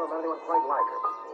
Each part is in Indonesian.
met anyone quite like her before.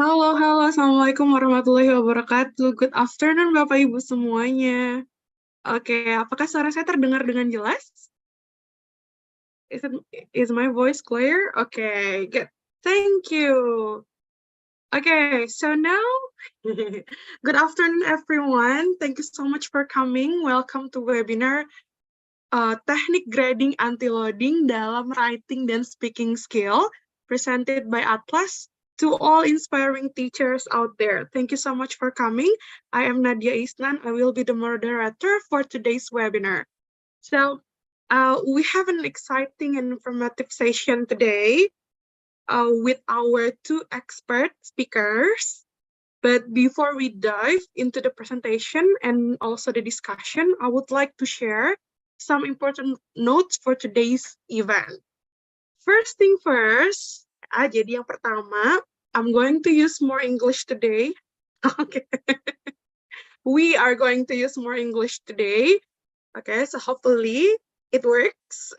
Halo, Assalamualaikum warahmatullahi wabarakatuh. Good afternoon, Bapak Ibu semuanya. Oke, apakah suara saya terdengar dengan jelas? Is my voice clear? Okay, good. Thank you. Okay, so now, good afternoon, everyone. Thank you so much for coming. Welcome to webinar Teknik Grading Anti-Loading dalam Writing dan Speaking Skill, presented by Atlas. To all inspiring teachers out there, thank you so much for coming. I am Nadia Isnan. I will be the moderator for today's webinar. So, we have an exciting and informative session today with our two expert speakers. But before we dive into the presentation and also the discussion, I would like to share some important notes for today's event. First thing first, jadi yang pertama, I'm going to use more English today. Okay. We are going to use more English today. Okay, so hopefully it works.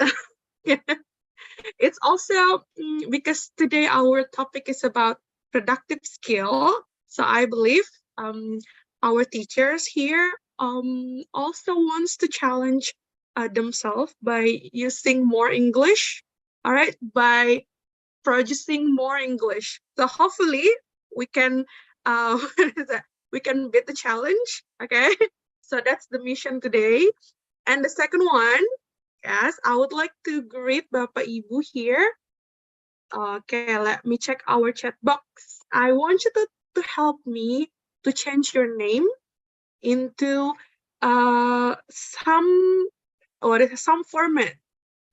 It's also because today our topic is about productive skill. So I believe our teachers here also wants to challenge themselves by using more English, all right, by producing more English. So hopefully we can we can beat the challenge. Okay, so that's the mission today. And the second one, yes, I would like to greet Bapak Ibu here. Okay, let me check our chat box. I want you to help me to change your name into some format.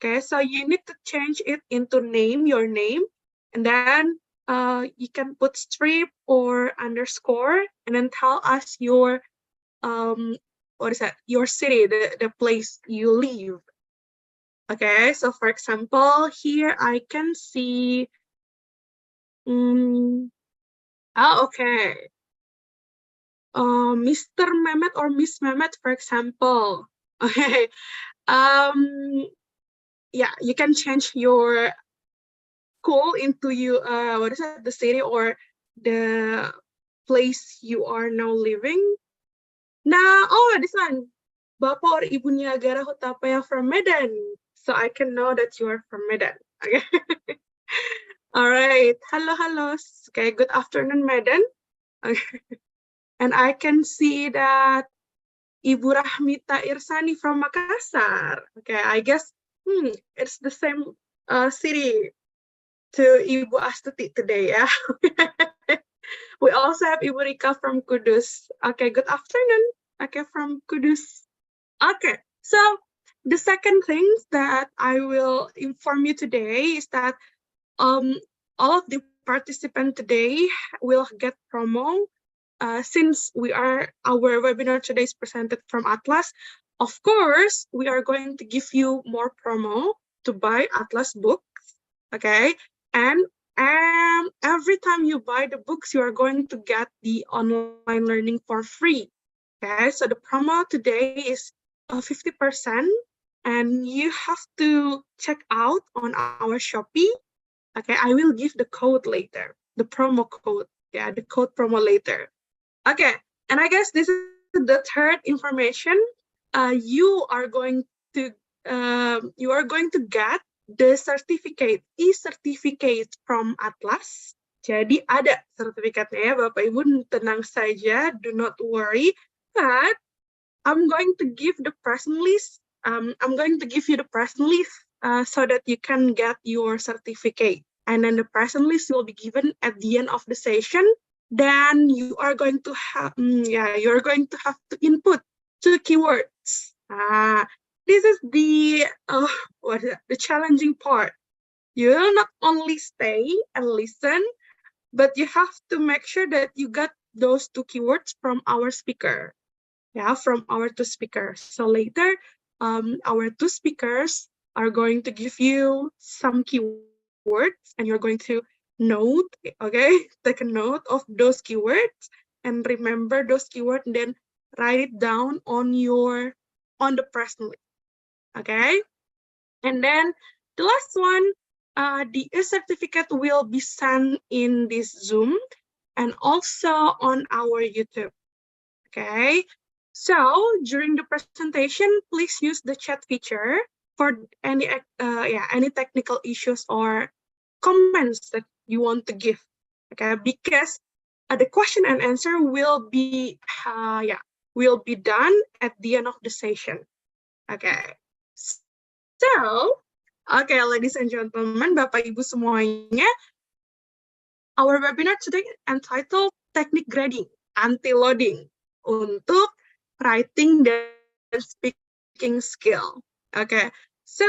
Okay, so you need to change it into your name, and then you can put strip or underscore, and then tell us your your city, the place you live. Okay, so for example, here I can see, okay, Mr. Mehmet or Miss Mehmet, for example. Okay, yeah, you can change your school into the city or the place you are now living. Now, this one, Bapak or Ibu Niagara Hutapaya from Medan. So I can know that you are from Medan. Okay. All right. Hello. Okay, good afternoon, Medan. Okay. And I can see that Ibu Rahmita Irsani from Makassar. Okay, I guess it's the same city to Ibu Astuti today, yeah. We also have Ibu Rika from Kudus. Okay, good afternoon. Okay, from Kudus. Okay, so the second thing that I will inform you today is that all of the participants today will get promo. Since our webinar today is presented from Atlas, of course, we are going to give you more promo to buy Atlas books, okay? And every time you buy the books, you are going to get the online learning for free, okay? So the promo today is 50%, and you have to check out on our Shopee. Okay, I will give the code later, the promo code, yeah, the code promo later. Okay, and I guess this is the third information. You are going to get the certificate, e-certificate from Atlas. Jadi ada sertifikatnya ya, Bapak Ibu, tenang saja, do not worry. But I'm going to give the present list. I'm going to give you the present list so that you can get your certificate. And then the present list will be given at the end of the session. Then you are going to have, to input 2 keywords. This is the challenging part. You will not only stay and listen, but you have to make sure that you got those 2 keywords from our speaker. Yeah, from our 2 speakers. So later, our 2 speakers are going to give you some keywords, and you're going to note, okay, take a note of those keywords and remember those keywords, and then write it down on the present list, okay? And then the last one, the certificate will be sent in this Zoom, and also on our YouTube. Okay, so during the presentation, please use the chat feature for any technical issues or comments that you want to give. Okay, because the question and answer will be done at the end of the session. Okay, so ladies and gentlemen, Bapak Ibu semuanya, our webinar today entitled Teknik Grading Anti-Loading untuk writing dan speaking skill. Okay, so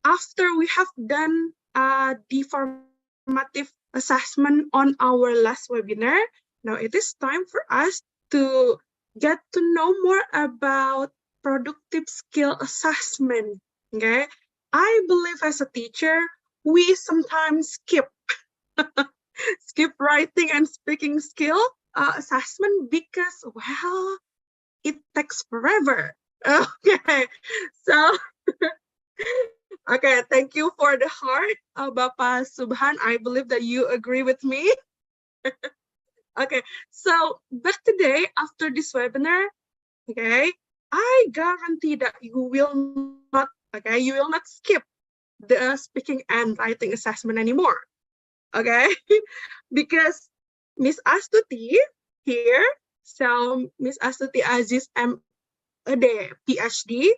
after we have done the formative assessment on our last webinar, now it is time for us to get to know more about productive skill assessment. Okay, I believe as a teacher, we sometimes skip writing and speaking skill assessment because, well, it takes forever. Okay, so, okay, thank you for the heart, Bapak Subhan. I believe that you agree with me. Okay, so but today, after this webinar, okay, I guarantee that you will not skip the speaking and writing assessment anymore. Okay, because Miss Astuti here, so Miss Astuti Aziz M.Ed, PhD,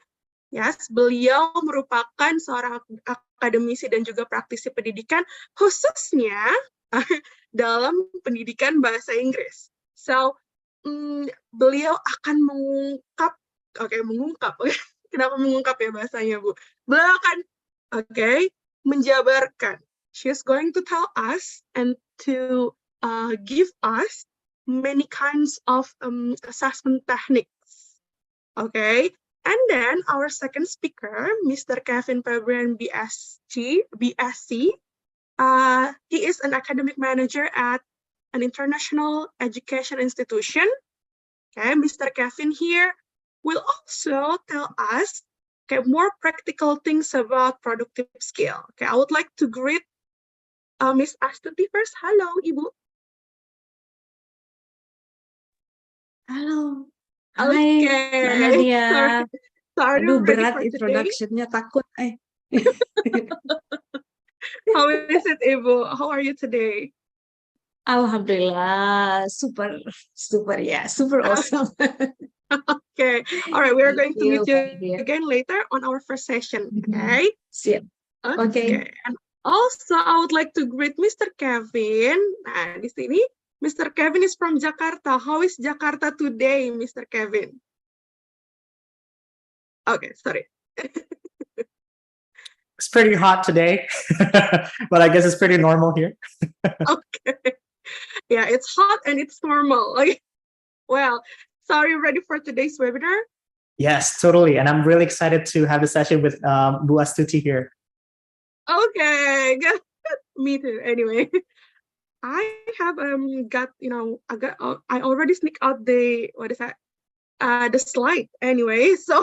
yes, beliau merupakan seorang akademisi dan juga praktisi pendidikan, khususnya dalam pendidikan bahasa Inggris. So, beliau akan mengungkap, kenapa mengungkap ya bahasanya, Bu? Beliau akan, menjabarkan. She's going to tell us and to give us many kinds of assessment techniques. Okay, and then our second speaker, Mr. Kevin Febrian, BSc. He is an academic manager at an international education institution. Okay, Mr. Kevin here will also tell us more practical things about productive skill. Okay, I would like to greet Miss Astuti first. Halo, Ibu. Halo. Okay. Hai, Mbak Nadia. Sorry, Aduh, berat introduction-nya, takut. How is it, Ibu? How are you today? Alhamdulillah, super awesome. Okay, all right, we are going to meet you Nadia. again later on our first session, okay? Siap. Okay. And also, I would like to greet Mr. Kevin. Nah, di sini, Mr. Kevin is from Jakarta. How is Jakarta today, Mr. Kevin? Okay, sorry. It's pretty hot today, but I guess it's pretty normal here. Okay. Yeah, it's hot and it's normal. Well, so are you ready for today's webinar? Yes, totally. And I'm really excited to have a session with Bu Astuti here. Okay, good. Me too. Anyway, I have I already sneak out the the slide anyway, so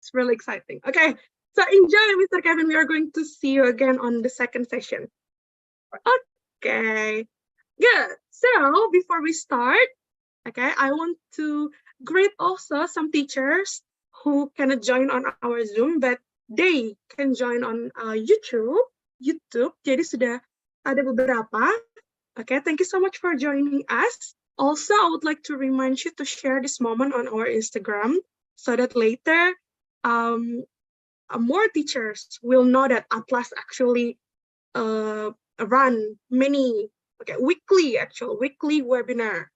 it's really exciting. Okay, so enjoy, Mr. Kevin. We are going to see you again on the second session. Okay, good. So before we start, I want to greet also some teachers who cannot join on our Zoom, but they can join on YouTube. Jadi sudah ada beberapa. Okay, thank you so much for joining us. Also, I would like to remind you to share this moment on our Instagram so that later more teachers will know that Atlas actually run many weekly webinar.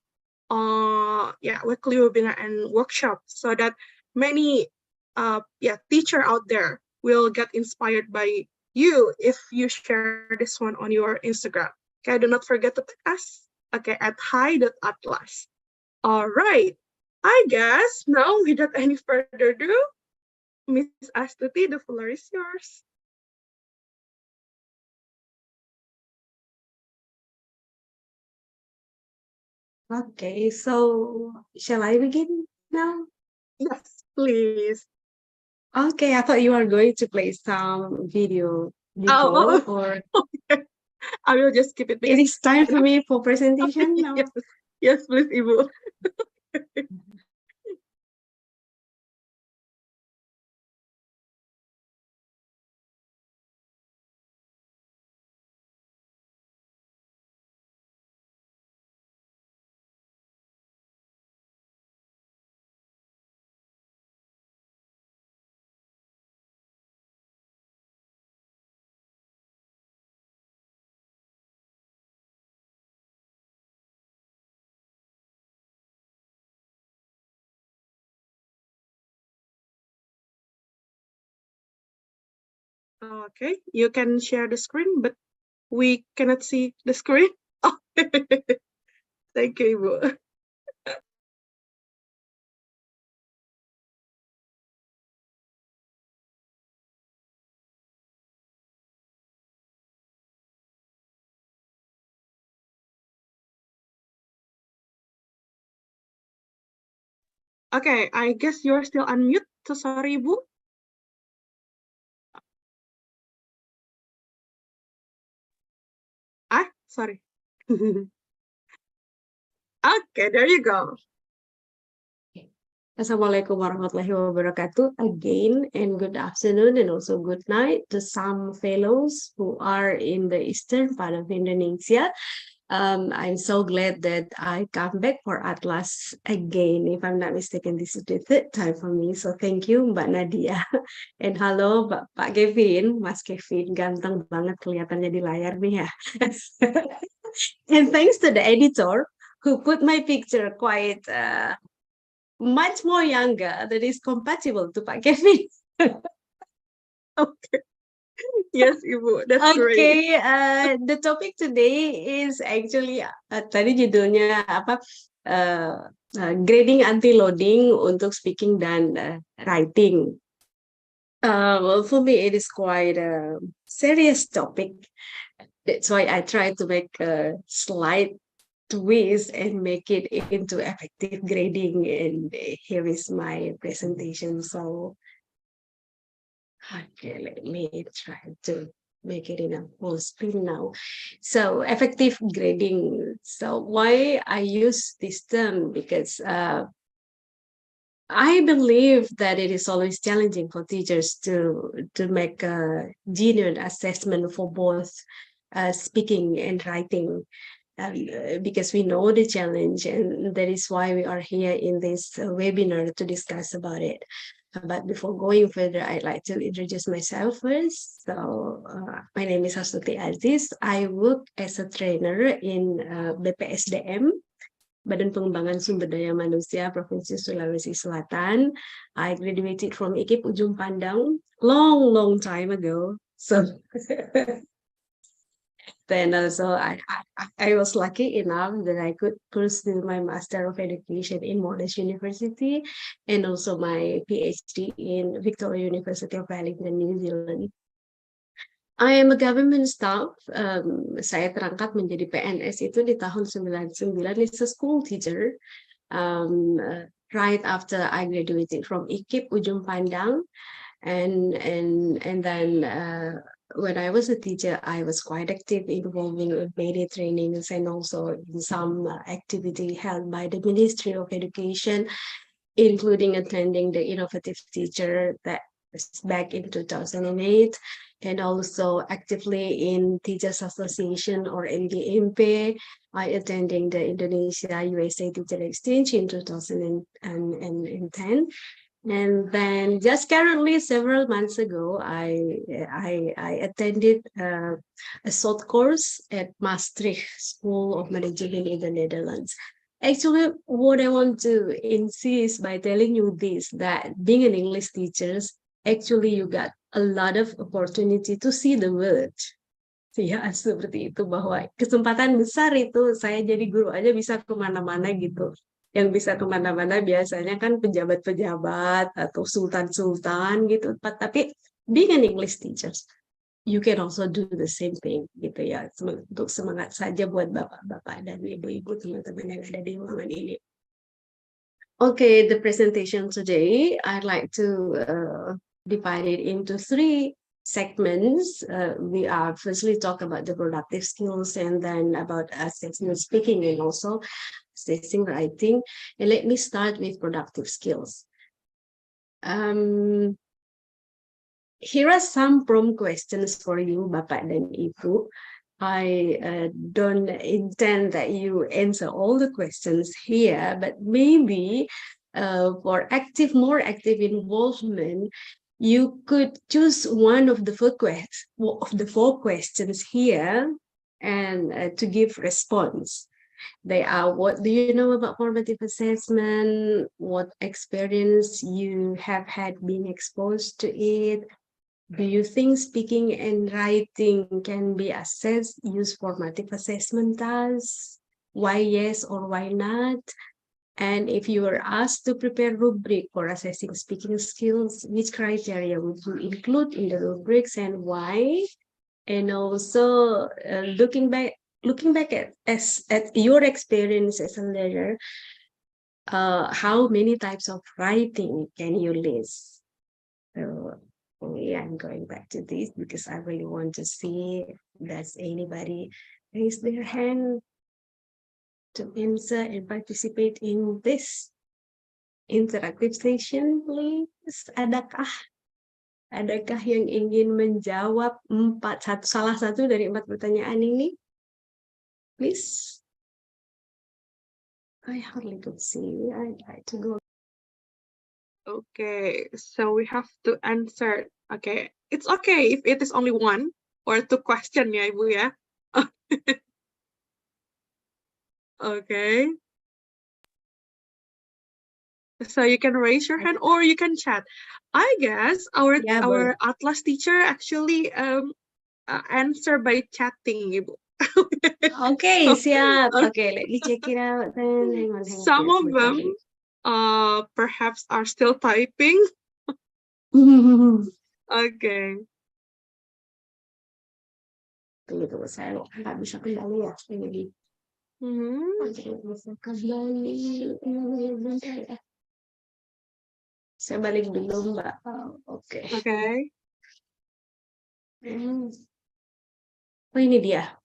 Weekly webinar and workshop so that many teacher out there will get inspired by you if you share this one on your Instagram. Okay, do not forget to tag us at hi.atlas. All right, I guess now without any further ado, Miss Astuti, the floor is yours. Okay, so shall I begin now? Yes, please. Okay, I thought you were going to play some video before, or Okay. I will just keep it It because is time for me for presentation now. yes, yes, please, Ibu. Okay, you can share the screen, but we cannot see the screen. Thank you, Ibu. Okay, I guess you're still unmute. So sorry, Ibu. Sorry. Okay, there you go. Assalamualaikum warahmatullahi wabarakatuh again, and good afternoon and also good night to some fellows who are in the eastern part of Indonesia. I'm so glad that I come back for Atlas again. If I'm not mistaken, this is the third time for me. So thank you, Mbak Nadia. And halo, Pak Kevin, Mas Kevin, ganteng banget kelihatannya di layar nih ya. And thanks to the editor who put my picture quite much more younger that is compatible to Pak Kevin. Okay. Yes, Ibu. That's great. Okay, the topic today is actually tadi judulnya apa? Grading anti-loading untuk speaking dan writing. Well, for me, it is quite a serious topic. That's why I try to make a slight twist and make it into effective grading. And here is my presentation. So, okay, let me try to make it in a full screen now. So, effective grading. So, why I use this term? Because I believe that it is always challenging for teachers to make a genuine assessment for both speaking and writing. Because we know the challenge, and that is why we are here in this webinar to discuss about it. But before going further, I'd like to introduce myself first. So, my name is Astuti Aziz. I work as a trainer in BPSDM, Badan Pengembangan Sumber Daya Manusia Provinsi Sulawesi Selatan. I graduated from IKIP Ujung Pandang long time ago. So then also I was lucky enough that I could pursue my Master of Education in Monash University and also my PhD in Victoria University of Wellington, New Zealand. I am a government staff. Saya terangkat menjadi PNS itu di tahun 99 as a school teacher. Right after I graduated from IKIP Ujung Pandang, and then when I was a teacher, I was quite active involving in media trainings and also in some activity held by the Ministry of Education, including attending the Innovative Teacher that was back in 2008, and also actively in Teachers Association or NDMP. I attending the Indonesia USA Teacher Exchange in 2010. And then just currently several months ago, I attended a short course at Maastricht School of Management in the Netherlands. Actually, what I want to insist by telling you this, that being an English teacher, actually you got a lot of opportunity to see the world. Ya, seperti itu, bahwa kesempatan besar itu saya jadi guru aja bisa kemana-mana gitu. Yang bisa kemana-mana biasanya kan pejabat-pejabat atau sultan-sultan gitu. Tapi being an English teacher, you can also do the same thing gitu ya. Untuk semangat saja buat bapak-bapak dan ibu-ibu teman-teman yang ada di ruangan ini. Okay, the presentation today, I'd like to divide it into three segments. We are firstly talk about the productive skills and then about assessing speaking and also assessing writing. And let me start with productive skills. Here are some prompt questions for you, Bapak dan Ibu. I don't intend that you answer all the questions here, but maybe for more active involvement, you could choose one of the four questions here and to give response. They are: what do you know about formative assessment? What experience you have had being exposed to it? Do you think speaking and writing can be assessed, use formative assessment tasks? Why yes or why not? And if you were asked to prepare rubric for assessing speaking skills, which criteria would you include in the rubrics and why? And also looking back at your experience as a learner, how many types of writing can you list? So I'm going back to this because I really want to see if does anybody raise their hand to answer and participate in this interactive session, please. Adakah yang ingin menjawab salah satu dari 4 pertanyaan ini? Please. I hardly could see. I'd like to go. Okay, so we have to answer. Okay, it's okay if it is only 1 or 2 question ya, Ibu ya. Okay. So you can raise your hand or you can chat. I guess our Atlas teacher actually answer by chatting, Ibu. Okay, siap. Okay, let me check it out then. Hang on. Some of them perhaps are still typing. Okay. Tunggu, saya nggak bisa kembali ya. Ini. Bisa kembali. Bentar ya. Saya balik dulu, Mbak. Oke. Okay. Oh, ini dia.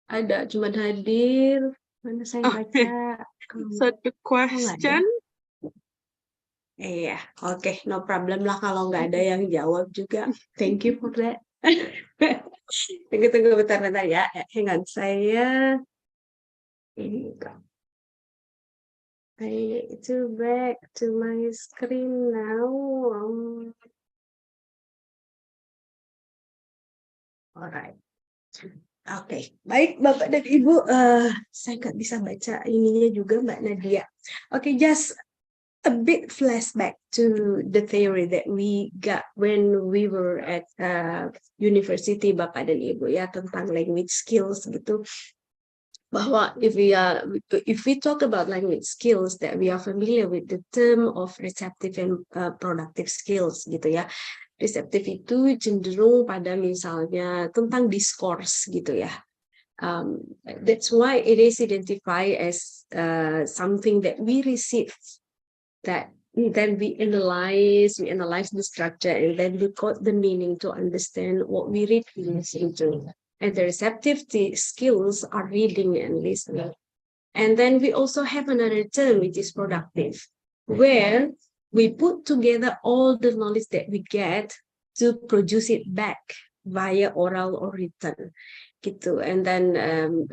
Ada cuma hadir. Mana saya baca? So the question. Iya, oke, no problem lah kalau nggak ada yang jawab juga. Thank you for that. Tunggu bentar ya. Hang on, saya ini kok. I need to back to my screen now. Alright. Oke, baik Bapak dan Ibu, saya nggak bisa baca ininya juga Mbak Nadia. Oke, just a bit flashback to the theory that we got when we were at university, Bapak dan Ibu ya, tentang language skills gitu. Bahwa if we talk about language skills, that we are familiar with the term of receptive and productive skills gitu ya. Receptive itu cenderung pada misalnya tentang discourse gitu ya. That's why it is identified as something that we receive, that then we analyze the structure, and then we got the meaning to understand what we read and listen to. And the receptive skills are reading and listening. And then we also have another term which is productive, where we put together all the knowledge that we get to produce it back via oral or written gitu. And then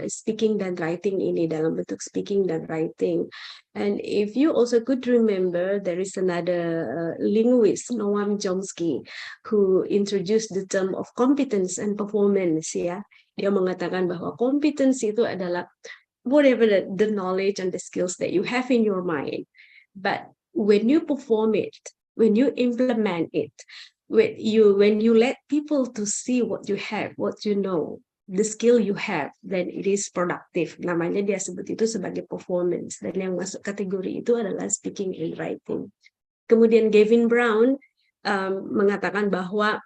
speaking dan writing ini dalam bentuk speaking dan writing. And if you also could remember, there is another linguist, Noam Chomsky, who introduced the term of competence and performance ya. Dia mengatakan bahwa competence itu adalah whatever the knowledge and the skills that you have in your mind, but when you perform it, when you implement it, when you let people to see what you have, what you know, the skill you have, then it is productive. Namanya dia sebut itu sebagai performance, dan yang masuk kategori itu adalah speaking and writing. Kemudian Gavin Brown mengatakan bahwa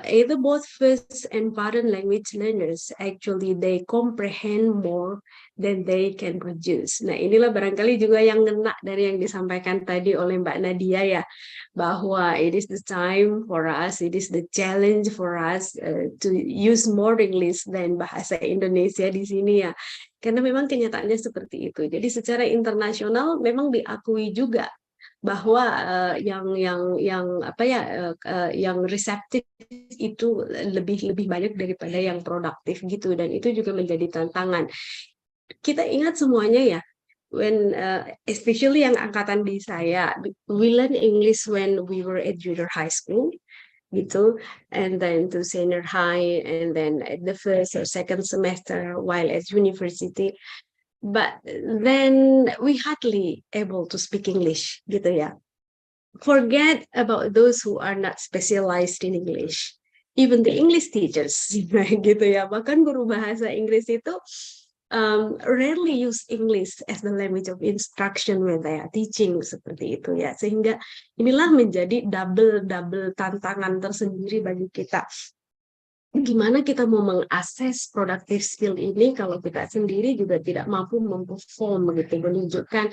either both first and foreign language learners actually they comprehend more than they can produce. Nah, inilah barangkali juga yang ngena dari yang disampaikan tadi oleh Mbak Nadia ya, bahwa it is the time for us, it is the challenge for us to use more English than bahasa Indonesia di sini ya. Karena memang kenyataannya seperti itu. Jadi secara internasional memang diakui juga bahwa yang reseptif itu lebih banyak daripada yang produktif gitu, dan itu juga menjadi tantangan. Kita ingat semuanya ya, when especially yang angkatan di saya, we learn English when we were at junior high school gitu, and then to senior high, and then at the first or second semester while at university. But then we hardly able to speak English gitu ya. Forget about those who are not specialized in English. Even the English teachers gitu ya. Bahkan guru bahasa Inggris itu rarely use English as the language of instruction when they are teaching, seperti itu ya. Sehingga inilah menjadi double tantangan tersendiri bagi kita. Gimana kita mau mengakses productive skill ini kalau kita sendiri juga tidak mampu memperform begitu, menunjukkan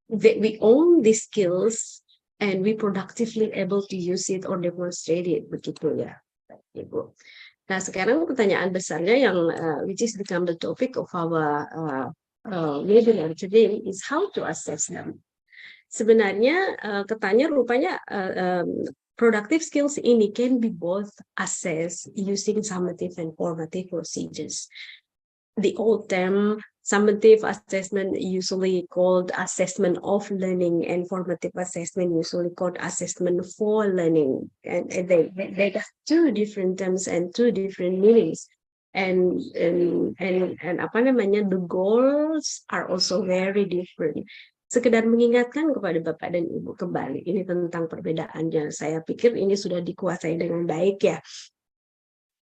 that we own these skills and we productively able to use it or demonstrate it begitu ya, Ibu. Nah, sekarang pertanyaan besarnya yang which is become the topic of our webinar today is how to assess them. Sebenarnya katanya rupanya productive skills ini can be both assessed using summative and formative procedures. The old term summative assessment usually called assessment of learning, and formative assessment usually called assessment for learning. And they have two different terms and two different meanings. And apa namanya, the goals are also very different. Sekedar mengingatkan kepada Bapak dan Ibu kembali, ini tentang perbedaannya. Saya pikir ini sudah dikuasai dengan baik ya.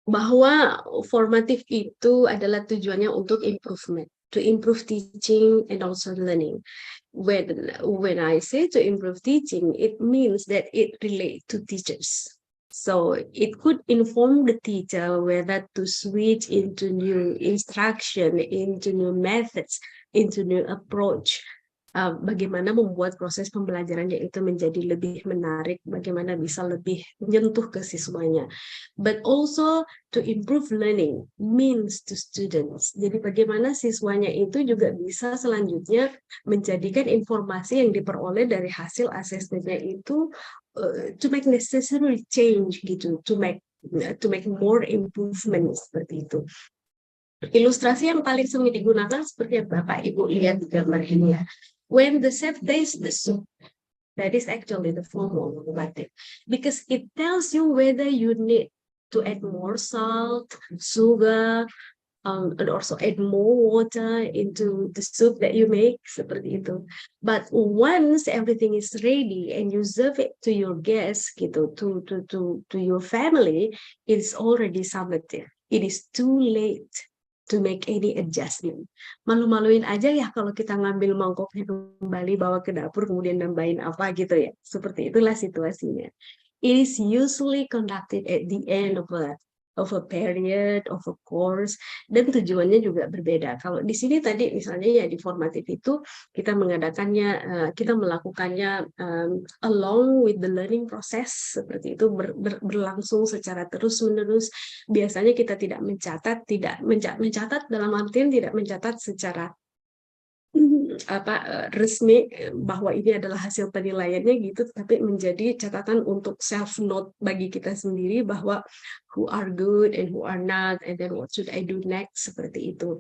Bahwa formatif itu adalah tujuannya untuk improvement, to improve teaching and also learning. When I say to improve teaching, it means that it relates to teachers. So it could inform the teacher whether to switch into new instruction, into new methods, into new approach. Bagaimana membuat proses pembelajarannya itu menjadi lebih menarik, bagaimana bisa lebih menyentuh ke siswanya. But also to improve learning means to students. Jadi bagaimana siswanya itu juga bisa selanjutnya menjadikan informasi yang diperoleh dari hasil asesmennya itu to make necessary change gitu, to make more improvement, seperti itu. Ilustrasi yang paling sering digunakan seperti yang Bapak Ibu lihat di gambar ini ya. When the chef tastes the soup, that is actually the formal formative, because it tells you whether you need to add more salt, sugar, and also add more water into the soup that you make, seperti itu. But once everything is ready and you serve it to your guests, gitu, to your family, it's already summative. It is too late to make any adjustment. Malu-maluin aja ya kalau kita ngambil mangkoknya kembali, bawa ke dapur, kemudian nambahin apa gitu ya. Seperti itulah situasinya. It is usually conducted at the end of a period, of a course, dan tujuannya juga berbeda. Kalau di sini tadi misalnya ya di formatif itu kita mengadakannya, kita melakukannya along with the learning process, seperti itu, berlangsung secara terus-menerus. Biasanya kita tidak mencatat dalam artian tidak mencatat secara resmi bahwa ini adalah hasil penilaiannya gitu, tapi menjadi catatan untuk self note bagi kita sendiri bahwa who are good and who are not, and then what should I do next, seperti itu.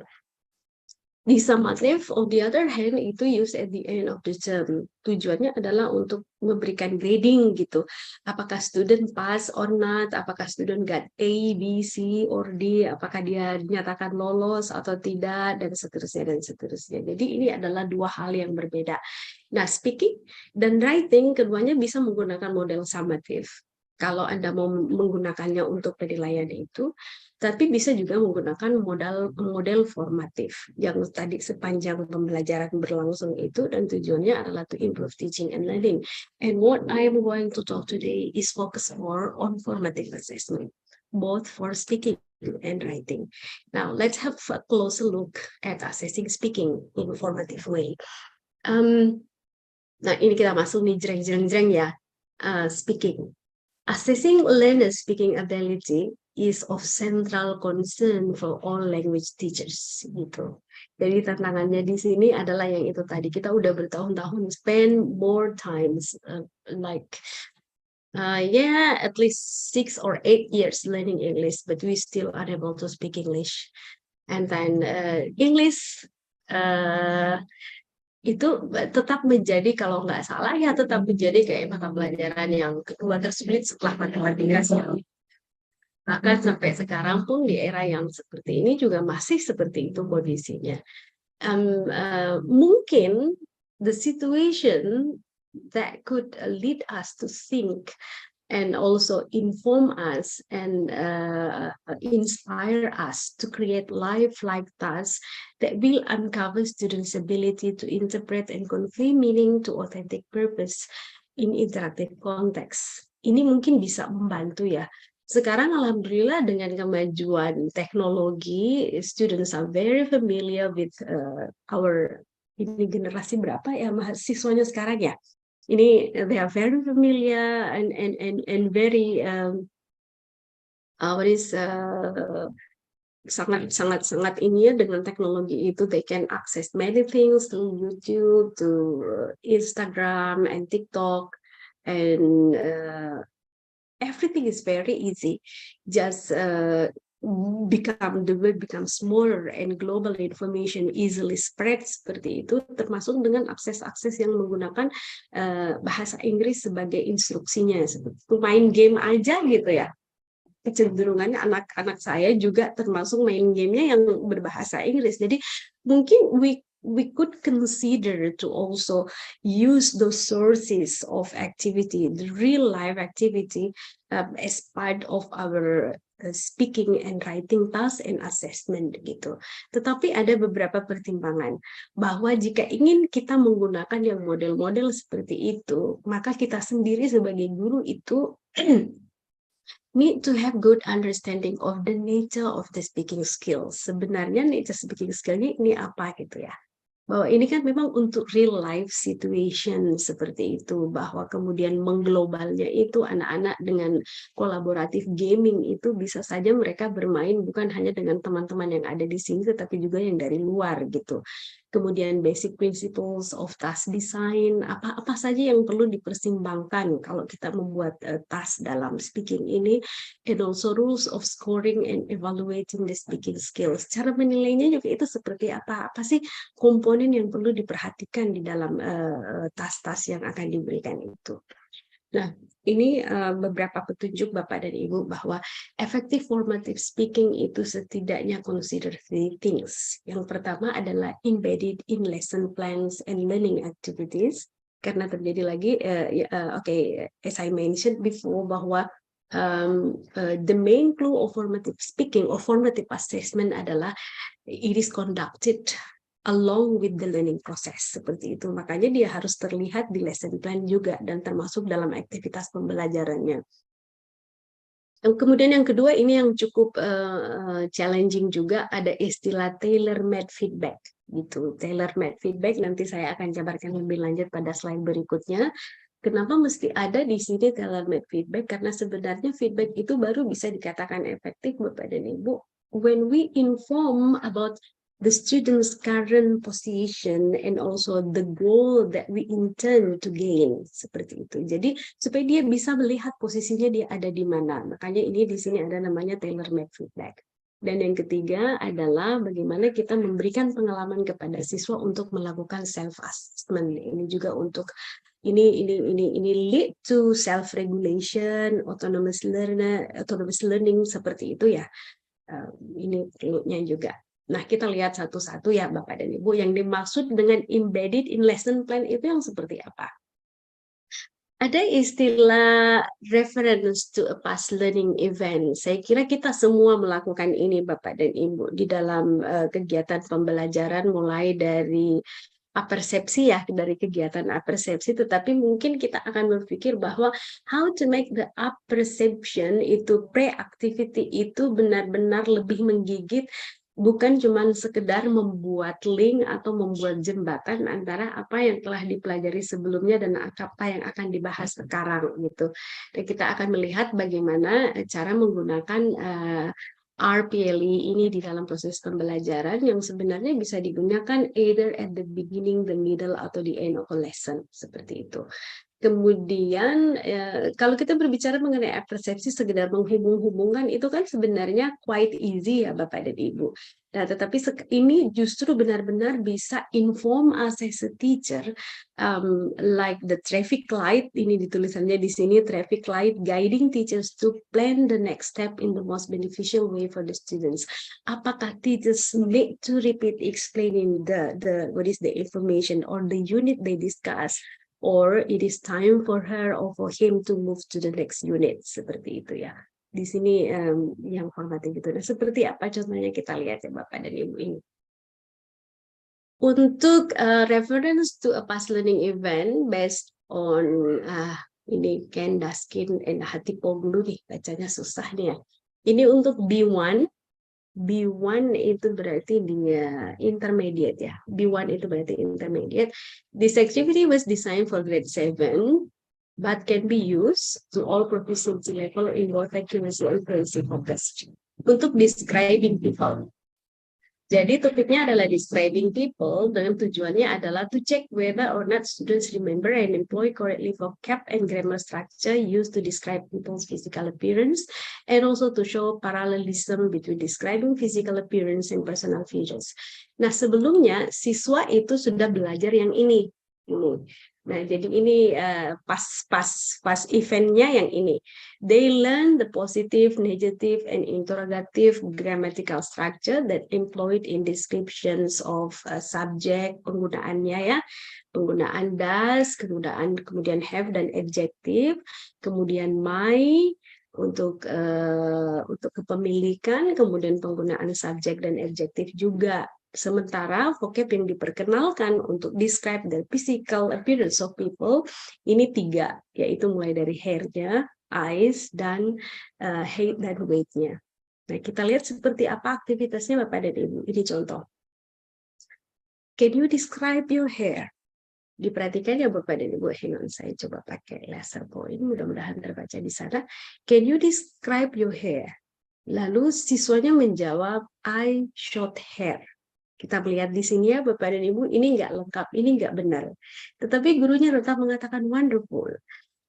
Di summative, on the other hand, itu use at the end of the term. Tujuannya adalah untuk memberikan grading gitu. Apakah student pass or not, apakah student got A, B, C, or D, apakah dia dinyatakan lolos atau tidak, dan seterusnya, dan seterusnya. Jadi ini adalah dua hal yang berbeda. Nah, speaking dan writing, keduanya bisa menggunakan model summative. kalau Anda mau menggunakannya untuk penilaian itu, tapi bisa juga menggunakan model formatif yang tadi sepanjang pembelajaran berlangsung itu, dan tujuannya adalah to improve teaching and learning. And what I am going to talk today is focus more on formative assessment, both for speaking and writing. Now, let's have a closer look at assessing speaking in a formative way. Nah, ini kita masuk nih jreng-jreng ya, speaking. Assessing learners' speaking ability is of central concern for all language teachers, gitu. Jadi tantangannya di sini adalah yang itu tadi, kita udah bertahun-tahun spend more times, at least 6 or 8 years learning English, but we still unable to speak English. And then English itu tetap menjadi, kalau nggak salah ya, tetap menjadi kayak mata pelajaran yang kedua tersulit setelah matematika. Bahkan sampai sekarang pun di era yang seperti ini juga masih seperti itu kondisinya. Mungkin the situation that could lead us to think and also inform us and inspire us to create lifelike tasks that will uncover students' ability to interpret and convey meaning to authentic purpose in interactive context. Ini mungkin bisa membantu ya. Sekarang alhamdulillah dengan kemajuan teknologi, students are very familiar with ini generasi berapa ya mahasiswanya sekarang ya? Ini they are very familiar and very sangat ini ya, dengan teknologi itu they can access many things through YouTube, to Instagram and TikTok, and everything is very easy. Just the web becomes smaller and global information easily spread, seperti itu, termasuk dengan akses-akses yang menggunakan bahasa Inggris sebagai instruksinya, seperti main game aja gitu ya. Kecenderungannya anak-anak saya juga termasuk main gamenya yang berbahasa Inggris. Jadi mungkin we could consider to also use those sources of activity, the real life activity, as part of our speaking and writing task and assessment gitu. Tetapi ada beberapa pertimbangan bahwa jika ingin kita menggunakan yang model-model seperti itu, maka kita sendiri sebagai guru itu need to have good understanding of the nature of the speaking skills. Sebenarnya nature speaking skill-nya ini apa gitu ya. Bahwa ini kan memang untuk real life situation seperti itu, bahwa kemudian mengglobalnya itu anak-anak dengan kolaboratif gaming itu bisa saja mereka bermain bukan hanya dengan teman-teman yang ada di sini tetapi juga yang dari luar gitu. Kemudian basic principles of task design, apa saja yang perlu dipertimbangkan kalau kita membuat task dalam speaking ini, and also rules of scoring and evaluating the speaking skills. Cara menilainya juga itu seperti apa sih komponen yang perlu diperhatikan di dalam task-task yang akan diberikan itu. Nah, ini beberapa petunjuk Bapak dan Ibu bahwa effective formative speaking itu setidaknya consider 3 things. Yang pertama adalah embedded in lesson plans and learning activities. Karena terjadi lagi, as I mentioned before, bahwa the main clue of formative speaking or formative assessment adalah it is conducted along with the learning process, seperti itu. Makanya dia harus terlihat di lesson plan juga dan termasuk dalam aktivitas pembelajarannya. Kemudian yang kedua, ini yang cukup challenging juga, ada istilah tailor-made feedback gitu. Tailor-made feedback nanti saya akan jabarkan lebih lanjut pada slide berikutnya. Kenapa mesti ada di sini tailor-made feedback? Karena sebenarnya feedback itu baru bisa dikatakan efektif Bapak dan Ibu when we inform about the student's current position and also the goal that we intend to gain, seperti itu. Jadi supaya dia bisa melihat posisinya dia ada di mana. Makanya ini di sini ada namanya tailor-made feedback. Dan yang ketiga adalah bagaimana kita memberikan pengalaman kepada siswa untuk melakukan self assessment. Ini juga untuk ini lead to self regulation, autonomous learning seperti itu ya. Ini perlunya juga. Nah, kita lihat satu-satu ya Bapak dan Ibu, yang dimaksud dengan embedded in lesson plan itu yang seperti apa. Ada istilah reference to a past learning event. Saya kira kita semua melakukan ini, Bapak dan Ibu, di dalam kegiatan pembelajaran, mulai dari apersepsi ya, dari kegiatan apersepsi, tetapi mungkin kita akan berpikir bahwa how to make the apperception itu, pre-activity itu benar-benar lebih menggigit, bukan cuma sekedar membuat link atau membuat jembatan antara apa yang telah dipelajari sebelumnya dan apa yang akan dibahas sekarang gitu. Dan kita akan melihat bagaimana cara menggunakan RPLE ini di dalam proses pembelajaran yang sebenarnya bisa digunakan either at the beginning, the middle, atau the end of a lesson, seperti itu. Kemudian kalau kita berbicara mengenai persepsi sekedar menghubung-hubungkan itu kan sebenarnya quite easy ya Bapak dan Ibu. Nah, tetapi ini justru benar-benar bisa inform us as a teacher, like the traffic light, ini ditulisannya di sini, traffic light guiding teachers to plan the next step in the most beneficial way for the students. Apakah teachers need to repeat explaining the what is the information or the unit they discuss, or it is time for her or for him to move to the next unit, seperti itu ya. Di sini yang hormati gitu. Nah, seperti apa contohnya kita lihat ya Bapak dan Ibu ini. Untuk reference to a past learning event based on ini Ken Daskin and Hatipoglu nih, bacanya susah nih ya. Ini untuk B1. B1 itu berarti dia intermediate ya. B1 itu berarti intermediate. This activity was designed for grade 7, but can be used to all proficiency level in both accuracy and fluency focus. Untuk describing people. Jadi topiknya adalah describing people, dengan tujuannya adalah to check whether or not students remember and employ correctly vocab and grammar structure used to describe people's physical appearance, and also to show parallelism between describing physical appearance and personal features. Nah, sebelumnya siswa itu sudah belajar yang ini. Nah, jadi ini pas eventnya yang ini. They learn the positive, negative, and interrogative grammatical structure that employed in descriptions of subject, penggunaannya ya, penggunaan does, kemudian have dan adjective, kemudian my untuk kepemilikan, kemudian penggunaan subjek dan adjektif juga. Sementara vocab yang diperkenalkan untuk describe the physical appearance of people ini 3, yaitu mulai dari hair-nya, eyes, dan height dan weight-nya. Nah, kita lihat seperti apa aktivitasnya Bapak dan Ibu. Ini contoh. Can you describe your hair? Diperhatikan ya Bapak dan Ibu. Hang on, saya coba pakai laser point. Mudah-mudahan terbaca di sana. Can you describe your hair? Lalu siswanya menjawab, I short hair. Kita melihat di sini ya Bapak dan Ibu, ini nggak lengkap, ini nggak benar. Tetapi gurunya tetap mengatakan wonderful.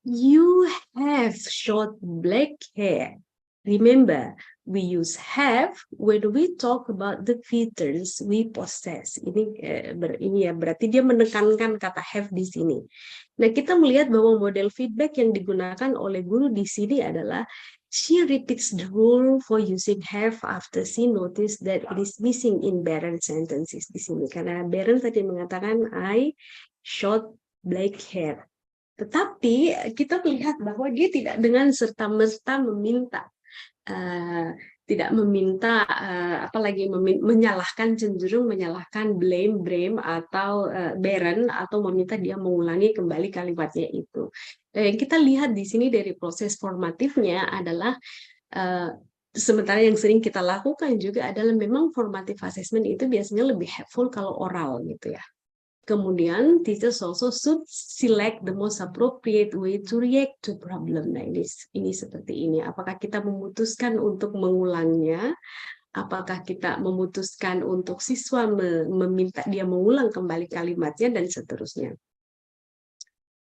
You have short black hair. Remember, we use have when we talk about the features we possess. Ini ya berarti dia menekankan kata have di sini. Nah, kita melihat bahwa model feedback yang digunakan oleh guru di sini adalah she repeats the rule for using have after she noticed that it is missing in Baron sentences di sini. Karena Baron tadi mengatakan I short black hair. Tetapi kita melihat bahwa dia tidak dengan serta-merta meminta, apalagi menyalahkan, cenderung menyalahkan, blame atau Baron, atau meminta dia mengulangi kembali kalimatnya itu. Dan yang kita lihat di sini dari proses formatifnya adalah sementara yang sering kita lakukan juga adalah memang formative assessment itu biasanya lebih helpful kalau oral gitu ya. Kemudian teachers also should select the most appropriate way to react to problem. Nah, ini seperti ini. Apakah kita memutuskan untuk mengulangnya? Apakah kita memutuskan untuk siswa meminta dia mengulang kembali kalimatnya dan seterusnya?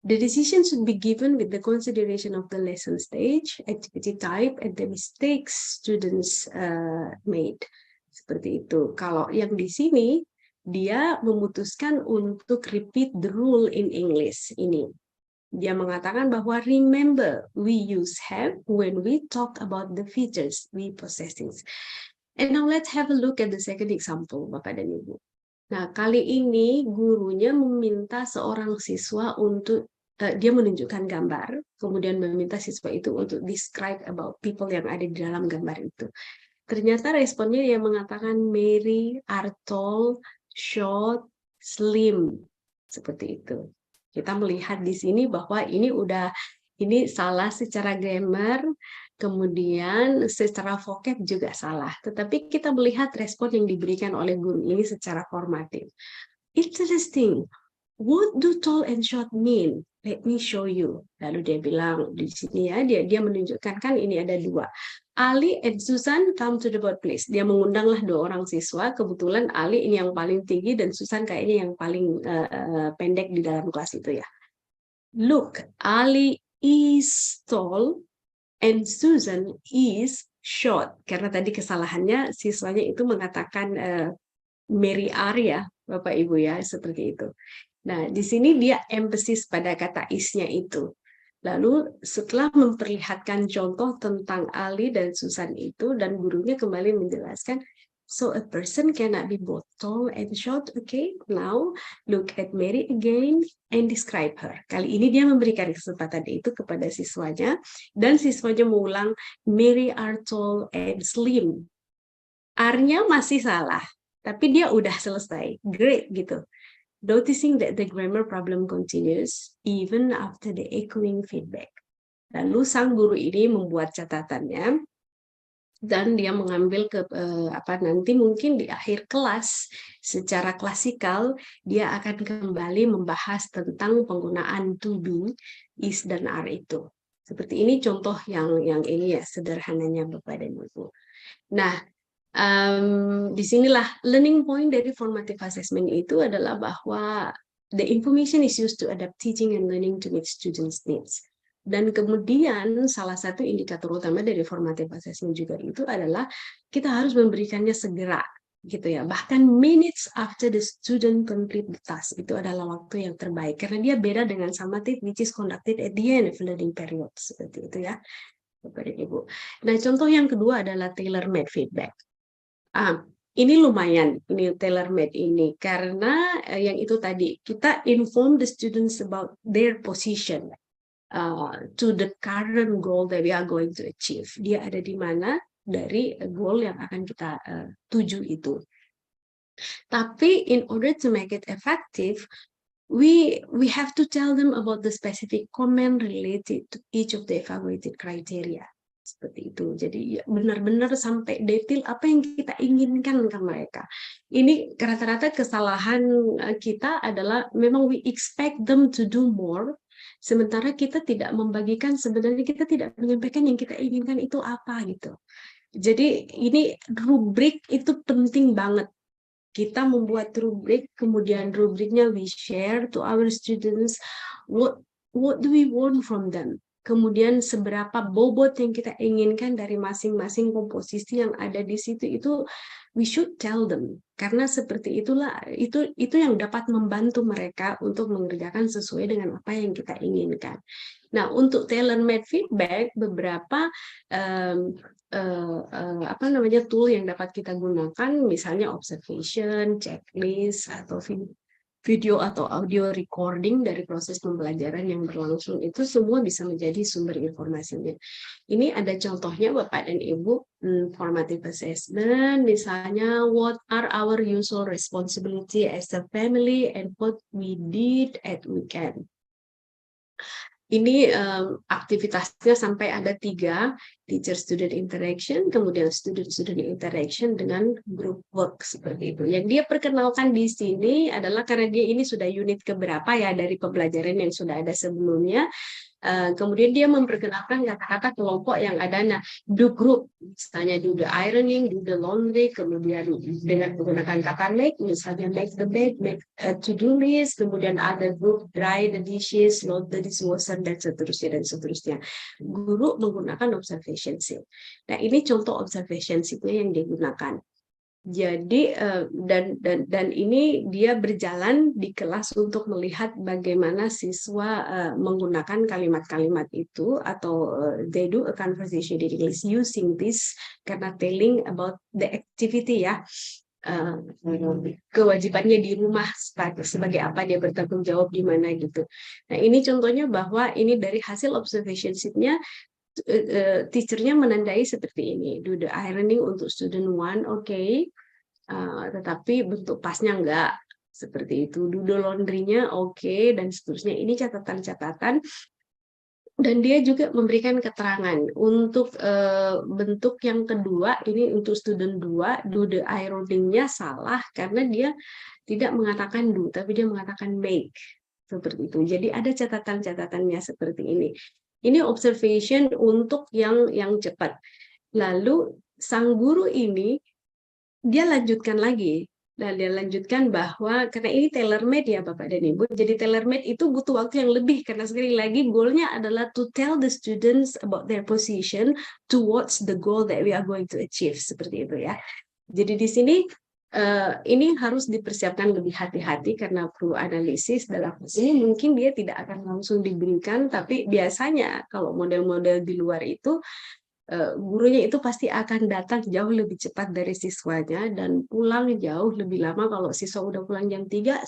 The decision should be given with the consideration of the lesson stage, activity type, and the mistakes students made. Seperti itu. Kalau yang di sini dia memutuskan untuk repeat the rule in English ini. Dia mengatakan bahwa remember, we use have when we talk about the features we possess. And now let's have a look at the second example, Bapak dan Ibu. Nah, kali ini gurunya meminta seorang siswa untuk dia menunjukkan gambar, kemudian meminta siswa itu untuk describe about people yang ada di dalam gambar itu. Ternyata responnya yang mengatakan Mary are tall, short, slim, seperti itu. Kita melihat di sini bahwa ini salah secara grammar, kemudian secara vocab juga salah. Tetapi kita melihat respon yang diberikan oleh guru ini secara formatif. Interesting. What do tall and short mean? Let me show you. Lalu dia bilang di sini ya, dia menunjukkan kan ini ada dua. Ali and Susan come to the board please. Dia mengundanglah dua orang siswa. Kebetulan Ali ini yang paling tinggi dan Susan kayaknya yang paling pendek di dalam kelas itu ya. Look, Ali is tall and Susan is short. Karena tadi kesalahannya siswanya itu mengatakan Mary are ya, Bapak Ibu ya, seperti itu. Nah, di sini dia emphasis pada kata is-nya itu. Lalu setelah memperlihatkan contoh tentang Ali dan Susan itu, dan gurunya kembali menjelaskan, so a person cannot be both tall and short, okay? Now, look at Mary again and describe her. Kali ini dia memberikan kesempatan itu kepada siswanya, dan siswanya mengulang, Mary are tall and slim. R-nya masih salah, tapi dia udah selesai. Great, gitu. Noticing that the grammar problem continues even after the echoing feedback. Lalu sang guru ini membuat catatannya dan dia mengambil nanti mungkin di akhir kelas secara klasikal dia akan kembali membahas tentang penggunaan to be, is dan are itu. Seperti ini contoh yang ini ya sederhananya Bapak dan Ibu. Nah, disinilah learning point dari formative assessment itu adalah bahwa the information is used to adapt teaching and learning to meet students' needs. Dan kemudian salah satu indikator utama dari formative assessment juga itu adalah kita harus memberikannya segera, gitu ya. Bahkan minutes after the student complete the task itu adalah waktu yang terbaik karena dia beda dengan summative which is conducted at the end of learning period, seperti itu ya, Bapak dan Ibu. Nah, contoh yang kedua adalah tailor-made feedback. Ini lumayan, ini tailor-made ini, karena yang itu tadi, kita inform the students about their position to the current goal that we are going to achieve. Dia ada di mana dari goal yang akan kita tuju itu. Tapi in order to make it effective, we have to tell them about the specific comment related to each of the evaluated criteria. Seperti itu. Jadi ya, benar-benar sampai detail apa yang kita inginkan ke mereka. Ini rata-rata kesalahan kita adalah memang we expect them to do more, sementara kita tidak membagikan, sebenarnya kita tidak menyampaikan yang kita inginkan itu apa gitu. Jadi ini rubrik itu penting banget. Kita membuat rubrik, kemudian rubriknya we share to our students what do we want from them. Kemudian seberapa bobot yang kita inginkan dari masing-masing komposisi yang ada di situ itu we should tell them, karena seperti itulah itu yang dapat membantu mereka untuk mengerjakan sesuai dengan apa yang kita inginkan. Nah, untuk tailor-made feedback beberapa tool yang dapat kita gunakan, misalnya observation, checklist, atau video atau audio recording dari proses pembelajaran yang berlangsung, itu semua bisa menjadi sumber informasinya. Ini ada contohnya Bapak dan Ibu, formative assessment, misalnya what are our usual responsibility as a family and what we did at weekend. Ini aktivitasnya sampai ada 3, teacher-student interaction, kemudian student-student interaction dengan group work seperti itu. Yang dia perkenalkan di sini adalah karena dia ini sudah unit keberapa ya dari pembelajaran yang sudah ada sebelumnya. Kemudian dia memperkenalkan kata-kata kelompok yang ada, nah, do group, misalnya do the ironing, do the laundry, kemudian dengan menggunakan kata make, misalnya make the bed, make a to-do list, kemudian ada group, dry the dishes, load the dishwasher, dan seterusnya. Guru menggunakan observation sheet. Nah, ini contoh observation sheet-nya yang digunakan. Jadi dan ini dia berjalan di kelas untuk melihat bagaimana siswa menggunakan kalimat-kalimat itu, atau they do a conversation in English using this, karena telling about the activity ya. kewajibannya di rumah sebagai apa dia bertanggung jawab di mana gitu. Nah ini contohnya bahwa ini dari hasil observation sheet-nya teacher-nya menandai seperti ini. Do the ironing untuk student 1, oke. Tetapi bentuk pasnya enggak seperti itu. Do the laundry-nya oke, dan seterusnya. Ini catatan-catatan. Dan dia juga memberikan keterangan untuk bentuk yang kedua, ini untuk student 2, do the ironing-nya salah karena dia tidak mengatakan do, tapi dia mengatakan make. Seperti itu. Jadi ada catatan-catatannya seperti ini. Ini observation untuk yang cepat. Lalu sang guru ini dia lanjutkan lagi. Dan dia lanjutkan bahwa karena ini tailor-made ya Bapak dan Ibu, jadi tailor-made itu butuh waktu yang lebih karena sekali lagi goalnya adalah to tell the students about their position towards the goal that we are going to achieve, seperti itu ya. Jadi di sini ini harus dipersiapkan lebih hati-hati karena perlu analisis. Dalam ini mungkin dia tidak akan langsung diberikan, tapi biasanya kalau model-model di luar itu gurunya itu pasti akan datang jauh lebih cepat dari siswanya dan pulang jauh lebih lama. Kalau siswa udah pulang jam 3,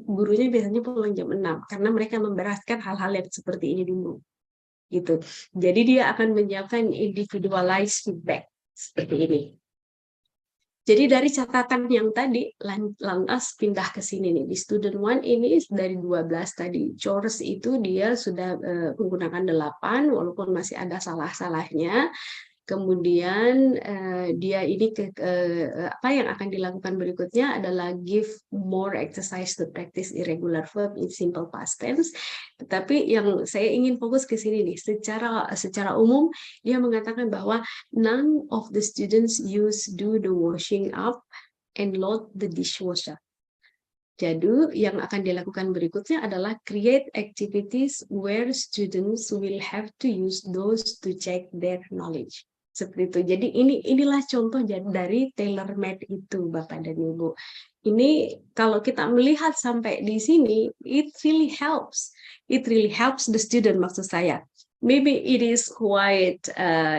gurunya biasanya pulang jam 6 karena mereka membereskan hal-hal yang seperti ini dulu. Gitu. Jadi dia akan menyiapkan individualized feedback seperti ini. Jadi dari catatan yang tadi lantas pindah ke sini nih. Di student 1 ini dari 12 tadi chores itu dia sudah menggunakan 8 walaupun masih ada salah-salahnya. Kemudian dia ini apa yang akan dilakukan berikutnya adalah give more exercise to practice irregular verb in simple past tense. Tetapi yang saya ingin fokus ke sini nih, secara umum dia mengatakan bahwa none of the students use do the washing up and load the dishwasher. Jadi yang akan dilakukan berikutnya adalah create activities where students will have to use those to check their knowledge. Seperti itu. Jadi inilah contoh dari tailor-made itu Bapak dan Ibu. Ini kalau kita melihat sampai di sini, it really helps. It really helps the student maksud saya. Maybe it is quite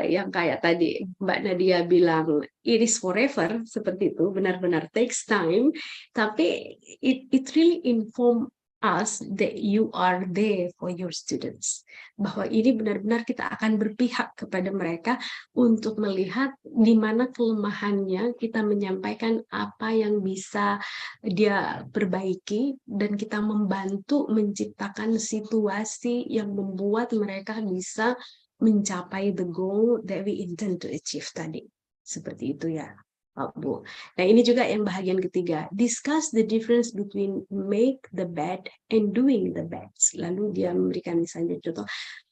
yang kayak tadi Mbak Nadia bilang, it is forever, seperti itu, benar-benar takes time. Tapi it really inform us that you are there for your students. Bahwa ini benar-benar kita akan berpihak kepada mereka untuk melihat di mana kelemahannya, kita menyampaikan apa yang bisa dia perbaiki, dan kita membantu menciptakan situasi yang membuat mereka bisa mencapai the goal that we intend to achieve tadi. Seperti itu ya. Bu. Nah ini juga yang bahagian ketiga. Discuss the difference between make the bed and doing the bed. Lalu dia memberikan misalnya contoh,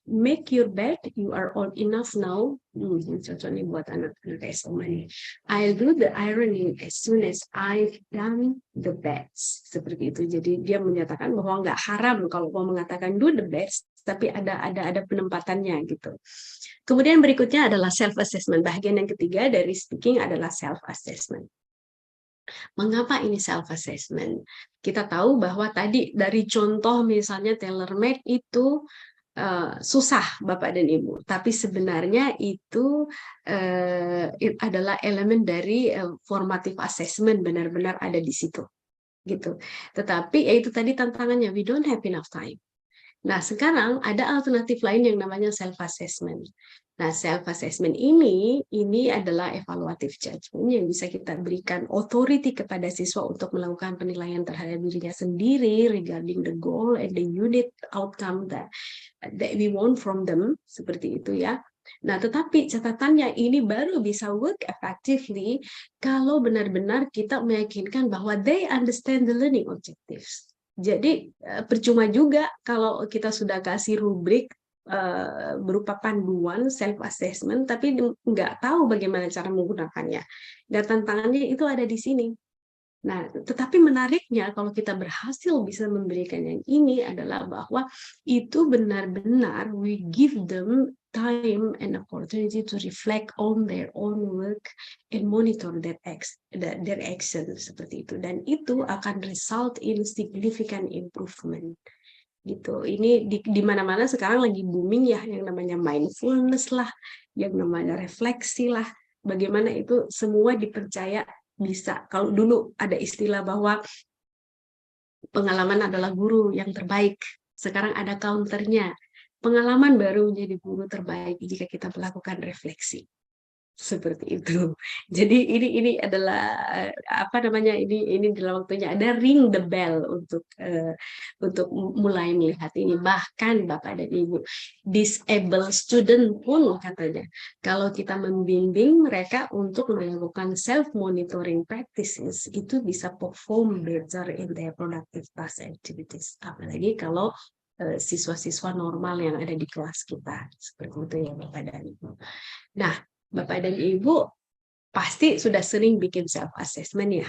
make your bed, you are old enough now. Contohnya buat anak-anak SMA nih. I'll do the ironing as soon as I've done the beds. Seperti itu. Jadi dia menyatakan bahwa nggak haram kalau mau mengatakan do the beds, tapi ada penempatannya gitu. Kemudian berikutnya adalah self-assessment. Bagian yang ketiga dari speaking adalah self-assessment. Mengapa ini self-assessment? Kita tahu bahwa tadi dari contoh misalnya tailor-made itu susah Bapak dan Ibu. Tapi sebenarnya itu adalah elemen dari formative assessment, benar-benar ada di situ. Gitu. Tetapi itu tadi tantangannya, we don't have enough time. Nah, sekarang ada alternatif lain yang namanya self-assessment. Nah, self-assessment ini adalah evaluative judgment yang bisa kita berikan authority kepada siswa untuk melakukan penilaian terhadap dirinya sendiri regarding the goal and the unit outcome that we want from them, seperti itu ya. Nah, tetapi catatannya ini baru bisa work effectively kalau benar-benar kita meyakinkan bahwa they understand the learning objectives. Jadi percuma juga kalau kita sudah kasih rubrik berupa panduan self-assessment, tapi nggak tahu bagaimana cara menggunakannya. Dan tantangannya itu ada di sini. Nah, tetapi menariknya kalau kita berhasil bisa memberikan yang ini adalah bahwa itu benar-benar we give them time and opportunity to reflect on their own work and monitor their action seperti itu, dan itu akan result in significant improvement gitu. Ini di mana-mana sekarang lagi booming ya yang namanya mindfulness lah, yang namanya refleksi lah, bagaimana itu semua dipercaya bisa. Kalau dulu ada istilah bahwa pengalaman adalah guru yang terbaik, sekarang ada counternya. Pengalaman baru menjadi guru terbaik jika kita melakukan refleksi. Seperti itu. Jadi ini adalah apa namanya, ini dalam waktunya ada ring the bell untuk mulai melihat ini. Bahkan Bapak dan Ibu, disabled student pun katanya kalau kita membimbing mereka untuk melakukan self monitoring practices itu bisa perform better in their productive task activities. Apalagi kalau siswa-siswa normal yang ada di kelas kita. Seperti itu ya Bapak dan Ibu. Nah, Bapak dan Ibu pasti sudah sering bikin self assessment ya.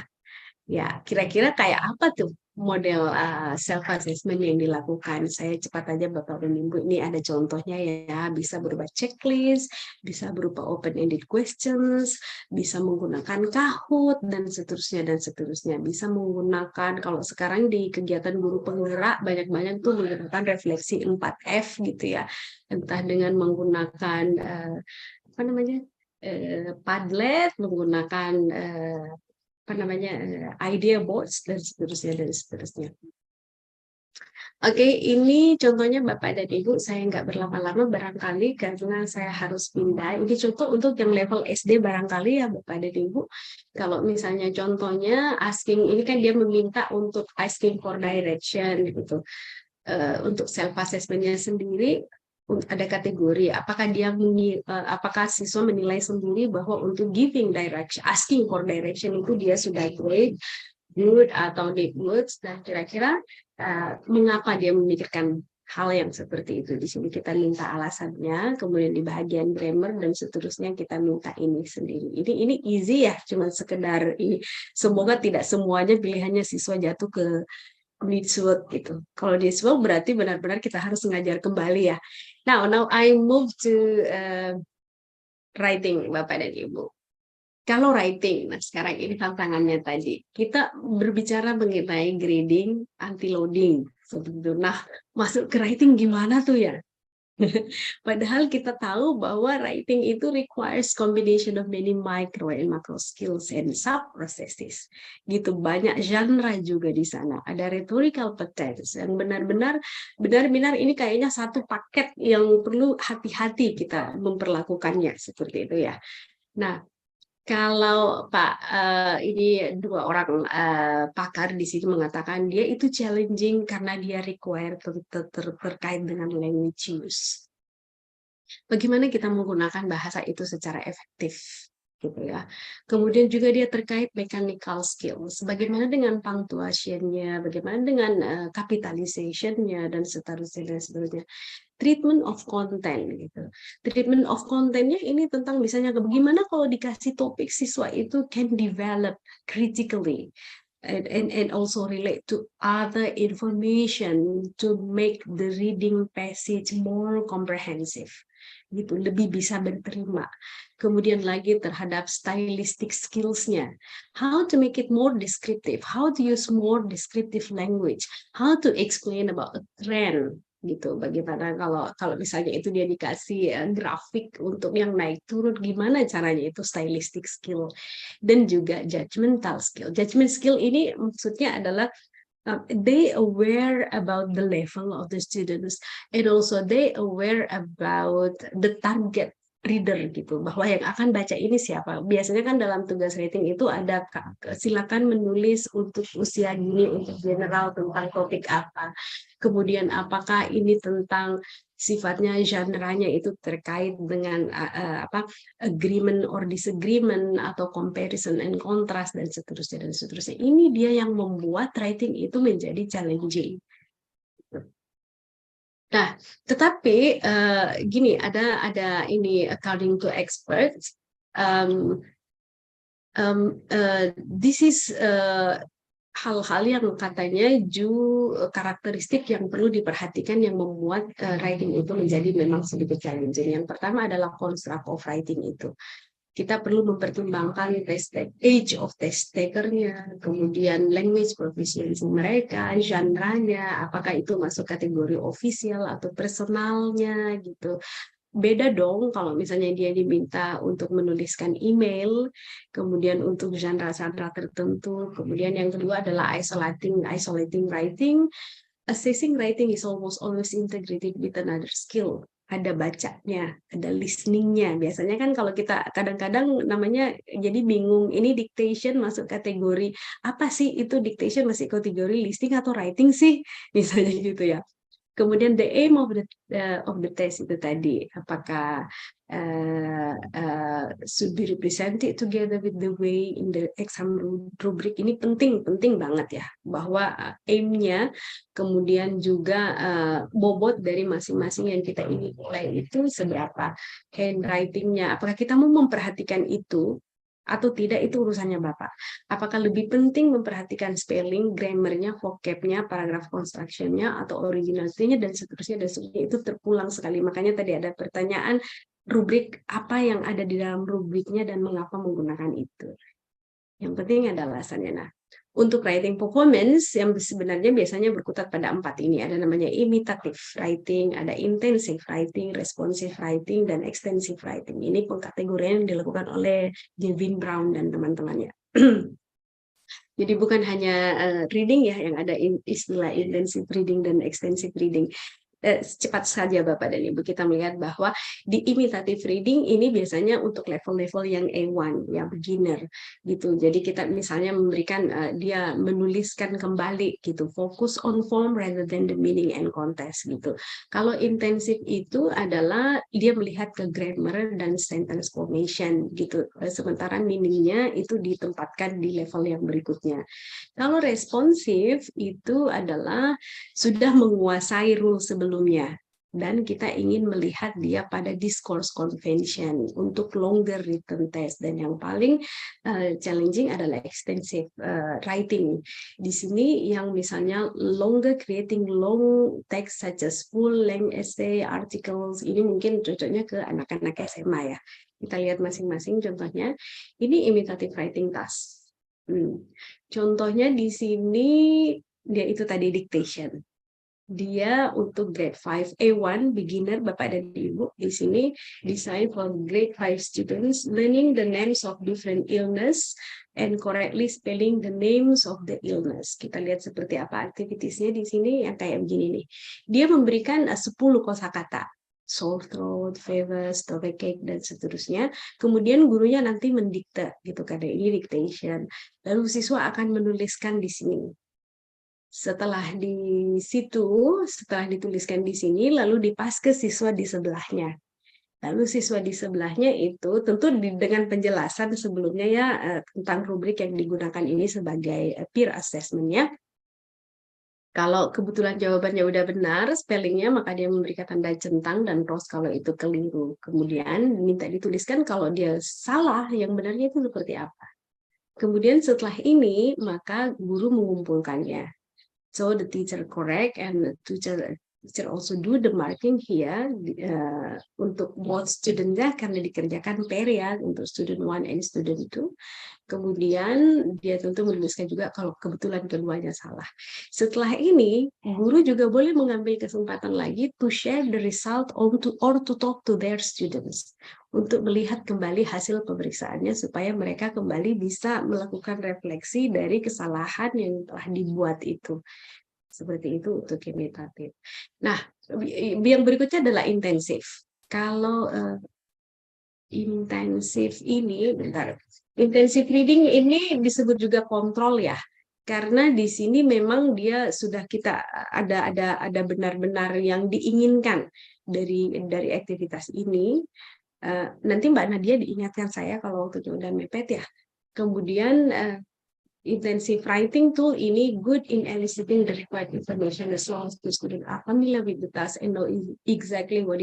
Ya, kira-kira kayak apa tuh model self assessment yang dilakukan? Saya cepat aja Bapak dan Ibu, ini ada contohnya ya. Bisa berupa checklist, bisa berupa open ended questions, bisa menggunakan Kahoot dan seterusnya. Bisa menggunakan, kalau sekarang di kegiatan guru penggerak banyak-banyak tuh menggunakan refleksi 4F gitu ya. Entah dengan menggunakan apa namanya? Padlet, menggunakan apa namanya, idea boards dan seterusnya. Oke, ini contohnya Bapak dan Ibu. Saya nggak berlama-lama barangkali karena saya harus pindah. Ini contoh untuk yang level SD barangkali ya Bapak dan Ibu. Kalau misalnya contohnya asking, ini kan dia meminta untuk asking for direction gitu. Untuk self assessment-nya sendiri ada kategori apakah apakah siswa menilai sendiri bahwa untuk giving direction, asking for direction itu dia sudah great, good atau need goods, dan kira-kira mengapa dia memikirkan hal yang seperti itu. Di sini kita minta alasannya, kemudian di bagian grammar dan seterusnya kita minta ini sendiri. Ini easy ya, cuma sekedar ini. Semoga tidak semuanya pilihannya siswa jatuh ke needs work gitu. Kalau needs work berarti benar-benar kita harus mengajar kembali ya. Now I move to writing Bapak dan Ibu. Kalau writing, nah sekarang ini tantangannya tadi. Kita berbicara mengenai grading, anti-loading. Nah, masuk ke writing gimana tuh ya? Padahal kita tahu bahwa writing itu requires combination of many micro and macro skills and sub-processes. Gitu, banyak genre juga di sana. Ada rhetorical patterns yang benar-benar ini kayaknya satu paket yang perlu hati-hati kita memperlakukannya seperti itu ya. Nah, kalau Pak ini dua orang pakar di sini mengatakan dia itu challenging karena dia require terkait dengan language use. Bagaimana kita menggunakan bahasa itu secara efektif, gitu ya. Kemudian juga dia terkait mechanical skills, bagaimana dengan punctuation-nya, bagaimana dengan capitalization-nya dan seterusnya. Treatment of content gitu. Treatment of content-nya ini tentang misalnya bagaimana kalau dikasih topik siswa itu can develop critically and also relate to other information to make the reading passage more comprehensive. Gitu, lebih bisa berterima. Kemudian lagi terhadap stylistic skills-nya. How to make it more descriptive, how to use more descriptive language, how to explain about a trend gitu. Bagaimana kalau misalnya itu dia dikasih grafik untuk yang naik turun, gimana caranya, itu stylistic skill. Dan juga judgmental skill. Judgment skill ini maksudnya adalah they aware about the level of the students and also they aware about the target reader gitu, bahwa yang akan baca ini siapa. Biasanya kan dalam tugas rating itu ada silakan menulis untuk usia gini, untuk general tentang topik apa. Kemudian apakah ini tentang sifatnya genre-nya itu terkait dengan agreement or disagreement atau comparison and contrast dan seterusnya. Ini dia yang membuat writing itu menjadi challenging. Nah, tetapi gini, ada ini according to experts, this is hal-hal yang katanya karakteristik yang perlu diperhatikan yang membuat writing itu menjadi memang sedikit challenging. Yang pertama adalah construct of writing itu. Kita perlu mempertimbangkan age of test taker-nya, kemudian language proficiency mereka, genre-nya, apakah itu masuk kategori official atau personalnya gitu. beda dong kalau misalnya dia diminta untuk menuliskan email, kemudian untuk genre-genre tertentu, kemudian yang kedua adalah isolating writing. Assessing writing is almost always integrated with another skill. Ada bacanya, ada listeningnya. Biasanya kan kalau kita kadang-kadang namanya jadi bingung, ini dictation masuk kategori apa sih, itu dictation masih kategori listening atau writing sih, misalnya gitu ya. Kemudian the aim of the test itu tadi, apakah should be represented together with the way in the exam rubric. Ini penting banget ya, bahwa aim-nya, kemudian juga bobot dari masing-masing yang kita ingin mulai itu seberapa, handwriting-nya, apakah kita mau memperhatikan itu atau tidak, itu urusannya Bapak. Apakah lebih penting memperhatikan spelling, grammar-nya, vocab-nya, paragraph construction-nya, atau originality-nya, dan seterusnya, itu terpulang sekali. Makanya tadi ada pertanyaan, rubrik apa yang ada di dalam rubriknya dan mengapa menggunakan itu. Yang penting ada alasannya. Nah, untuk writing performance yang sebenarnya biasanya berkutat pada 4 ini. Ada namanya imitative writing, ada intensive writing, responsive writing, dan extensive writing. Ini pengkategorian yang dilakukan oleh Gavin Brown dan teman-temannya. Jadi bukan hanya reading ya yang ada istilah intensive reading dan extensive reading. Cepat saja Bapak dan Ibu, kita melihat bahwa di imitative reading ini biasanya untuk level-level yang A1, ya beginner gitu. Jadi kita misalnya memberikan dia menuliskan kembali gitu, fokus on form rather than the meaning and context gitu. Kalau intensive itu adalah dia melihat ke grammar dan sentence formation gitu. Sementara meaningnya itu ditempatkan di level yang berikutnya. Kalau responsif itu adalah sudah menguasai rule sebelumnya dan kita ingin melihat dia pada discourse convention untuk longer written test, dan yang paling challenging adalah extensive writing. Di sini yang misalnya longer, creating long text such as full length essay, articles, ini mungkin cocoknya ke anak-anak SMA ya. Kita lihat masing-masing contohnya. Ini imitative writing task. Contohnya di sini dia itu tadi dictation. Dia untuk grade 5 A1 beginner Bapak dan Ibu, di sini design for grade 5 students learning the names of different illness and correctly spelling the names of the illness. Kita lihat seperti apa aktivitiesnya di sini yang kayak begini nih. Dia memberikan 10 kosakata. Sore throat, fever, stomachache, dan seterusnya. Kemudian gurunya nanti mendikte gitu, karena ini dictation. Lalu siswa akan menuliskan di sini. Setelah dituliskan di sini, lalu dipas ke siswa di sebelahnya. Lalu siswa di sebelahnya itu tentu dengan penjelasan sebelumnya ya tentang rubrik yang digunakan ini sebagai peer assessment-nya. Kalau kebetulan jawabannya udah benar, spellingnya, maka dia memberikan tanda centang dan cross kalau itu keliru. Kemudian minta dituliskan kalau dia salah, yang benarnya itu seperti apa. Kemudian setelah ini, maka guru mengumpulkannya. So the teacher correct and the teacher also do the marking here untuk both student-nya karena dikerjakan pair ya, untuk student 1 and student 2. Kemudian dia tentu menuliskan juga kalau kebetulan keduanya salah. Setelah ini, guru juga boleh mengambil kesempatan lagi to share the result or to talk to their students, untuk melihat kembali hasil pemeriksaannya supaya mereka kembali bisa melakukan refleksi dari kesalahan yang telah dibuat itu. Seperti itu untuk imitatif. Nah, yang berikutnya adalah intensif. Kalau intensif ini, bentar. Intensive reading ini disebut juga kontrol ya. Karena di sini memang dia sudah kita ada benar-benar yang diinginkan dari aktivitas ini. Nanti Mbak Nadia diingatkan saya kalau waktu udah mepet ya. Kemudian intensive writing tool ini good in eliciting the required information as long as the student are familiar with the task and know exactly what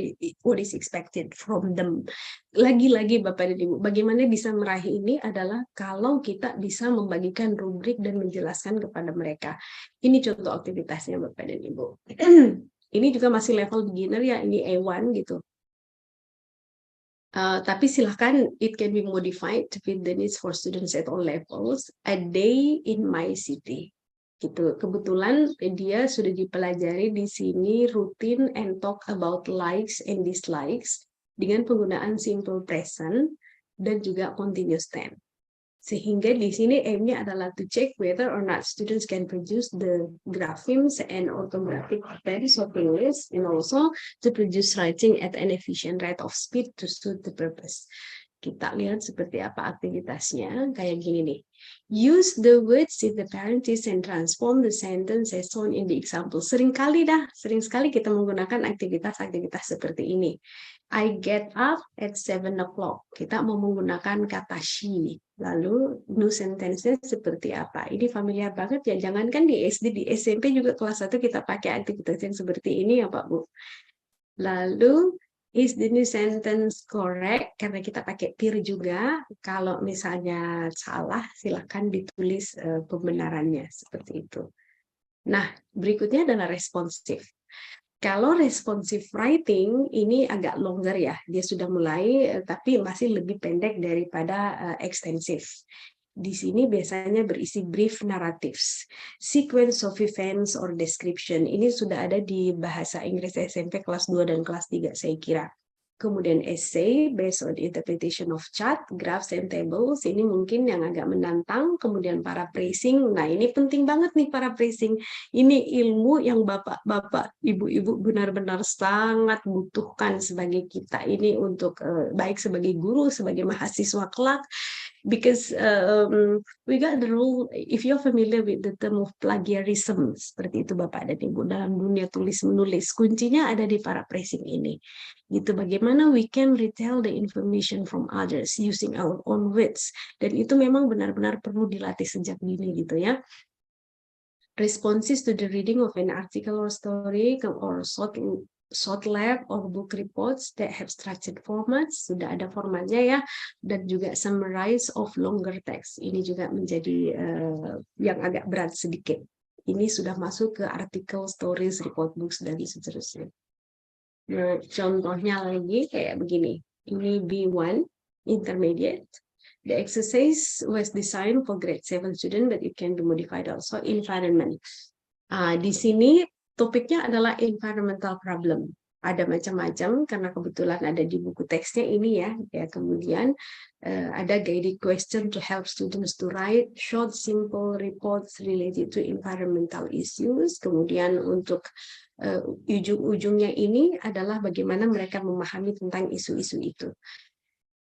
is expected from them. Lagi-lagi Bapak dan Ibu, bagaimana bisa meraih ini adalah kalau kita bisa membagikan rubrik dan menjelaskan kepada mereka. Ini contoh aktivitasnya Bapak dan Ibu. Ini juga masih level beginner ya, ini A1 gitu. Tapi silahkan, it can be modified to fit the needs for students at all levels. A day in my city. Gitu. Kebetulan dia sudah dipelajari di sini rutin and talk about likes and dislikes. dengan penggunaan simple present dan juga continuous tense. Sehingga di sini aim-nya adalah to check whether or not students can produce the graphemes and orthographic patterns of English, and also to produce writing at an efficient rate of speed to suit the purpose. Kita lihat seperti apa aktivitasnya, kayak gini nih. Use the words in the parentheses and transform the sentence as shown in the example. Sering sekali kita menggunakan aktivitas-aktivitas seperti ini. I get up at 7 o'clock. Kita mau menggunakan kata she. Lalu new sentence-nya seperti apa? Ini familiar banget ya. Jangankan di SD, di SMP juga kelas 1 kita pakai aktivitas yang seperti ini ya Pak Bu. Lalu is the new sentence correct? Karena kita pakai peer juga. Kalau misalnya salah, silakan ditulis pembenarannya seperti itu. Nah, berikutnya adalah responsive. Kalau responsive writing ini agak longer ya, dia sudah mulai tapi masih lebih pendek daripada extensive. Di sini biasanya berisi brief narratives, sequence of events or description. Ini sudah ada di bahasa Inggris SMP kelas 2 dan kelas 3 saya kira. Kemudian essay based on interpretation of chart, graphs, and tables. Ini mungkin yang agak menantang. Kemudian paraphrasing. Nah, ini penting banget nih paraphrasing. Ini ilmu yang bapak-bapak, ibu-ibu benar-benar sangat butuhkan sebagai kita ini untuk baik sebagai guru, sebagai mahasiswa kelak. Because we got the rule, if you're familiar with the term of plagiarism, seperti itu Bapak dan Ibu, dalam dunia tulis-menulis, kuncinya ada di paraphrasing ini. Gitu, bagaimana we can retell the information from others using our own words. Dan itu memang benar-benar perlu dilatih sejak dini gitu ya. Responses to the reading of an article or story or short lab or book reports that have structured formats, sudah ada formatnya ya, dan juga summarize of longer text. Ini juga menjadi yang agak berat sedikit. Ini sudah masuk ke artikel, stories, report books, dan seterusnya. Nah, contohnya lagi kayak begini. Ini B1, intermediate. The exercise was designed for grade 7 student, but it can be modified also. Environment. Di sini topiknya adalah environmental problem. Ada macam-macam karena kebetulan ada di buku teksnya ini ya. Kemudian ada guided question to help students to write short, simple reports related to environmental issues. Kemudian untuk ujung-ujungnya ini adalah bagaimana mereka memahami tentang isu-isu itu.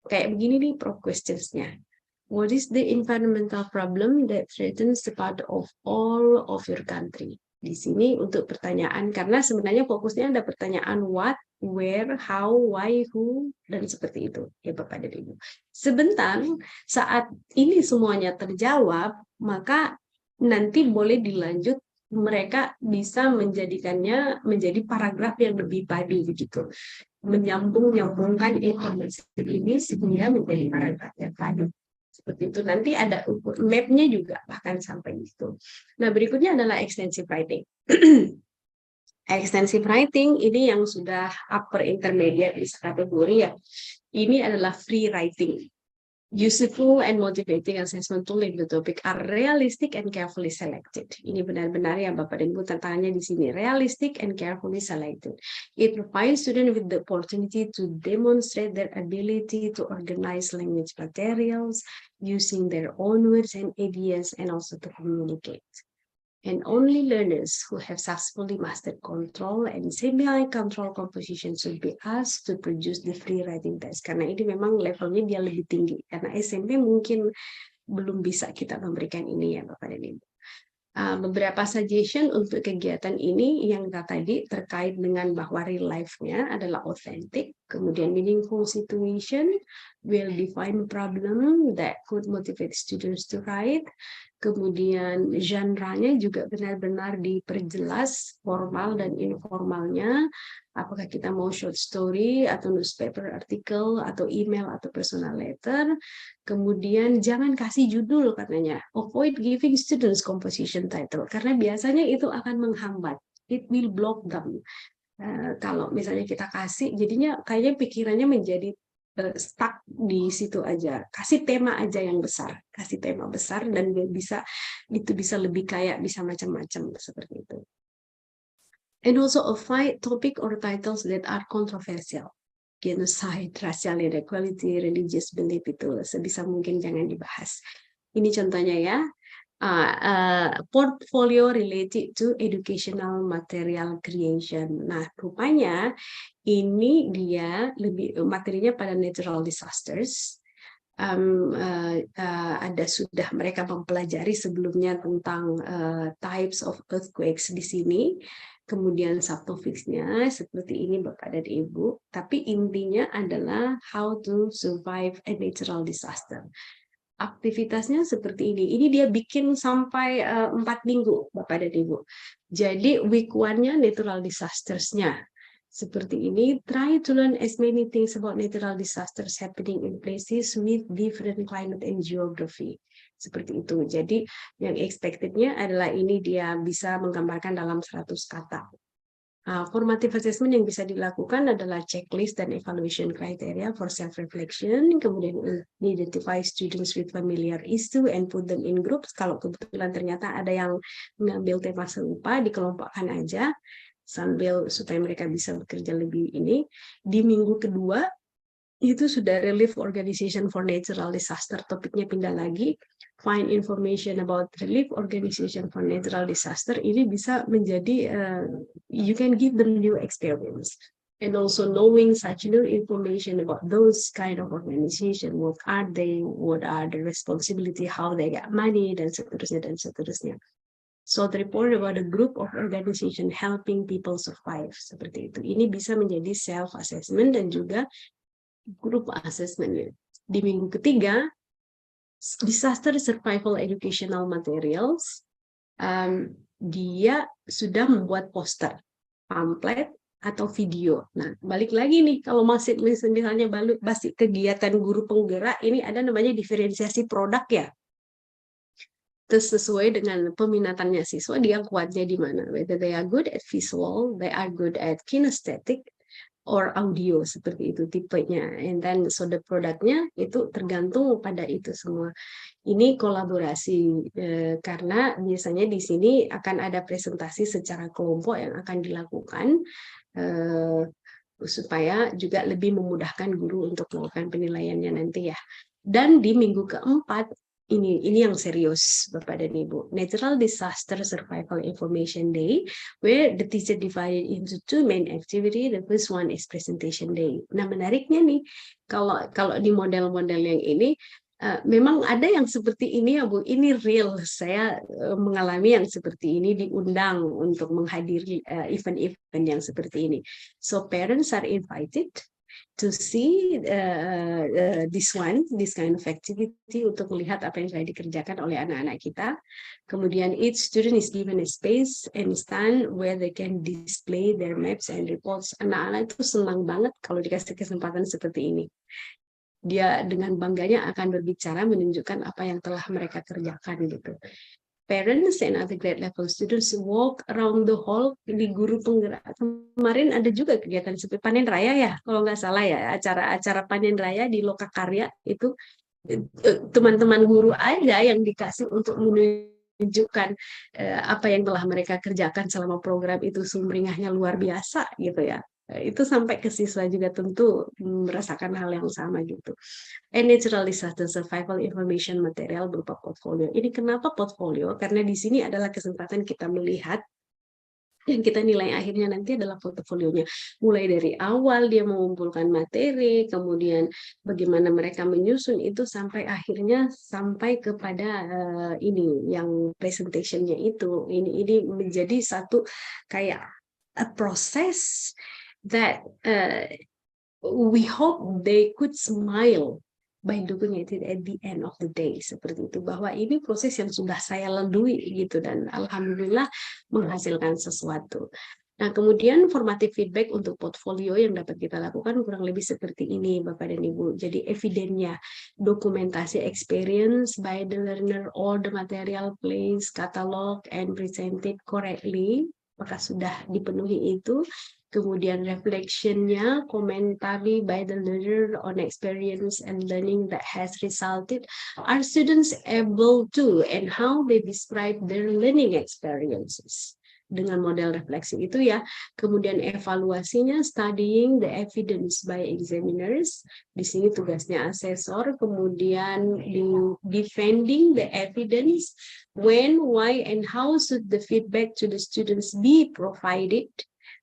Kayak begini nih prompt questions-nya. What is the environmental problem that threatens the part of all of your country? Di sini untuk pertanyaan, karena sebenarnya fokusnya ada pertanyaan what, where, how, why, who, dan seperti itu ya Bapak dan Ibu. Sebentar, saat ini semuanya terjawab, maka nanti boleh dilanjut, mereka bisa menjadikannya menjadi paragraf yang lebih padu begitu. Menyambung-nyambungkan informasi ini sehingga menjadi paragraf yang padu. Seperti itu. Nanti ada map-nya juga bahkan sampai itu. Nah, berikutnya adalah extensive writing. Extensive writing ini yang sudah upper intermediate kategori ya. Ini adalah free writing. Useful and motivating assessment tool in the topic are realistic and carefully selected. Ini benar-benar ya Bapak dan Ibu, tantangannya di sini. Realistic and carefully selected. It provides students with the opportunity to demonstrate their ability to organize language materials using their own words and ideas, and also to communicate. And only learners who have successfully mastered control and semi-control composition should be asked to produce the free writing test. Karena ini memang levelnya dia lebih tinggi. Karena SMP mungkin belum bisa kita memberikan ini ya Bapak dan Ibu. Beberapa suggestion untuk kegiatan ini yang tadi terkait dengan bahwa real life-nya adalah authentic, kemudian meaningful situation, will define problem that could motivate students to write, kemudian genre-nya juga benar-benar diperjelas formal dan informalnya, apakah kita mau short story atau newspaper article atau email atau personal letter. Kemudian jangan kasih judul katanya, avoid giving students composition title karena biasanya itu akan menghambat, it will block them. Kalau misalnya kita kasih, jadinya kayaknya pikirannya menjadi stuck di situ aja. Kasih tema aja yang besar, kasih tema besar dan itu bisa lebih kayak bisa macam-macam seperti itu. And also avoid topic or titles that are controversial. genocide, racial inequality, religious belief itu sebisa mungkin jangan dibahas. Ini contohnya ya. Portfolio related to educational material creation. Nah, rupanya ini dia lebih materinya pada natural disasters. Ada sudah mereka mempelajari sebelumnya tentang types of earthquakes di sini. Kemudian subtopicsnya seperti ini Bapak dan Ibu. Tapi intinya adalah how to survive a natural disaster. Aktivitasnya seperti ini. Ini dia bikin sampai 4 minggu, Bapak dan Ibu. Jadi week 1-nya natural disasters-nya. Seperti ini, try to learn as many things about natural disasters happening in places with different climate and geography. Seperti itu. Jadi yang expected-nya adalah ini dia bisa menggambarkan dalam 100 kata. Formative assessment yang bisa dilakukan adalah checklist dan evaluation criteria for self-reflection, kemudian identify students with familiar issue and put them in groups. Kalau kebetulan ternyata ada yang mengambil tema serupa, dikelompokkan aja sambil supaya mereka bisa bekerja lebih ini. Di minggu kedua itu sudah relief organization for natural disaster, topiknya pindah lagi. Find information about relief organization for natural disaster. Ini bisa menjadi you can give them new experience, and also knowing such new information about those kind of organization, what are they, what are the responsibility, how they get money, dan seterusnya dan seterusnya. So the report about a group of organization helping people survive, seperti itu. Ini bisa menjadi self assessment dan juga group assessment. Di minggu ketiga, disaster survival educational materials, dia sudah membuat poster, pamflet, atau video. Nah, balik lagi nih, kalau masih misalnya basic kegiatan guru penggerak, ini ada namanya diferensiasi produk ya. Terus sesuai dengan peminatannya siswa, dia kuatnya di mana. Whether they are good at visual, they are good at kinesthetic, or audio, seperti itu tipenya. And then so the produknya itu tergantung pada itu semua. Ini kolaborasi karena biasanya di sini akan ada presentasi secara kelompok yang akan dilakukan supaya juga lebih memudahkan guru untuk melakukan penilaiannya nanti ya. Dan di minggu keempat ini yang serius Bapak dan Ibu. Natural Disaster Survival Information Day, where the teacher divided into 2 main activity. The first one is presentation day. Nah, menariknya nih, kalau di model-model yang ini, memang ada yang seperti ini ya Bu, ini real. Saya mengalami yang seperti ini, diundang untuk menghadiri event-event yang seperti ini. So parents are invited to see this kind of activity, untuk melihat apa yang sudah dikerjakan oleh anak-anak kita. Kemudian each student is given a space and stand where they can display their maps and reports. Anak-anak itu senang banget kalau dikasih kesempatan seperti ini. Dia dengan bangganya akan berbicara, menunjukkan apa yang telah mereka kerjakan gitu. Parents and other grade level students walk around the hall. Di guru penggerak kemarin ada juga kegiatan seperti panen raya ya, kalau nggak salah ya, acara panen raya di Lokakarya itu teman-teman guru aja yang dikasih untuk menunjukkan apa yang telah mereka kerjakan selama program itu. Sumringahnya luar biasa gitu ya. Itu sampai ke siswa juga tentu merasakan hal yang sama gitu. Natural disaster survival information material berupa portfolio. Ini kenapa portfolio? Karena di sini adalah kesempatan kita melihat yang kita nilai akhirnya nanti adalah portofolionya. Mulai dari awal dia mengumpulkan materi, kemudian bagaimana mereka menyusun itu sampai akhirnya sampai kepada ini yang presentationnya itu. Ini menjadi satu kayak a process that we hope they could smile by doing it at the end of the day, seperti itu, bahwa ini proses yang sudah saya lalui gitu dan alhamdulillah menghasilkan sesuatu. Nah, kemudian formative feedback untuk portfolio yang dapat kita lakukan kurang lebih seperti ini Bapak dan Ibu. Jadi evidennya, dokumentasi experience by the learner, all the material placed, catalog and presented correctly, apakah sudah dipenuhi itu. Kemudian reflection-nya, commentary by the learner on experience and learning that has resulted. Are students able to and how they describe their learning experiences? dengan model refleksi itu ya. Kemudian evaluasinya studying the evidence by examiners. Di sini tugasnya asesor. Kemudian defending the evidence, when, why, and how should the feedback to the students be provided.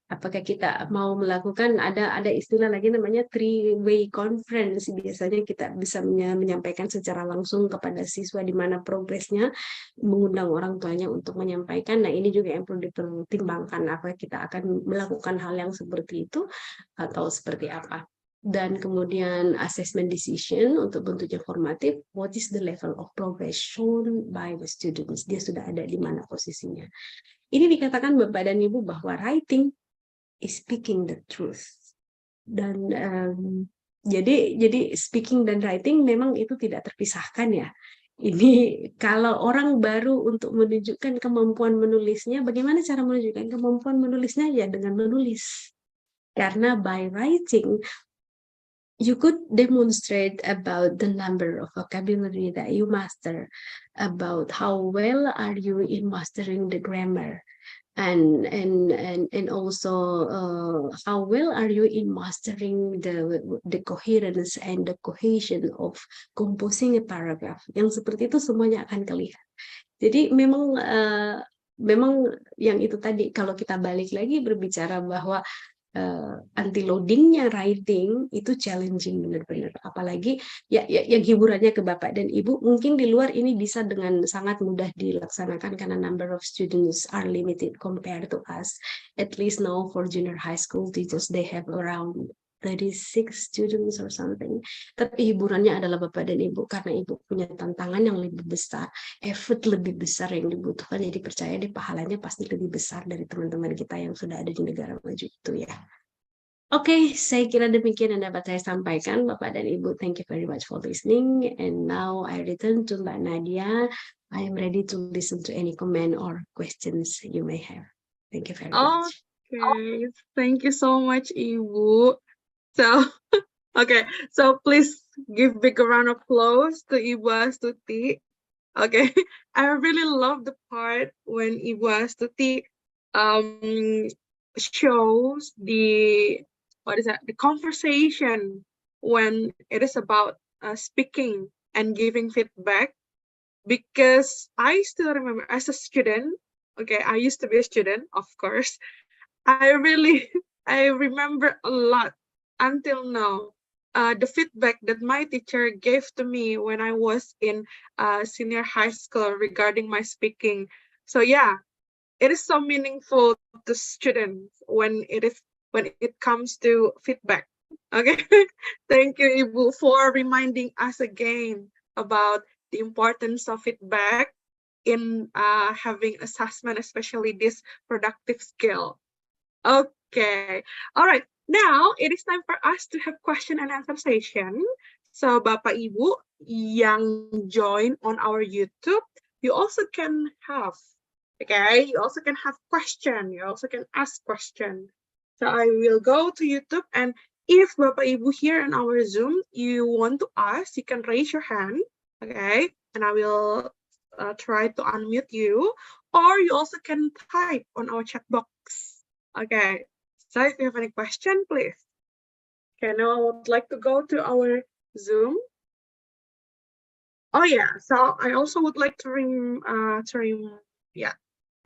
Apakah kita mau melakukan, ada istilah lagi namanya three-way conference. Biasanya kita bisa menyampaikan secara langsung kepada siswa di mana progresnya, mengundang orang tuanya untuk menyampaikan. Nah, ini juga yang perlu dipertimbangkan, apakah kita akan melakukan hal yang seperti itu atau seperti apa. Dan kemudian assessment decision untuk bentuknya formatif, what is the level of progress shown by the students, dia sudah ada di mana posisinya. Ini dikatakan Bapak dan Ibu bahwa writing is speaking the truth. Dan jadi speaking dan writing memang itu tidak terpisahkan ya. Ini kalau orang baru untuk menunjukkan kemampuan menulisnya, bagaimana cara menunjukkan kemampuan menulisnya? Ya dengan menulis. Karena by writing, you could demonstrate about the number of vocabulary that you master, about how well are you in mastering the grammar, and also how well are you in mastering the coherence and the cohesion of composing a paragraph. Yang seperti itu semuanya akan kelihatan. Jadi memang yang itu tadi, kalau kita balik lagi berbicara bahwa anti-loadingnya writing itu challenging benar-benar, apalagi ya yang hiburannya ke Bapak dan Ibu, mungkin di luar ini bisa dengan sangat mudah dilaksanakan karena number of students are limited compared to us. At least now for junior high school teachers, they have around 36 students or something. Tapi hiburannya adalah Bapak dan Ibu, karena Ibu punya tantangan yang lebih besar, effort lebih besar yang dibutuhkan. Jadi percaya deh, pahalanya pasti lebih besar dari teman-teman kita yang sudah ada di negara maju itu ya. Oke, saya kira demikian yang dapat saya sampaikan, Bapak dan Ibu. Thank you very much for listening. And now I return to Mbak Nadia. I am ready to listen to any comment or questions you may have. Thank you very much. Okay, thank you so much, Ibu. So, okay, so please give big round of applause to Ibu Astuti. Okay, I really love the part when Ibu Astuti shows the conversation when it is about speaking and giving feedback. Because I still remember as a student, okay, I used to be a student, of course. I remember a lot until now. The feedback that my teacher gave to me when I was in senior high school regarding my speaking. So yeah, it is so meaningful to students when it comes to feedback. Okay, thank you, Ibu, for reminding us again about the importance of feedback in having assessment, especially this productive skill. Okay, all right. Now it is time for us to have question and answer session. So Bapak Ibu yang join on our YouTube, you also can have, okay, you also can have question, you also can ask question. So I will go to YouTube, and if Bapak Ibu here in our Zoom, you want to ask, you can raise your hand, okay, and I will try to unmute you, or you also can type on our chat box. Okay, so if you have any question, please. Okay, now I would like to go to our Zoom. Oh yeah, so I also would like to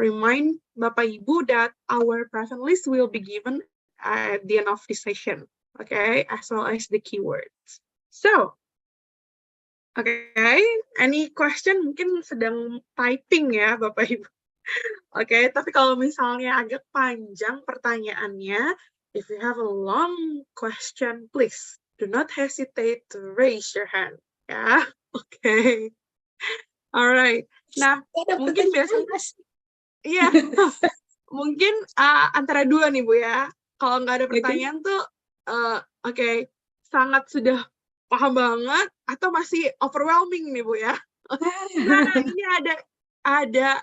remind Bapak Ibu that our present list will be given at the end of the session, okay, as well as the keywords. So, okay, any question? Mungkin sedang typing ya Bapak Ibu. Oke, tapi kalau misalnya agak panjang pertanyaannya, if you have a long question, please do not hesitate to raise your hand. Ya, oke. Alright. Nah, mungkin biasanya, iya, mungkin antara dua nih Bu ya. Kalau nggak ada pertanyaan tuh, oke, sangat sudah paham banget atau masih overwhelming nih Bu ya. Nah, ini ada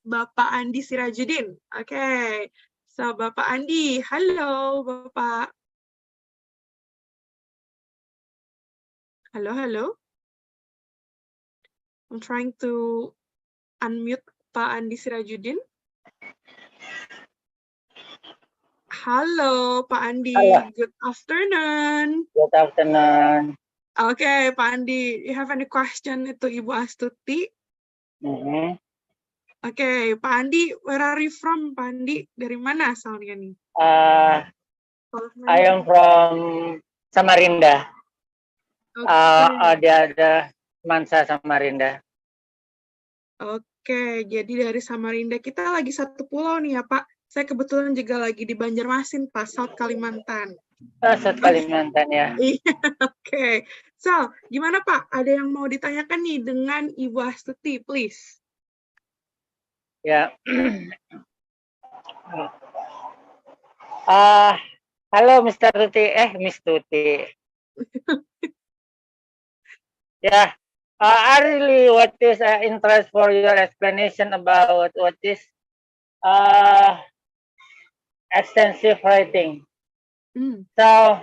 Bapak Andi Sirajudin. Okay. So Bapak Andi, halo Bapak. Halo. I'm trying to unmute Pak Andi Sirajudin. Halo, Pak Andi. Halo. Good afternoon. Good afternoon. Okay, Pak Andi, you have any question to Ibu Astuti? Mhm. Okay, Pak Andi, where are you from, Pak Andi? Dari mana asalnya nih? I am from Samarinda. Okay. Ada Mansa Samarinda. Oke, jadi dari Samarinda kita lagi satu pulau nih ya Pak. Saya kebetulan juga lagi di Banjarmasin, Pak, South Kalimantan. South Kalimantan ya. Iya, oke. So, gimana Pak? Ada yang mau ditanyakan nih dengan Ibu Astuti, please. Ya. Halo Mr. Tuti, Miss Tuti. Ya. I really what is interest for your explanation about what is extensive writing. So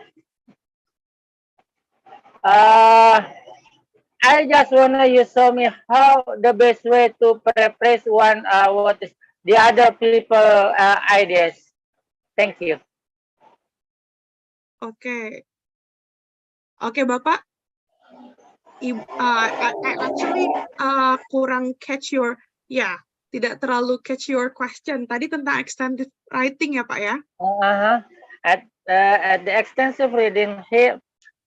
I just wanna you show me how the best way to paraphrase one what is the other people ideas. Thank you. Oke. Oke, Bapak. Actually kurang catch your, tidak terlalu catch your question. Tadi tentang extensive writing ya Pak ya? At the extensive reading,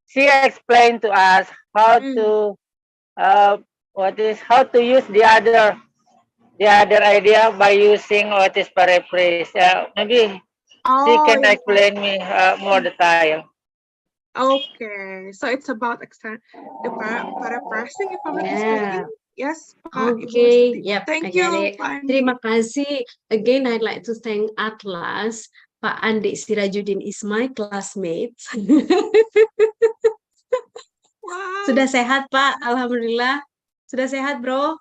she explained to us how to how to use the other idea by using what is paraphrase. Maybe she can explain me more detail. Okay, so it's about the paraphrasing, if I'm not mistaken. Yes, Pak. Okay, yep, Thank I get you, it. Pak Andi. Terima kasih. Again, I'd like to thank Atlas. Pak Andi Sirajuddin is my classmate. Wow. Sudah sehat, Pak? Alhamdulillah. Sudah sehat, bro?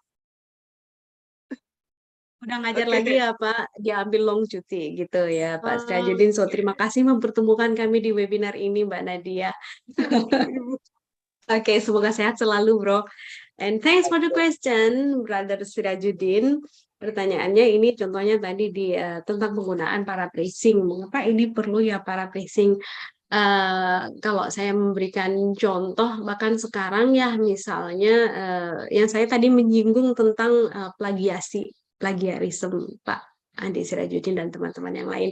Udah ngajar lagi ya, Pak? Diambil long cuti gitu ya, Pak Sirajuddin. So, terima kasih mempertemukan kami di webinar ini, Mbak Nadia. Oke, semoga sehat selalu, bro. And thanks for the question, Brother Sirajuddin. Pertanyaannya ini contohnya tadi di tentang penggunaan paraphrasing. Mengapa ini perlu ya paraphrasing? Kalau saya memberikan contoh, bahkan sekarang ya misalnya yang saya tadi menyinggung tentang plagiarisme, Pak Andi Sirajuddin dan teman-teman yang lain.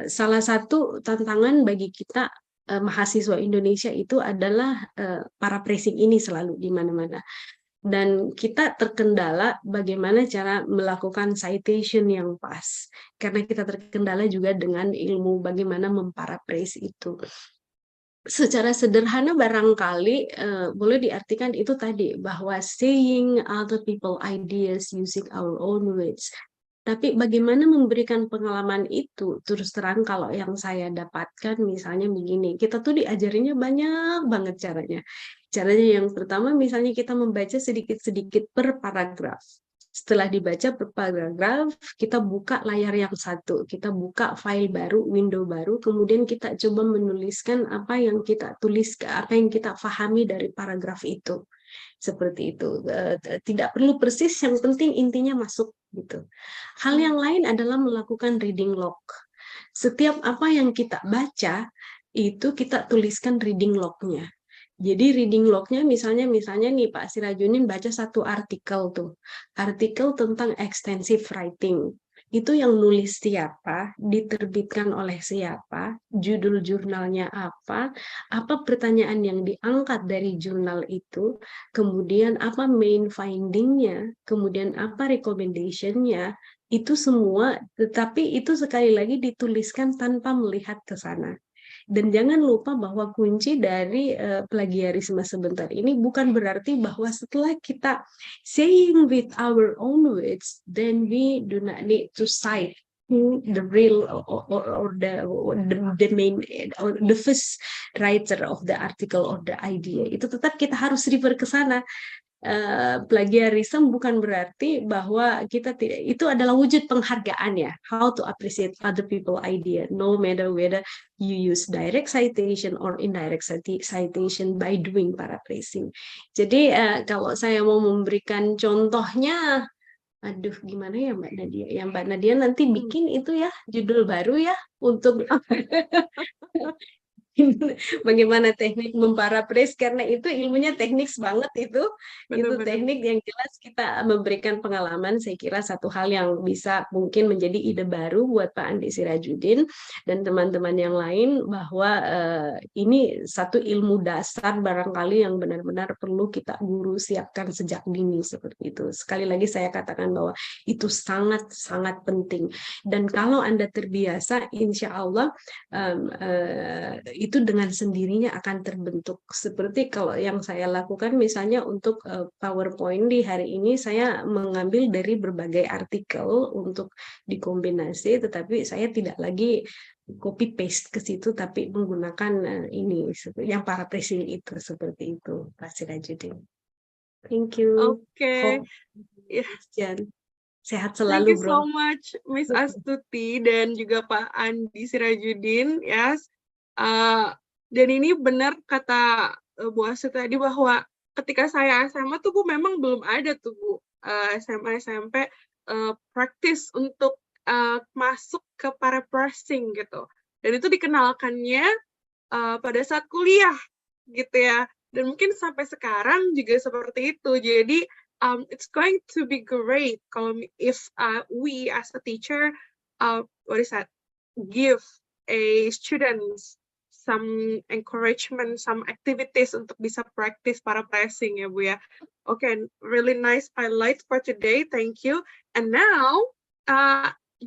Salah satu tantangan bagi kita mahasiswa Indonesia itu adalah paraphrasing ini selalu di mana-mana. Dan kita terkendala bagaimana cara melakukan citation yang pas. Karena kita terkendala juga dengan ilmu bagaimana memparaphrase itu. Secara sederhana barangkali boleh diartikan itu tadi, bahwa saying other people ideas using our own words. Tapi bagaimana memberikan pengalaman itu, terus terang kalau yang saya dapatkan misalnya begini, kita tuh diajarinya banyak banget caranya. Caranya yang pertama misalnya kita membaca sedikit-sedikit per paragraf. Setelah dibaca per paragraf, kita buka layar yang satu, kita buka file baru, window baru, kemudian kita coba menuliskan apa yang kita tuliskan, apa yang kita pahami dari paragraf itu. Seperti itu. Tidak perlu persis, yang penting intinya masuk gitu. Hal yang lain adalah melakukan reading log. Setiap apa yang kita baca itu kita tuliskan reading lognya. Jadi reading lognya misalnya nih Pak Sirajuddin baca satu artikel tuh, artikel tentang extensive writing. Itu yang nulis siapa, diterbitkan oleh siapa, judul jurnalnya apa pertanyaan yang diangkat dari jurnal itu, kemudian apa main finding-nya, kemudian apa recommendation-nya, itu semua, tetapi itu sekali lagi dituliskan tanpa melihat ke sana. Dan jangan lupa bahwa kunci dari plagiarisme sebentar ini bukan berarti bahwa setelah kita saying with our own words, then we do not need to cite the real or the main or the first writer of the article or the idea. Itu tetap kita harus refer ke sana. Plagiarisme bukan berarti bahwa kita tidak, itu adalah wujud penghargaan ya, how to appreciate other people idea, no matter whether you use direct citation or indirect citation by doing paraphrasing. Jadi kalau saya mau memberikan contohnya, Aduh, gimana ya Mbak Nadia? Ya Mbak Nadia nanti bikin itu ya judul baru ya untuk bagaimana teknik memparaphrase, karena itu ilmunya teknik banget itu Bener-bener. teknik yang jelas kita memberikan pengalaman. Saya kira satu hal yang bisa mungkin menjadi ide baru buat Pak Andi Sirajudin dan teman-teman yang lain, bahwa ini satu ilmu dasar barangkali yang benar-benar perlu kita guru siapkan sejak dini seperti itu. Sekali lagi saya katakan bahwa itu sangat-sangat penting, dan kalau Anda terbiasa, insya Allah itu dengan sendirinya akan terbentuk. Seperti kalau yang saya lakukan misalnya untuk PowerPoint di hari ini, saya mengambil dari berbagai artikel untuk dikombinasi, tetapi saya tidak lagi copy paste ke situ, tapi menggunakan ini yang paraphrasing itu, seperti itu, Pak Sirajudin. Thank you. Oke. Hope Yeah. Jan. Sehat Thank selalu, you bro. so much, Miss Astuti dan juga Pak Andi Sirajudin. Yes. Dan ini benar kata Bu Astuti tadi, bahwa ketika saya SMA tuh Bu memang belum ada tuh Bu SMA SMP praktis untuk masuk ke paraphrasing gitu. Dan itu dikenalkannya pada saat kuliah gitu ya. Dan mungkin sampai sekarang juga seperti itu. Jadi it's going to be great if we as a teacher give a students some encouragement, some activities untuk bisa practice paraphrasing ya Bu ya. Okay, really nice highlight for today. Thank you. And now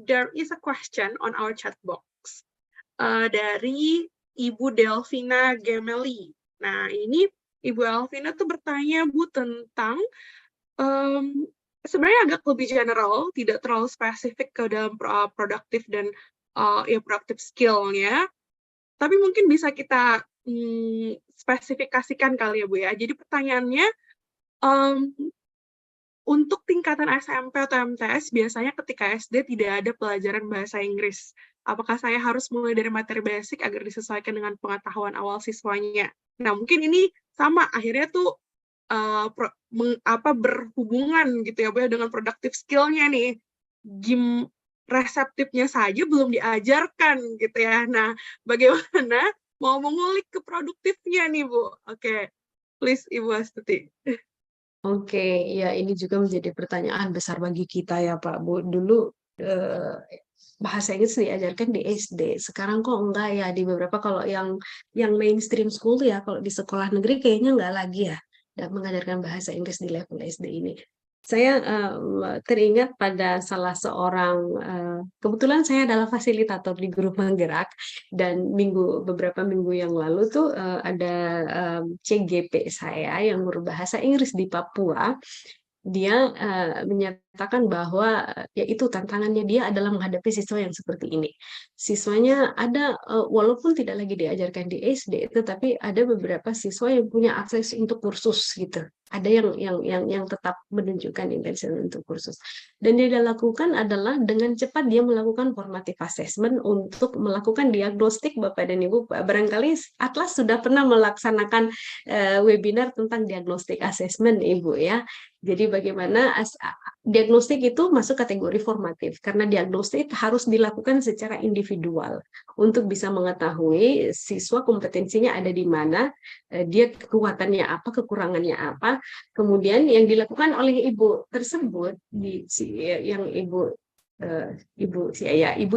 there is a question on our chat box dari Ibu Delvina Gemeli. Nah, ini Ibu Alvina tuh bertanya Bu tentang sebenarnya agak lebih general, tidak terlalu spesifik ke dalam produktif dan ya produktif skill-nya, tapi mungkin bisa kita spesifikasikan kali ya Bu ya. Jadi pertanyaannya, untuk tingkatan SMP atau MTS, biasanya ketika SD tidak ada pelajaran bahasa Inggris. Apakah saya harus mulai dari materi basic agar disesuaikan dengan pengetahuan awal siswanya? Nah, mungkin ini sama, akhirnya tuh berhubungan gitu ya Bu ya, dengan productive skill-nya nih. Reseptifnya saja belum diajarkan gitu ya. Nah, bagaimana mau mengulik ke produktifnya nih Bu? Oke, please Ibu Astuti. Oke, ya ini juga menjadi pertanyaan besar bagi kita ya Pak Bu. Dulu bahasa Inggris diajarkan di SD, sekarang kok enggak ya di beberapa, kalau yang mainstream school ya, kalau di sekolah negeri kayaknya enggak lagi ya mengajarkan bahasa Inggris di level SD ini. Saya teringat pada salah seorang, kebetulan saya adalah fasilitator di grup menggerak, dan beberapa minggu yang lalu tuh ada CGP saya yang berbahasa Inggris di Papua. Dia menyatakan bahwa yaitu tantangannya dia adalah menghadapi siswa yang seperti ini. Siswanya ada walaupun tidak lagi diajarkan di SD, tetapi ada beberapa siswa yang punya akses untuk kursus gitu. Ada yang tetap menunjukkan intensi untuk kursus. Dan yang dia lakukan adalah dengan cepat dia melakukan formative assessment untuk melakukan diagnostik. Bapak dan Ibu, barangkali Atlas sudah pernah melaksanakan webinar tentang diagnostik assessment Ibu ya. Jadi bagaimana diagnostik itu masuk kategori formatif, karena diagnostik harus dilakukan secara individual untuk bisa mengetahui siswa kompetensinya ada di mana, dia kekuatannya apa, kekurangannya apa. Kemudian yang dilakukan oleh ibu tersebut, yang ibu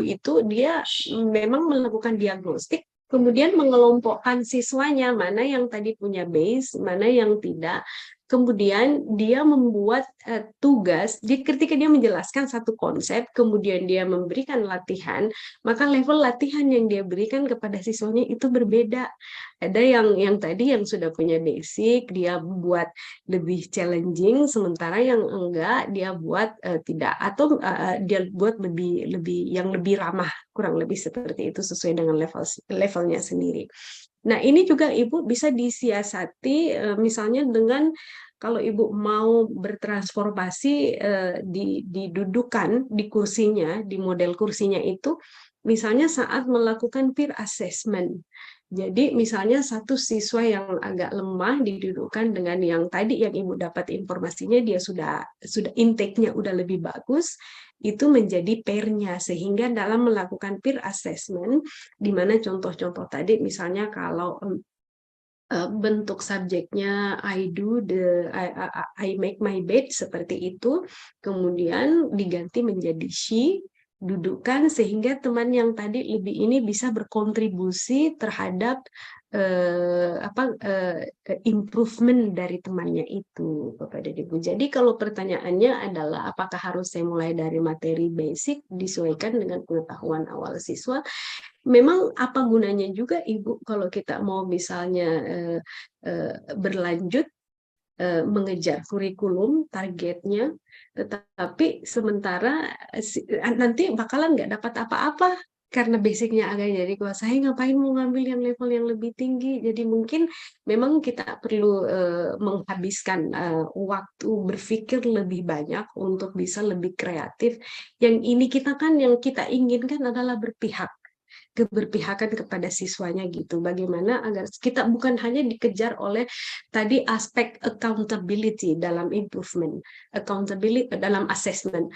itu dia memang melakukan diagnostik, kemudian mengelompokkan siswanya, mana yang tadi punya base, mana yang tidak. Kemudian dia membuat tugas, ketika dia menjelaskan satu konsep, kemudian dia memberikan latihan, maka level latihan yang dia berikan kepada siswanya itu berbeda. Ada yang tadi yang sudah punya basic, dia buat lebih challenging, sementara yang enggak dia buat tidak, atau dia buat lebih ramah, kurang lebih seperti itu, sesuai dengan levelnya sendiri. Nah, ini juga Ibu bisa disiasati misalnya dengan, kalau Ibu mau bertransformasi didudukan di kursinya, di model kursinya itu, misalnya saat melakukan peer assessment. Jadi misalnya satu siswa yang agak lemah didudukkan dengan yang tadi yang Ibu dapat informasinya dia sudah intake-nya udah lebih bagus, itu menjadi pair-nya, sehingga dalam melakukan peer assessment di mana contoh-contoh tadi misalnya kalau bentuk subjeknya I make my bed seperti itu, kemudian diganti menjadi she, dudukkan sehingga teman yang tadi lebih ini bisa berkontribusi terhadap improvement dari temannya itu, Bapak dan Ibu. Jadi kalau pertanyaannya adalah apakah harus saya mulai dari materi basic disesuaikan dengan pengetahuan awal siswa? Memang apa gunanya juga Ibu kalau kita mau misalnya berlanjut mengejar kurikulum targetnya, tetapi sementara nanti bakalan nggak dapat apa-apa karena basicnya agak jadi kuasa. Saya ngapain mau ngambil yang level yang lebih tinggi? Jadi mungkin memang kita perlu menghabiskan waktu berpikir lebih banyak untuk bisa lebih kreatif. Yang ini kita kan yang kita inginkan adalah berpihak, keberpihakan kepada siswanya gitu. Bagaimana agar kita bukan hanya dikejar oleh tadi aspek accountability dalam improvement, accountability dalam assessment.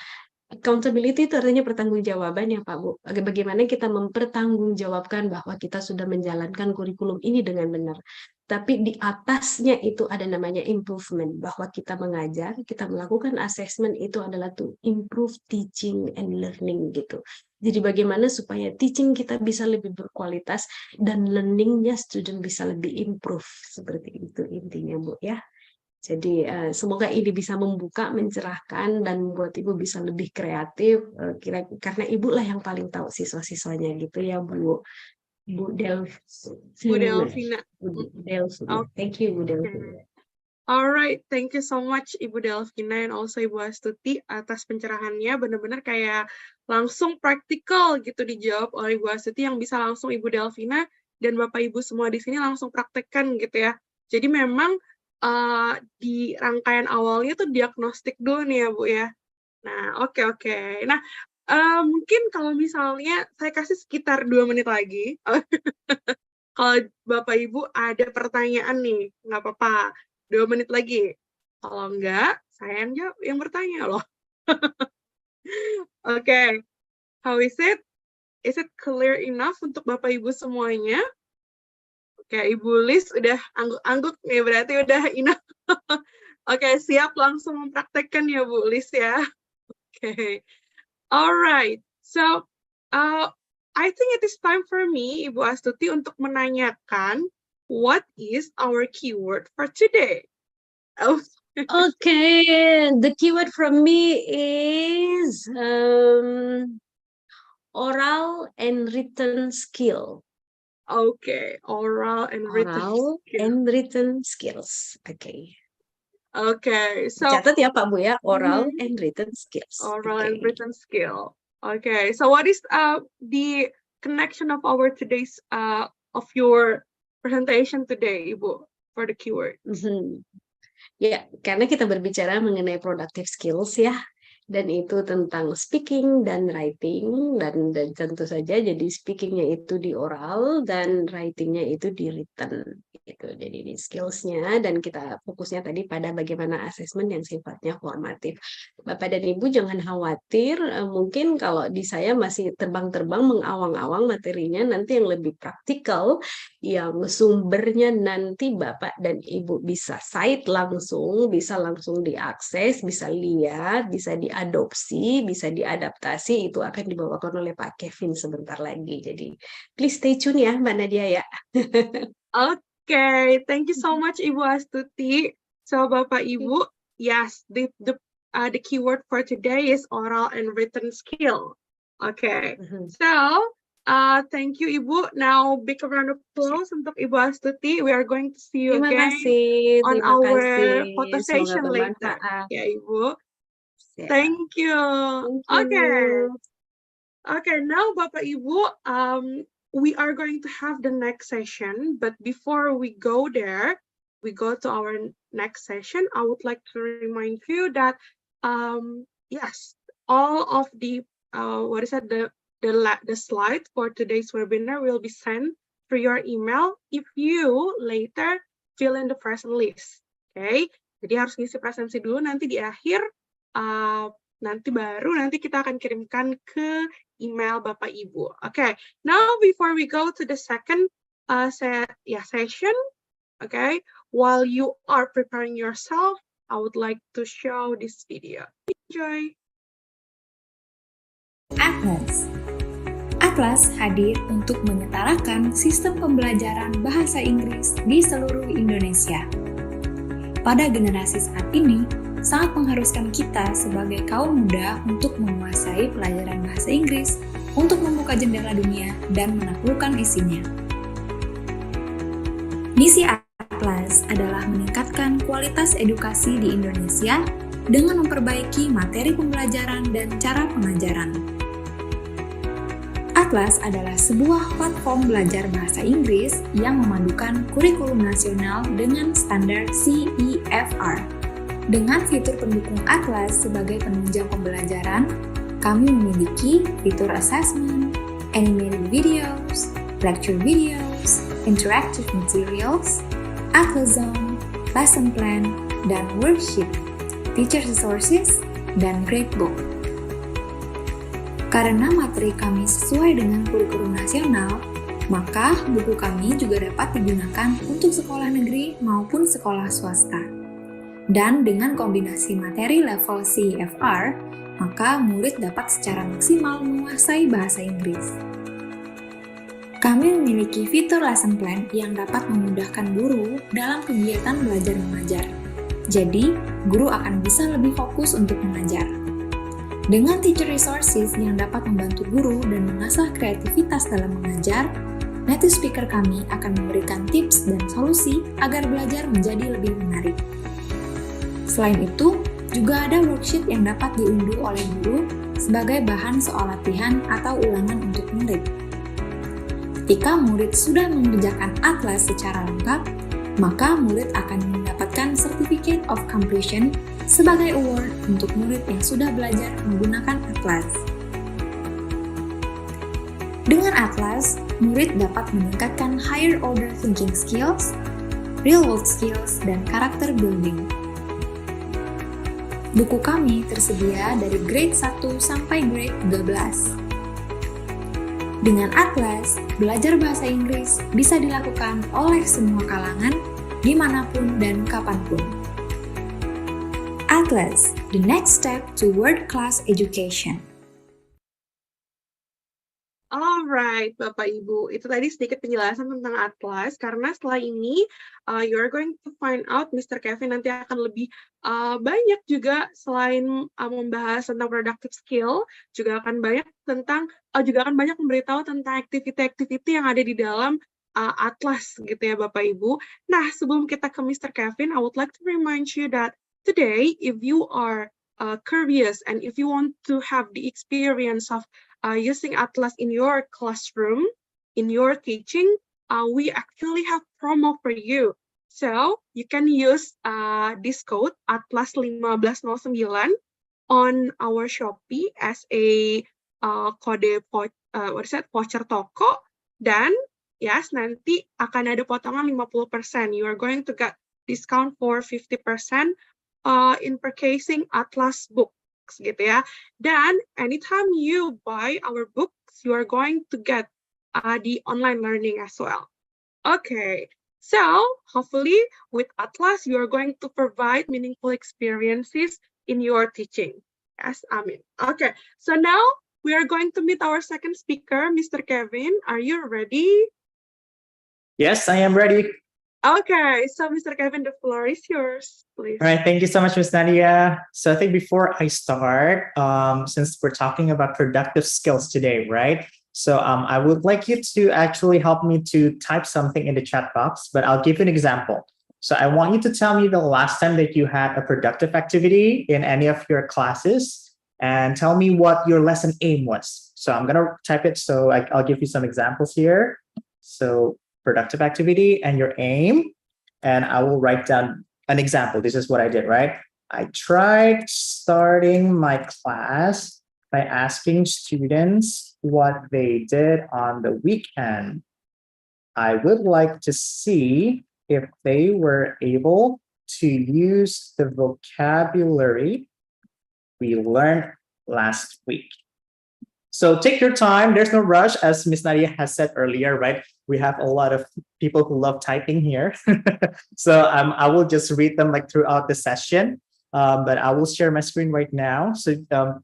Accountability itu artinya pertanggungjawaban ya Pak Bu. Bagaimana kita mempertanggungjawabkan bahwa kita sudah menjalankan kurikulum ini dengan benar. Tapi di atasnya itu ada namanya improvement, bahwa kita mengajar, kita melakukan assessment itu adalah to improve teaching and learning gitu. Jadi bagaimana supaya teaching kita bisa lebih berkualitas dan learningnya student bisa lebih improve, seperti itu intinya Bu ya. Jadi semoga ini bisa membuka, mencerahkan, dan membuat Ibu bisa lebih kreatif. Karena Ibu lah yang paling tahu siswa-siswanya gitu ya Bu. Bu Delvina. Delvina. Thank you Bu Delvina. Alright, thank you so much Ibu Delvina and also Ibu Astuti atas pencerahannya. Benar-benar kayak langsung praktikal gitu dijawab oleh Ibu Astuti yang bisa langsung Ibu Delvina dan Bapak Ibu semua di sini langsung praktekkan gitu ya. Jadi memang di rangkaian awalnya tuh diagnostik dulu nih ya Bu ya. Nah, oke. Nah, mungkin kalau misalnya saya kasih sekitar 2 menit lagi. Kalau Bapak Ibu ada pertanyaan nih, nggak apa-apa. 2 menit lagi. Kalau enggak, saya yang jawab, yang bertanya loh. Oke. How is it? Is it clear enough untuk Bapak Ibu semuanya? Oke, Ibu Liz udah angguk-angguk nih, berarti udah enough. Oke, siap langsung mempraktekkan ya Bu Liz ya. Oke. Alright. So, I think it is time for me, Ibu Astuti, untuk menanyakan what is our keyword for today? Oh. Okay, the keyword from me is oral and written skill. Okay, oral and written skills. Okay. Okay, so catat ya Pak Bu ya, oral and written skills. Oral and written skill. Okay, so what is the connection of our today's of your presentation today, Ibu, for the keyword? Ya, karena kita berbicara mengenai productive skills ya, dan itu tentang speaking dan writing, dan tentu saja jadi speakingnya itu di oral dan writingnya itu di written gitu. Jadi di skillsnya, dan kita fokusnya tadi pada bagaimana assessment yang sifatnya formatif. Bapak dan Ibu jangan khawatir, mungkin kalau di saya masih terbang-terbang mengawang-awang materinya, nanti yang lebih praktikal, yang sumbernya nanti Bapak dan Ibu bisa cite langsung, bisa langsung diakses, bisa lihat, bisa diadopsi, bisa diadaptasi, itu akan dibawakan oleh Pak Kevin sebentar lagi. Jadi please stay tune ya Mbak Nadia ya. Okay, thank you so much Ibu Astuti. So Bapak Ibu, yes, the keyword for today is oral and written skill. Okay, so thank you Ibu. Now big round of applause untuk Ibu Astuti. We are going to see you again on our photo session later. Ya Ibu. Thank you. Okay, now Bapak Ibu, we are going to have the next session, but before we go there, we go to our next session, I would like to remind you that, yes, all of the, the the slide for today's webinar will be sent through your email if you later fill in the present list. Okay, jadi harus ngisi presensi dulu, nanti di akhir nanti kita akan kirimkan ke email Bapak Ibu. Okay, now before we go to the second session, okay, while you are preparing yourself, I would like to show this video. Enjoy. Atlas. Atlas hadir untuk menyetarakan sistem pembelajaran bahasa Inggris di seluruh Indonesia. Pada generasi saat ini, sangat mengharuskan kita sebagai kaum muda untuk menguasai pelajaran bahasa Inggris untuk membuka jendela dunia dan menaklukkan isinya. Misi Atlas adalah meningkatkan kualitas edukasi di Indonesia dengan memperbaiki materi pembelajaran dan cara pengajaran. Atlas adalah sebuah platform belajar bahasa Inggris yang memadukan kurikulum nasional dengan standar CEFR. Dengan fitur pendukung Atlas sebagai penunjang pembelajaran, kami memiliki fitur assessment, animated videos, lecture videos, interactive materials, Atlas Zone, lesson plan, dan worksheet, teacher resources, dan gradebook. Karena materi kami sesuai dengan kurikulum nasional, maka buku kami juga dapat digunakan untuk sekolah negeri maupun sekolah swasta. Dan dengan kombinasi materi level CEFR, maka murid dapat secara maksimal menguasai bahasa Inggris. Kami memiliki fitur lesson plan yang dapat memudahkan guru dalam kegiatan belajar mengajar. Jadi, guru akan bisa lebih fokus untuk mengajar. Dengan teacher resources yang dapat membantu guru dan mengasah kreativitas dalam mengajar, native speaker kami akan memberikan tips dan solusi agar belajar menjadi lebih menarik. Selain itu, juga ada worksheet yang dapat diunduh oleh guru sebagai bahan soal latihan atau ulangan untuk murid. Ketika murid sudah mengerjakan Atlas secara lengkap, maka murid akan mendapatkan Certificate of Completion sebagai award untuk murid yang sudah belajar menggunakan Atlas. Dengan Atlas, murid dapat meningkatkan higher order thinking skills, real world skills, dan karakter building. Buku kami tersedia dari grade 1 sampai grade 13. Dengan Atlas, belajar bahasa Inggris bisa dilakukan oleh semua kalangan, dimanapun dan kapanpun. Atlas, the next step to world-class education. Alright, Bapak Ibu, itu tadi sedikit penjelasan tentang Atlas, karena setelah ini you are going to find out Mr. Kevin nanti akan lebih banyak juga selain membahas tentang productive skill, juga akan banyak memberitahu tentang activity-activity yang ada di dalam Atlas gitu ya Bapak Ibu. Nah, sebelum kita ke Mr. Kevin, I would like to remind you that today, if you are curious and if you want to have the experience of using Atlas in your classroom, in your teaching, we actually have promo for you. So you can use this code Atlas 1509 on our Shopee as a kode voucher toko, dan yes, nanti akan ada potongan 50%. You are going to get discount for 50% in purchasing Atlas books gitu ya. Dan anytime you buy our books, you are going to get the online learning as well. Okay, so hopefully with Atlas, you are going to provide meaningful experiences in your teaching. Yes, amin. Okay, so now we are going to meet our second speaker, Mr. Kevin. Are you ready? Yes, I am ready. Okay, so Mr. Kevin, the floor is yours, please. All right, thank you so much, Ms. Nadia. So I think before I start, since we're talking about productive skills today, right? So I would like you to actually help me to type something in the chat box, but I'll give you an example. So I want you to tell me the last time that you had a productive activity in any of your classes and tell me what your lesson aim was. So I'm going to type it. So I'll give you some examples here. So productive activity and your aim, and I will write down an example. This is what I did, right? I tried starting my class by asking students what they did on the weekend. I would like to see if they were able to use the vocabulary we learned last week. So take your time. There's no rush, as Miss Nadia has said earlier, right? We have a lot of people who love typing here. So I will just read them like throughout the session. But I will share my screen right now. So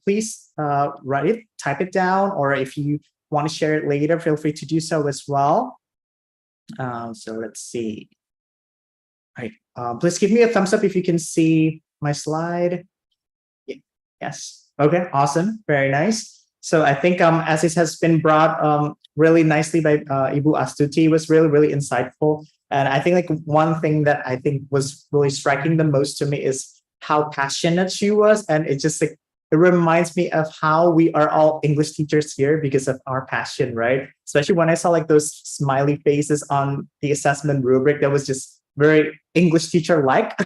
please write it, type it down, or if you want to share it later, feel free to do so as well. So let's see. All right. Please give me a thumbs up if you can see my slide. Yes. Okay. Awesome. Very nice. So I think as it has been brought really nicely by Ibu Astuti, was really insightful. And I think like one thing that I think was really striking the most to me is how passionate she was. And it just like, it reminds me of how we are all English teachers here because of our passion, right? Especially when I saw like those smiley faces on the assessment rubric, that was just very English teacher like.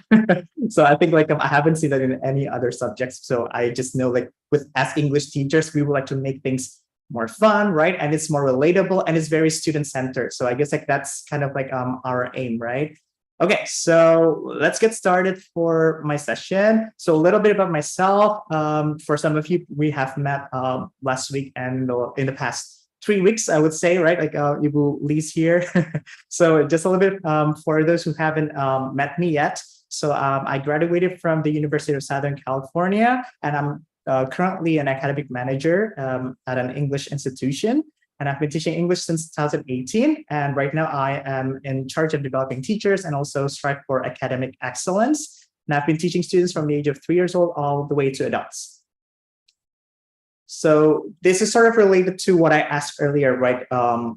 So I think like I haven't seen that in any other subjects. So I just know like with as English teachers, we would like to make things more fun, right? And it's more relatable and it's very student centered. So I guess like that's kind of like our aim, right? Okay, so let's get started for my session. So a little bit about myself. For some of you, we have met last week and in the past 3 weeks, I would say, right? Like Ibu Lee's here. So just a little bit for those who haven't met me yet. So I graduated from the University of Southern California, and I'm currently an academic manager at an English institution. And I've been teaching English since 2018. And right now I am in charge of developing teachers and also strive for academic excellence. And I've been teaching students from the age of 3 years old all the way to adults. So this is sort of related to what I asked earlier, right?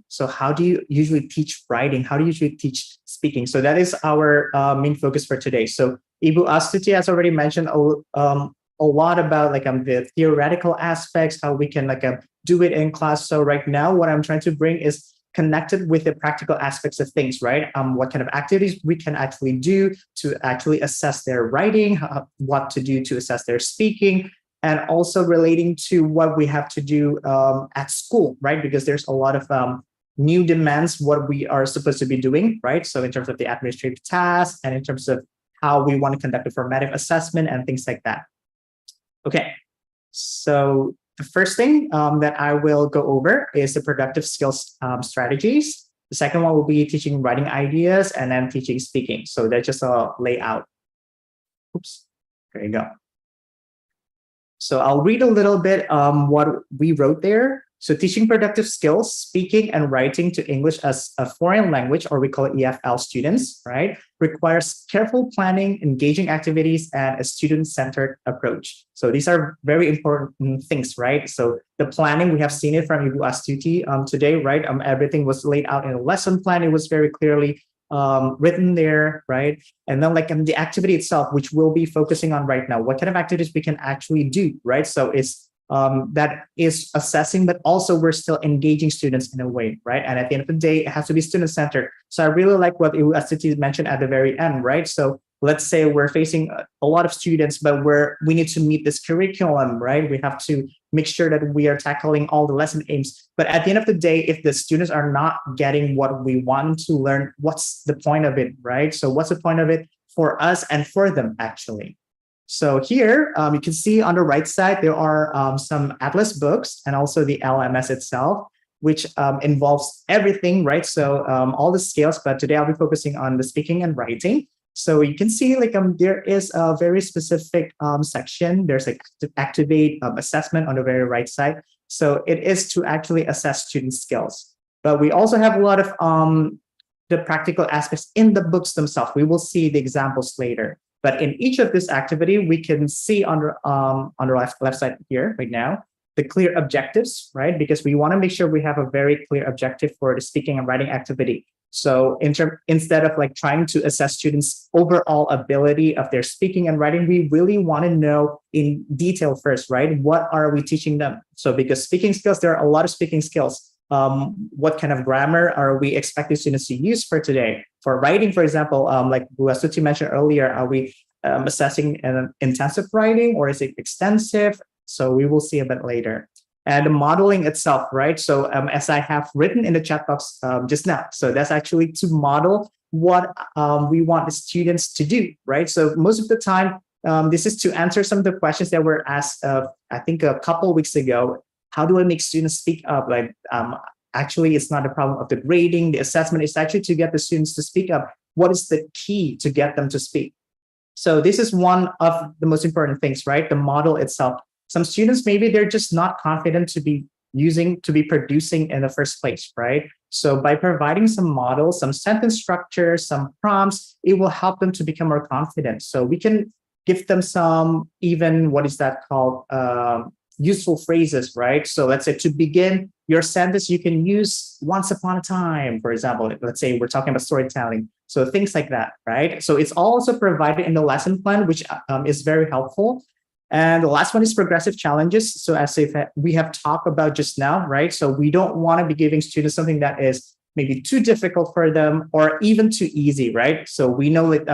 So how do you usually teach writing? How do you usually teach speaking? So that is our main focus for today. So Ibu Astuti has already mentioned a lot about like the theoretical aspects, how we can like do it in class. So right now, what I'm trying to bring is connected with the practical aspects of things, right? What kind of activities we can actually do to actually assess their writing, what to do to assess their speaking, and also relating to what we have to do at school, right? Because there's a lot of new demands, what we are supposed to be doing, right? So in terms of the administrative tasks and in terms of how we want to conduct a formative assessment and things like that. Okay, so the first thing that I will go over is the productive skills strategies. The second one will be teaching writing ideas and then teaching speaking. So that's just a layout. Oops, there you go. So I'll read a little bit what we wrote there. So teaching productive skills, speaking and writing to English as a foreign language, or we call it EFL students, right, requires careful planning, engaging activities, and a student-centered approach. So these are very important things, right? So the planning, we have seen it from Ibu Astuti today, right? Everything was laid out in a lesson plan. It was very clearly written there, right? And then like the activity itself, which we'll be focusing on right now, what kind of activities we can actually do, right? So it's that is assessing, but also we're still engaging students in a way, right? And at the end of the day, it has to be student-centered. So I really like what Ibu Astuti mentioned at the very end, right? So let's say we're facing a lot of students, but we need to meet this curriculum, right? We have to make sure that we are tackling all the lesson aims. But at the end of the day, if the students are not getting what we want to learn, what's the point of it, right? So what's the point of it for us and for them, actually? So here you can see on the right side, there are some Atlas books and also the LMS itself, which involves everything, right? So all the scales, but today I'll be focusing on the speaking and writing. So you can see like there is a very specific section. There's like activate assessment on the very right side. So it is to actually assess student skills. But we also have a lot of the practical aspects in the books themselves. We will see the examples later. But in each of this activity, we can see on the left side here right now, the clear objectives, right? Because we want to make sure we have a very clear objective for the speaking and writing activity. So instead of like trying to assess students' overall ability of their speaking and writing, we really want to know in detail first, right? What are we teaching them? So because speaking skills, there are a lot of speaking skills. What kind of grammar are we expecting students to use for today? For writing, for example, like Suti mentioned earlier, are we assessing an intensive writing or is it extensive? So we will see a bit later. and the modeling itself, right? So as I have written in the chat box just now, so that's actually to model what we want the students to do, right? So most of the time, this is to answer some of the questions that were asked, I think a couple of weeks ago. How do I make students speak up? Like, actually, it's not a problem of the grading, the assessment. It's actually to get the students to speak up. What is the key to get them to speak? So this is one of the most important things, right? The model itself. Some students, maybe they're just not confident to be producing in the first place, right? So by providing some models, some sentence structure, some prompts, it will help them to become more confident. So we can give them some, even, what is that called? Useful phrases, right? So let's say to begin your sentence, you can use once upon a time, for example. Let's say we're talking about storytelling. So things like that, right? So it's also provided in the lesson plan, which is very helpful. And the last one is progressive challenges. So as if we have talked about just now, right? So we don't want to be giving students something that is maybe too difficult for them or even too easy, right? So we know that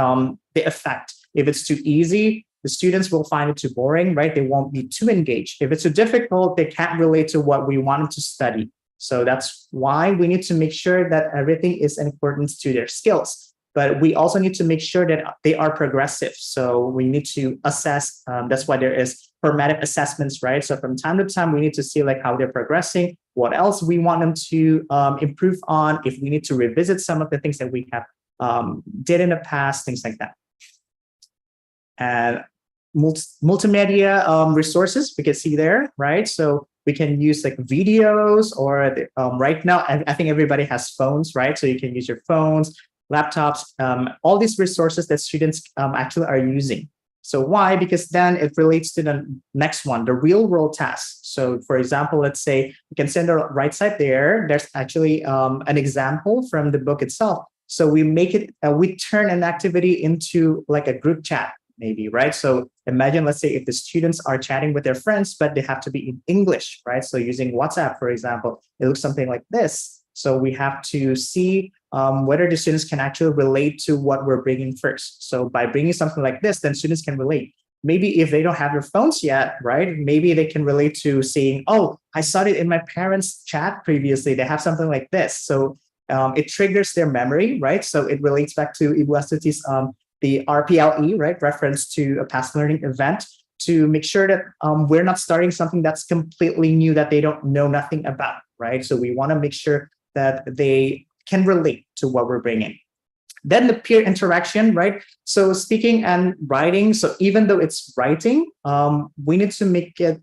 the effect. If it's too easy, the students will find it too boring, right? They won't be too engaged. If it's too difficult, they can't relate to what we want them to study. So that's why we need to make sure that everything is in accordance to their skills. But we also need to make sure that they are progressive. So we need to assess. That's why there is formative assessments, right? So from time to time, we need to see like how they're progressing, what else we want them to improve on, if we need to revisit some of the things that we have did in the past, things like that. And multimedia resources we can see there, right? So we can use like videos or right now, I think everybody has phones, right? So you can use your phones, laptops, all these resources that students actually are using. So why? Because then it relates to the next one, the real world tasks. So for example, let's say you can see on the right side there, there's actually an example from the book itself. So we make it, we turn an activity into like a group chat, maybe, right? So imagine, let's say if the students are chatting with their friends, but they have to be in English, right? So using WhatsApp, for example, it looks something like this. So we have to see whether the students can actually relate to what we're bringing first. So by bringing something like this, then students can relate. Maybe if they don't have their phones yet, right? Maybe they can relate to saying, oh, I saw it in my parents' chat previously. They have something like this. So it triggers their memory, right? So it relates back to Ibu Astuti's the RPLE, right, reference to a past learning event, to make sure that we're not starting something that's completely new that they don't know nothing about, right? So we want to make sure that they can relate to what we're bringing. Then the peer interaction, right? So speaking and writing, so even though it's writing, we need to make it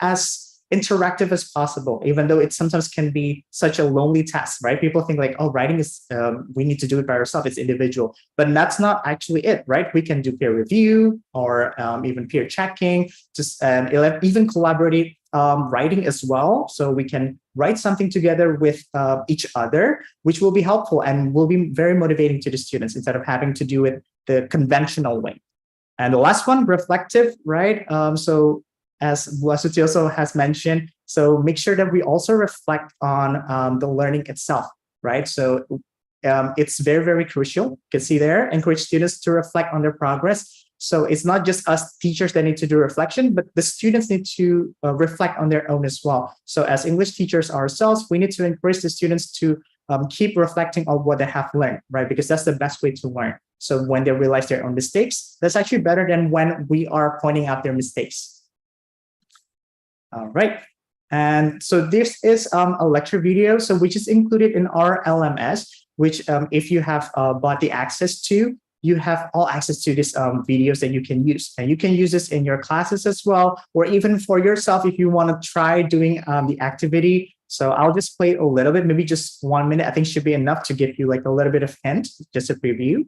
as interactive as possible, even though it sometimes can be such a lonely task, right? People think like, oh, writing is, we need to do it by ourselves, it's individual. But that's not actually it, right? We can do peer review or even peer checking, just even collaborative writing as well. So we can write something together with each other, which will be helpful and will be very motivating to the students instead of having to do it the conventional way. And the last one, reflective, right? So as Wasuti also has mentioned, so make sure that we also reflect on the learning itself, right? So it's very, very crucial. You can see there, encourage students to reflect on their progress. So it's not just us teachers that need to do reflection, but the students need to reflect on their own as well. So as English teachers ourselves, we need to encourage the students to keep reflecting on what they have learned, right? Because that's the best way to learn. So when they realize their own mistakes, that's actually better than when we are pointing out their mistakes. All right. And so this is a lecture video, so which is included in our LMS, which if you have bought the access to, you have all access to these videos that you can use. And you can use this in your classes as well, or even for yourself if you want to try doing the activity. So I'll just play a little bit, maybe just 1 minute. I think should be enough to give you like a little bit of hint, just a preview.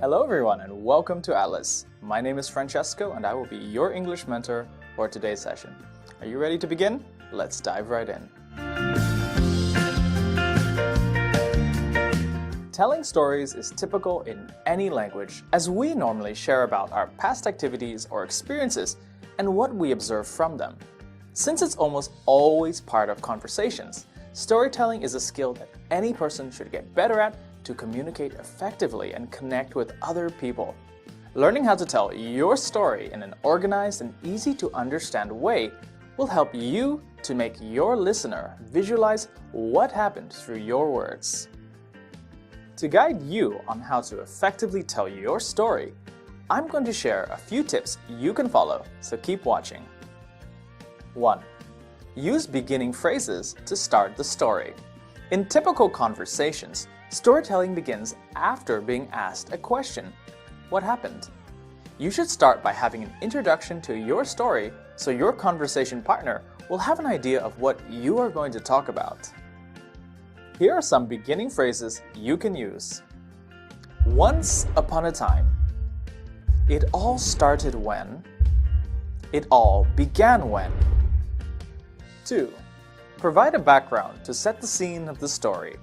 Hello everyone and welcome to Atlas. My name is Francesco and I will be your English mentor for today's session. Are you ready to begin? Let's dive right in. Telling stories is typical in any language, as we normally share about our past activities or experiences and what we observe from them. Since it's almost always part of conversations, storytelling is a skill that any person should get better at to communicate effectively and connect with other people. Learning how to tell your story in an organized and easy to understand way will help you to make your listener visualize what happened through your words. To guide you on how to effectively tell your story, I'm going to share a few tips you can follow, so keep watching. 1. Use beginning phrases to start the story. In typical conversations, storytelling begins after being asked a question. What happened? You should start by having an introduction to your story so your conversation partner will have an idea of what you are going to talk about. Here are some beginning phrases you can use. Once upon a time. It all started when. It all began when. 2. Provide a background to set the scene of the story.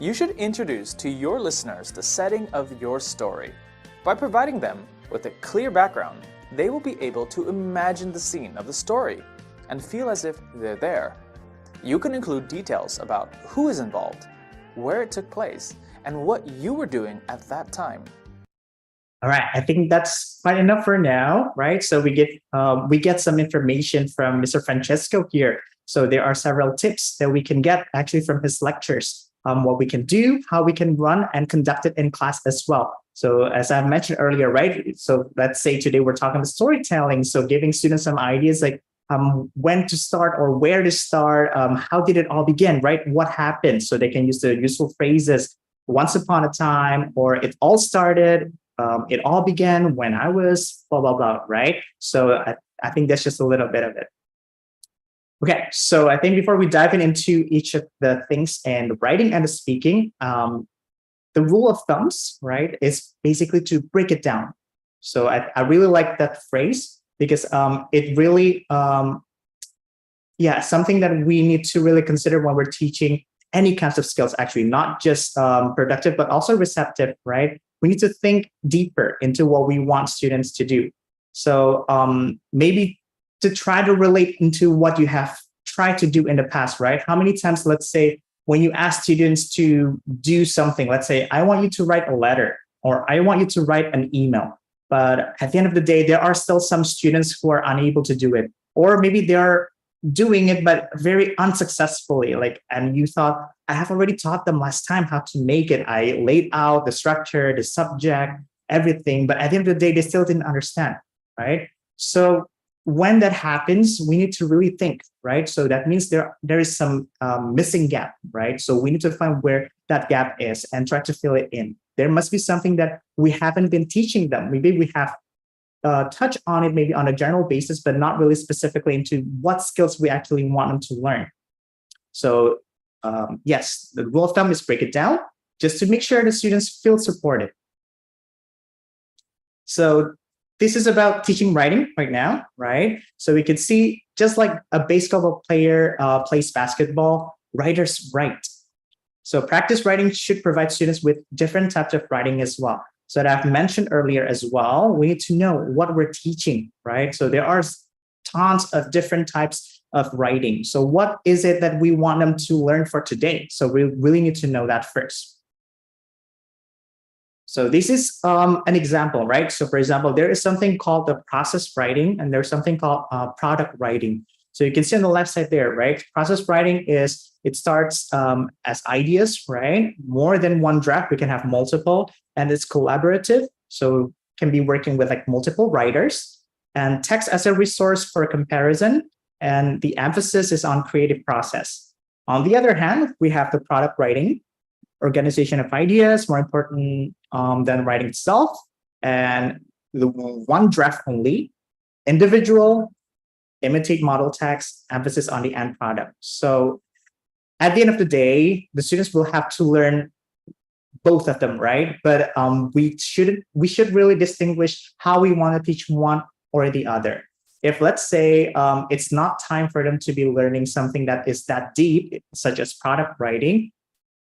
You should introduce to your listeners the setting of your story. By providing them with a clear background, they will be able to imagine the scene of the story and feel as if they're there. You can include details about who is involved, where it took place, and what you were doing at that time. All right, I think that's quite enough for now, right? So we get some information from Mr. Francesco here. So there are several tips that we can get actually from his lectures, what we can do, how we can run and conduct it in class as well. So as I mentioned earlier, right? So let's say today we're talking about storytelling. So giving students some ideas like when to start or where to start, how did it all begin, right? What happened? So they can use the useful phrases, once upon a time, or it all started, it all began when I was blah, blah, blah, right? So I think that's just a little bit of it. Okay, so I think before we dive into each of the things and writing and the speaking, the rule of thumbs, right, is basically to break it down. So I really like that phrase because it really, something that we need to really consider when we're teaching any kinds of skills, actually, not just productive, but also receptive, right? We need to think deeper into what we want students to do. So maybe to try to relate into what you have tried to do in the past, right? How many times, let's say, when you ask students to do something, let's say, I want you to write a letter or I want you to write an email. But at the end of the day, there are still some students who are unable to do it. Or maybe they are doing it, but very unsuccessfully. And you thought, I have already taught them last time how to make it. I laid out the structure, the subject, everything. But at the end of the day, they still didn't understand, right? So when that happens, we need to really think, right? So that means there is some missing gap, right? So we need to find where that gap is and try to fill it in. There must be something that we haven't been teaching them. Maybe we have touched on it maybe on a general basis, but not really specifically into what skills we actually want them to learn. So yes, the rule of thumb is break it down just to make sure the students feel supported. So this is about teaching writing right now, right? So we can see just like a basketball player plays basketball, writers write. So practice writing should provide students with different types of writing as well. So that I've mentioned earlier as well, we need to know what we're teaching, right? So there are tons of different types of writing. So what is it that we want them to learn for today? So we really need to know that first. So this is an example, right? So for example, there is something called the process writing and there's something called product writing. So you can see on the left side there, right? Process writing is, it starts as ideas, right? More than one draft, we can have multiple, and it's collaborative. So can be working with like multiple writers, and text as a resource for comparison. And the emphasis is on creative process. On the other hand, we have the product writing, organization of ideas, more important than writing itself, and the one draft only, individual, imitate model text, emphasis on the end product. So at the end of the day, the students will have to learn both of them, right? But we should really distinguish how we want to teach one or the other. If let's say it's not time for them to be learning something that is that deep, such as product writing,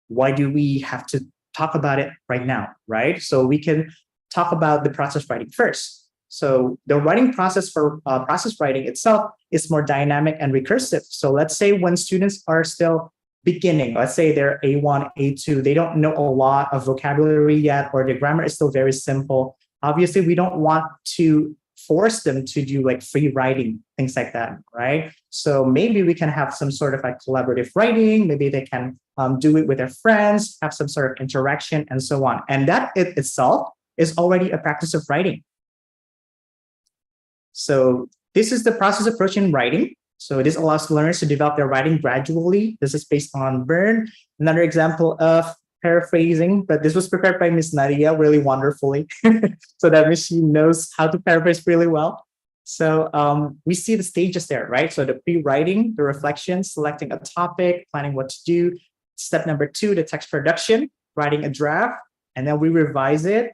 why do we have to talk about it right now, right? So we can talk about the process writing first. So the writing process for process writing itself is more dynamic and recursive. So let's say when students are still beginning, let's say they're A1, A2, they don't know a lot of vocabulary yet, or the grammar is still very simple. Obviously, we don't want to force them to do like free writing, things like that, right? So maybe we can have some sort of like collaborative writing. Maybe they can do it with their friends, have some sort of interaction, and so on. And that itself is already a practice of writing. So this is the process approach in writing. So this allows learners to develop their writing gradually. This is based on Bern. Another example of paraphrasing, but this was prepared by Miss Nadia really wonderfully. So that means she knows how to paraphrase really well. So we see the stages there, right? So the pre-writing, the reflection, selecting a topic, planning what to do. Step number 2, the text production, writing a draft, and then we revise it,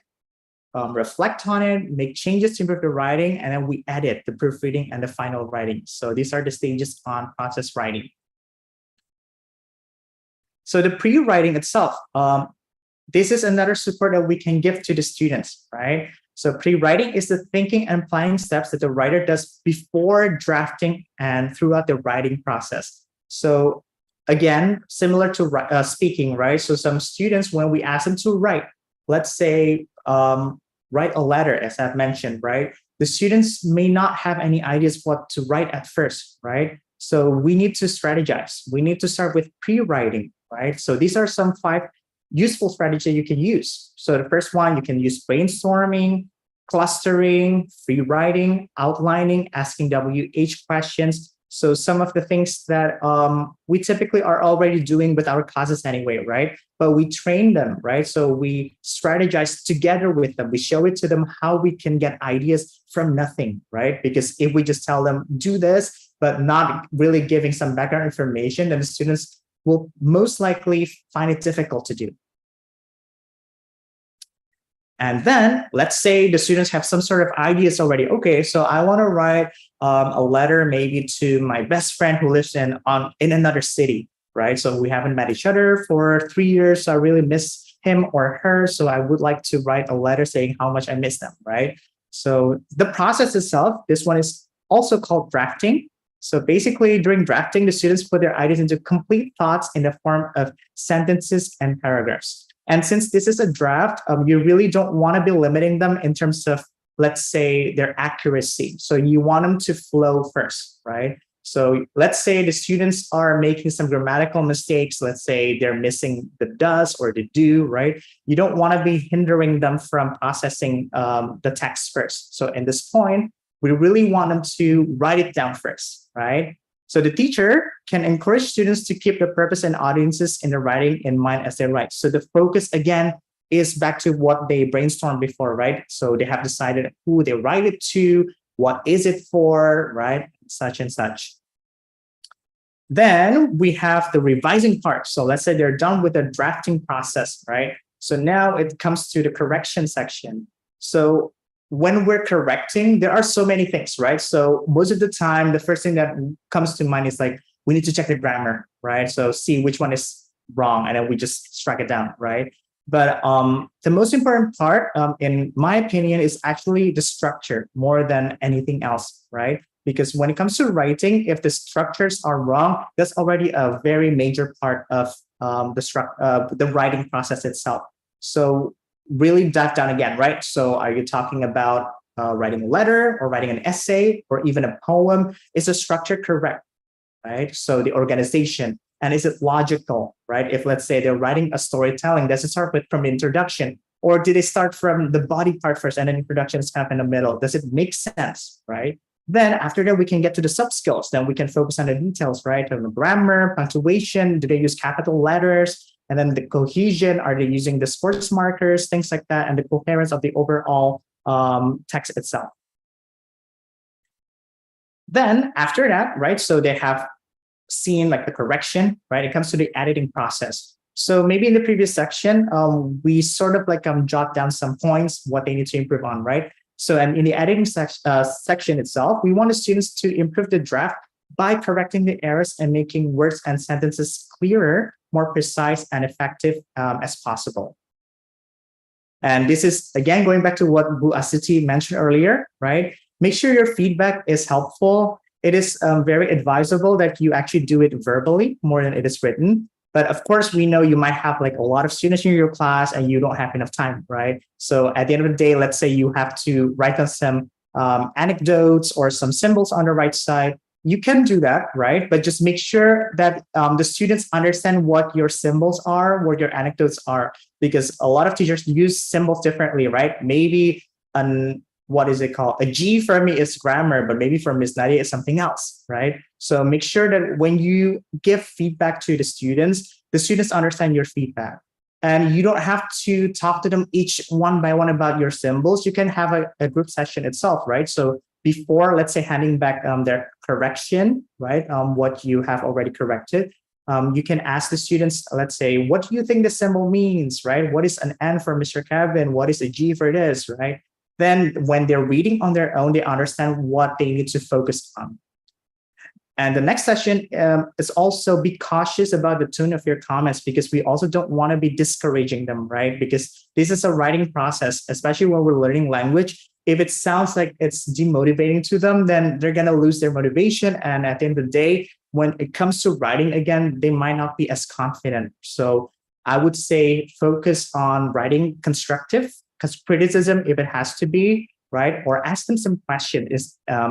reflect on it, make changes to improve the writing, and then we edit the proofreading and the final writing. So these are the stages on process writing. So the pre-writing itself, this is another support that we can give to the students, right? So pre-writing is the thinking and planning steps that the writer does before drafting and throughout the writing process. So again, similar to speaking, right? So some students, when we ask them to write, let's say, write a letter, as I've mentioned, right? The students may not have any ideas what to write at first, right? So we need to strategize. We need to start with pre-writing, right? So these are some 5 useful strategies you can use. So the first one, you can use brainstorming, clustering, free writing, outlining, asking WH questions. So some of the things that we typically are already doing with our classes anyway, right? But we train them, right? So we strategize together with them. We show it to them how we can get ideas from nothing, right? Because if we just tell them, do this, but not really giving some background information, then the students will most likely find it difficult to do. And then let's say the students have some sort of ideas already. Okay, so I want to write a letter maybe to my best friend who lives in another city, right? So we haven't met each other for 3 years. So I really miss him or her. So I would like to write a letter saying how much I miss them, right? So the process itself, this one is also called drafting. So basically during drafting, the students put their ideas into complete thoughts in the form of sentences and paragraphs. And since this is a draft, you really don't want to be limiting them in terms of, let's say, their accuracy. So you want them to flow first, right? So let's say the students are making some grammatical mistakes. Let's say they're missing the does or the do, right? You don't want to be hindering them from processing the text first. So in this point, we really want them to write it down first, right? So the teacher can encourage students to keep the purpose and audiences in the writing in mind as they write. So the focus, again, is back to what they brainstormed before, right? So they have decided who they write it to, what is it for, right? Such and such. Then we have the revising part. So let's say they're done with the drafting process, right? So now it comes to the correction section. So when we're correcting, there are so many things, right? So most of the time, the first thing that comes to mind is like, we need to check the grammar, right? So see which one is wrong, and then we just strike it down, right? But the most important part, in my opinion, is actually the structure more than anything else, right? Because when it comes to writing, if the structures are wrong, that's already a very major part of the writing process itself. So really dive down again, right? So are you talking about writing a letter or writing an essay or even a poem? Is the structure correct, right? So the organization, and is it logical, right? If let's say they're writing a storytelling, does it start from the introduction, or do they start from the body part first and then introduction is kind of in the middle? Does it make sense, right? Then after that, we can get to the sub skills. Then we can focus on the details, right? On the grammar, punctuation, do they use capital letters? And then the cohesion, are they using the sports markers, things like that, and the coherence of the overall text itself. Then after that, right, so they have seen like the correction, right? It comes to the editing process. So maybe in the previous section, we sort of like jot down some points, what they need to improve on, right? So and in the editing section itself, we want the students to improve the draft by correcting the errors and making words and sentences clearer, more precise and effective as possible. And this is, again, going back to what Bu Asiti mentioned earlier, right? Make sure your feedback is helpful. It is very advisable that you actually do it verbally more than it is written. But of course, we know you might have like a lot of students in your class and you don't have enough time, right? So at the end of the day, let's say you have to write down some anecdotes or some symbols on the right side. You can do that, right? But just make sure that the students understand what your symbols are, what your anecdotes are, because a lot of teachers use symbols differently, right? Maybe what is it called? A G for me is grammar, but maybe for Miss Nadia it's something else, right? So make sure that when you give feedback to the students understand your feedback. And you don't have to talk to them each one by one about your symbols. You can have a group session itself, right? So before, let's say, handing back their correction, right? What you have already corrected, you can ask the students, let's say, what do you think the symbol means, right? What is an N for Mr. Kevin? What is a G for this, right? Then when they're reading on their own, they understand what they need to focus on. And the next session is also be cautious about the tone of your comments, because we also don't want to be discouraging them, right? Because this is a writing process, especially when we're learning language. If it sounds like it's demotivating to them, then they're going to lose their motivation. And at the end of the day, when it comes to writing again, they might not be as confident. So I would say focus on writing constructive criticism if it has to be, right? Or ask them some question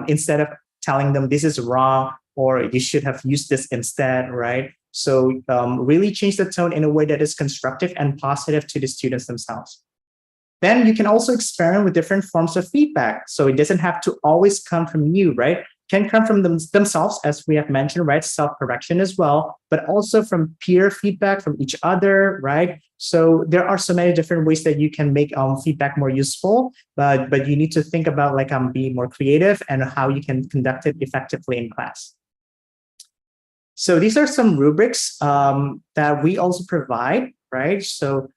instead of telling them this is wrong or you should have used this instead, right? So really change the tone in a way that is constructive and positive to the students themselves. Then you can also experiment with different forms of feedback. So it doesn't have to always come from you, right? It can come from themselves, as we have mentioned, right? Self-correction as well, but also from peer feedback from each other, right? So there are so many different ways that you can make feedback more useful, but you need to think about like being more creative and how you can conduct it effectively in class. So these are some rubrics that we also provide, right? So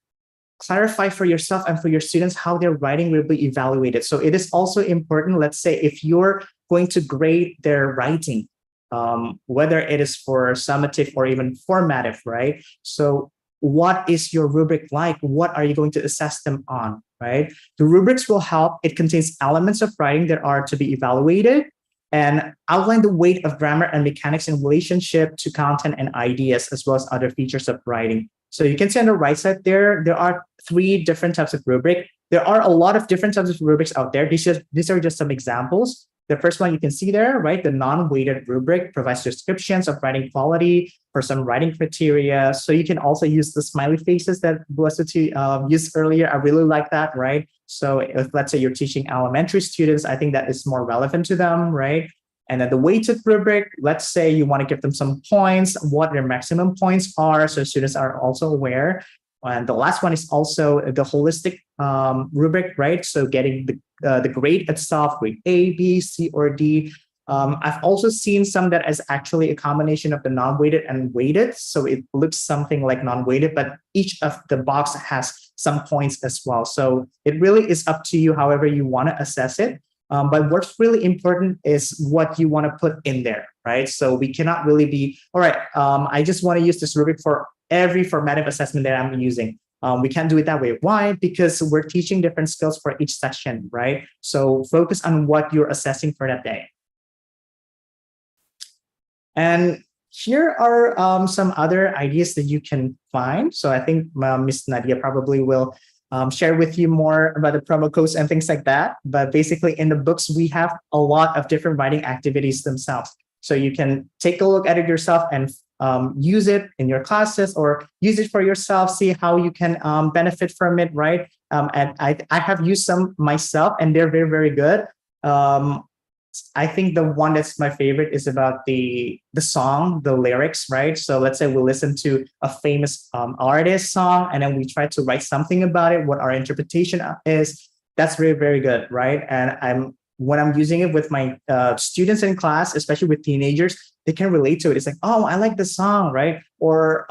clarify for yourself and for your students how their writing will be evaluated. So it is also important, let's say, if you're going to grade their writing, whether it is for summative or even formative, right? So what is your rubric like? What are you going to assess them on, right? The rubrics will help. It contains elements of writing that are to be evaluated and outline the weight of grammar and mechanics in relationship to content and ideas, as well as other features of writing. So you can see on the right side there are 3 different types of rubric. There are a lot of different types of rubrics out there. These are just some examples. The first one you can see there, right? The non-weighted rubric provides descriptions of writing quality for some writing criteria. So you can also use the smiley faces that Buasuti used earlier. I really like that, right? So if, let's say, you're teaching elementary students, I think that is more relevant to them, right? And then the weighted rubric, let's say you want to give them some points, what their maximum points are, so students are also aware. And the last one is also the holistic rubric, right? So getting the grade itself, grade A, B, C, or D. I've also seen some that is actually a combination of the non-weighted and weighted. So it looks something like non-weighted, but each of the box has some points as well. So it really is up to you, however you want to assess it. But what's really important is what you want to put in there, right? So we cannot really be, all right, I just want to use this rubric for every formative assessment that I'm using. We can't do it that way. Why? Because we're teaching different skills for each section, right? So focus on what you're assessing for that day. And here are some other ideas that you can find. So I think Miss Nadia probably will share with you more about the promo codes and things like that. But basically in the books, we have a lot of different writing activities themselves. So you can take a look at it yourself and use it in your classes or use it for yourself, see how you can benefit from it, right? And I have used some myself and they're very, very good. I think the one that's my favorite is about the song, the lyrics, right? So let's say we listen to a famous artist song and then we try to write something about it, what our interpretation is. That's very, very good, right? And when I'm using it with my students in class, especially with teenagers, they can relate to it. It's like, oh, I like the song, right? Or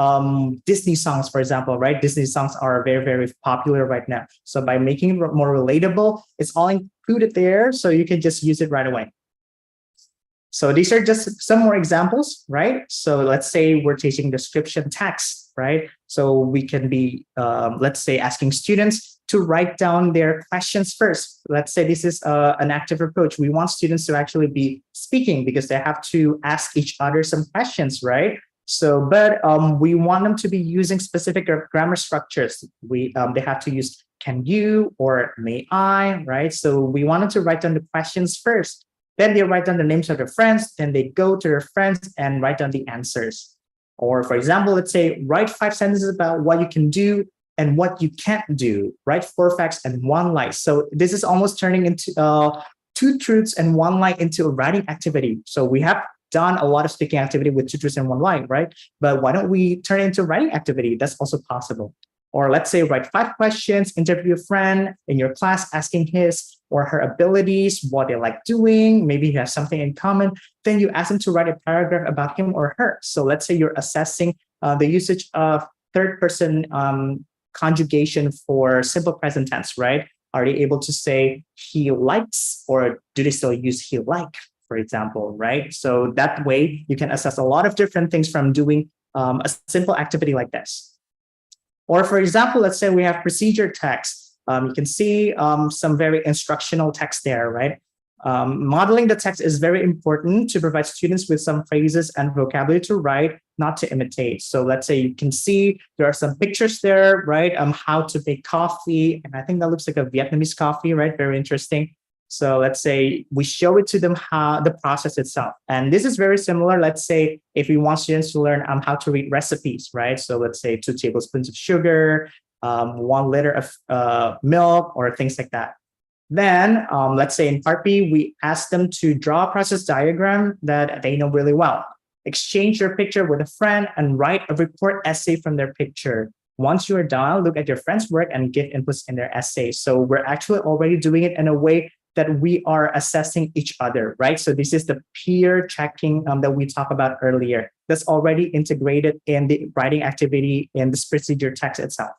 Disney songs, for example, right? Disney songs are very, very popular right now. So by making it more relatable, it's all included there. So you can just use it right away. So these are just some more examples, right? So let's say we're teaching description text, right? So we can be, let's say, asking students, to write down their questions first. Let's say this is an active approach. We want students to actually be speaking because they have to ask each other some questions, right? So, but we want them to be using specific grammar structures. They have to use can you or may I, right? So we want them to write down the questions first. Then they write down the names of their friends. Then they go to their friends and write down the answers. Or for example, let's say write 5 sentences about what you can do and what you can't do. Write 4 facts and 1 lie. So this is almost turning into 2 truths and 1 lie into a writing activity. So we have done a lot of speaking activity with 2 truths and 1 lie, right? But why don't we turn it into a writing activity? That's also possible. Or let's say write 5 questions, interview a friend in your class asking his or her abilities, what they like doing, maybe you have something in common. Then you ask them to write a paragraph about him or her. So let's say you're assessing the usage of third person conjugation for simple present tense, right? Are they able to say he likes, or do they still use he like, for example, right? So that way you can assess a lot of different things from doing a simple activity like this. Or for example, let's say we have procedure text. You can see some very instructional text there, right? Modeling the text is very important to provide students with some phrases and vocabulary to write, not to imitate. So let's say you can see there are some pictures there, right? How to make coffee. And I think that looks like a Vietnamese coffee, right? Very interesting. So let's say we show it to them how the process itself. And this is very similar. Let's say if we want students to learn how to read recipes, right? So let's say 2 tablespoons of sugar, 1 liter of milk, or things like that. Then let's say in part B, we ask them to draw a process diagram that they know really well. Exchange your picture with a friend and write a report essay from their picture. Once you are done, look at your friend's work and give inputs in their essay. So we're actually already doing it in a way that we are assessing each other, right? So this is the peer checking that we talked about earlier. That's already integrated in the writing activity in this procedure text itself.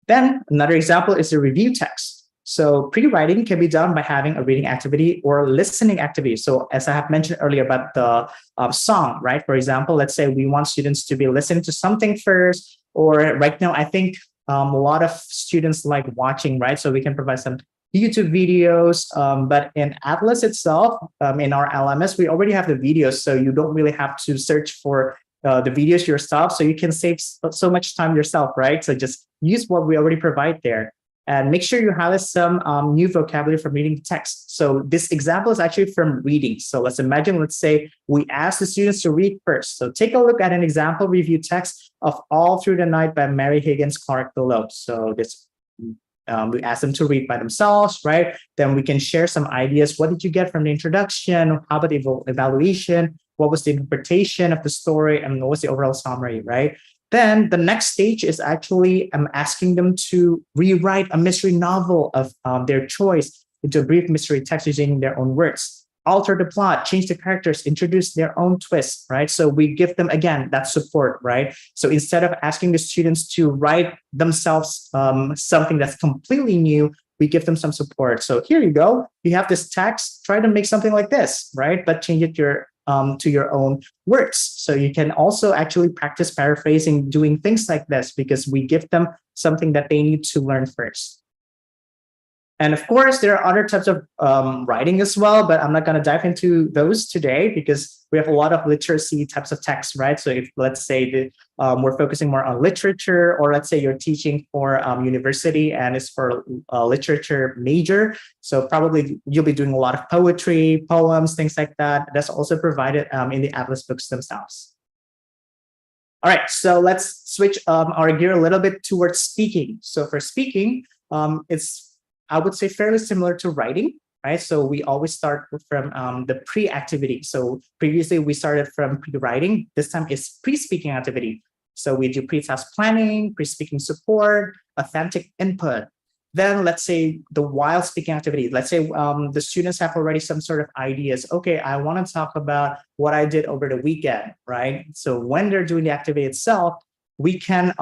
Then another example is the review text. So pre-writing can be done by having a reading activity or listening activity. So as I have mentioned earlier about the song, right? For example, let's say we want students to be listening to something first, or right now, I think a lot of students like watching, right? So we can provide some YouTube videos, but in Atlas itself, in our LMS, we already have the videos. So you don't really have to search for the videos yourself. So you can save so much time yourself, right? So just use what we already provide there. And make sure you highlight some new vocabulary from reading text. So this example is actually from reading. So let's imagine, let's say we ask the students to read first. So take a look at an example review text of All Through the Night by Mary Higgins Clark below. So this we ask them to read by themselves, right? Then we can share some ideas. What did you get from the introduction? How about the evaluation? What was the interpretation of the story? And what was the overall summary, right? Then the next stage is actually asking them to rewrite a mystery novel of their choice into a brief mystery text using their own words. Alter the plot, change the characters, introduce their own twist, right? So we give them, again, that support, right? So instead of asking the students to write themselves something that's completely new, we give them some support. So here you go. You have this text, try to make something like this, right? But change it to your own words. So you can also actually practice paraphrasing, doing things like this, because we give them something that they need to learn first. And of course, there are other types of writing as well, but I'm not going to dive into those today because we have a lot of literacy types of text, right? So if let's say we're focusing more on literature, or let's say you're teaching for university and it's for a literature major, so probably you'll be doing a lot of poetry, poems, things like that. That's also provided in the Atlas books themselves. All right, so let's switch our gear a little bit towards speaking. So for speaking, it's, I would say, fairly similar to writing, right? So we always start from the pre-activity. So previously we started from pre-writing. This time it's pre-speaking activity. So we do pre-task planning, pre-speaking support, authentic input. Then let's say the while speaking activity. Let's say the students have already some sort of ideas. Okay, I want to talk about what I did over the weekend, right? So when they're doing the activity itself, we can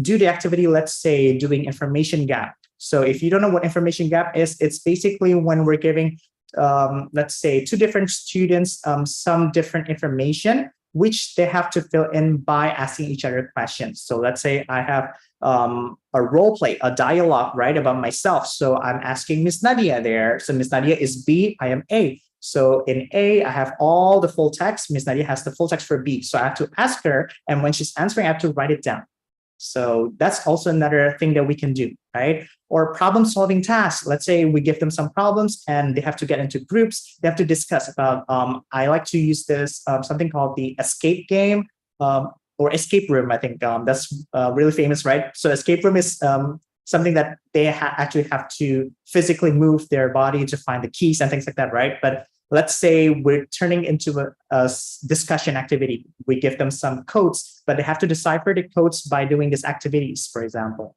do the activity, let's say, doing information gap. So if you don't know what information gap is, it's basically when we're giving, let's say, 2 different students some different information, which they have to fill in by asking each other questions. So let's say I have a role play, a dialogue, right, about myself. So I'm asking Miss Nadia there. So Miss Nadia is B, I am A. So in A, I have all the full text. Miss Nadia has the full text for B. So I have to ask her, and when she's answering, I have to write it down. So that's also another thing that we can do, right? Or problem solving tasks. Let's say we give them some problems and they have to get into groups. They have to discuss about, I like to use this, something called the escape game, or escape room. I think that's really famous, right? So escape room is something that they actually have to physically move their body to find the keys and things like that, right? But let's say we're turning into a discussion activity. We give them some codes, but they have to decipher the codes by doing these activities, for example.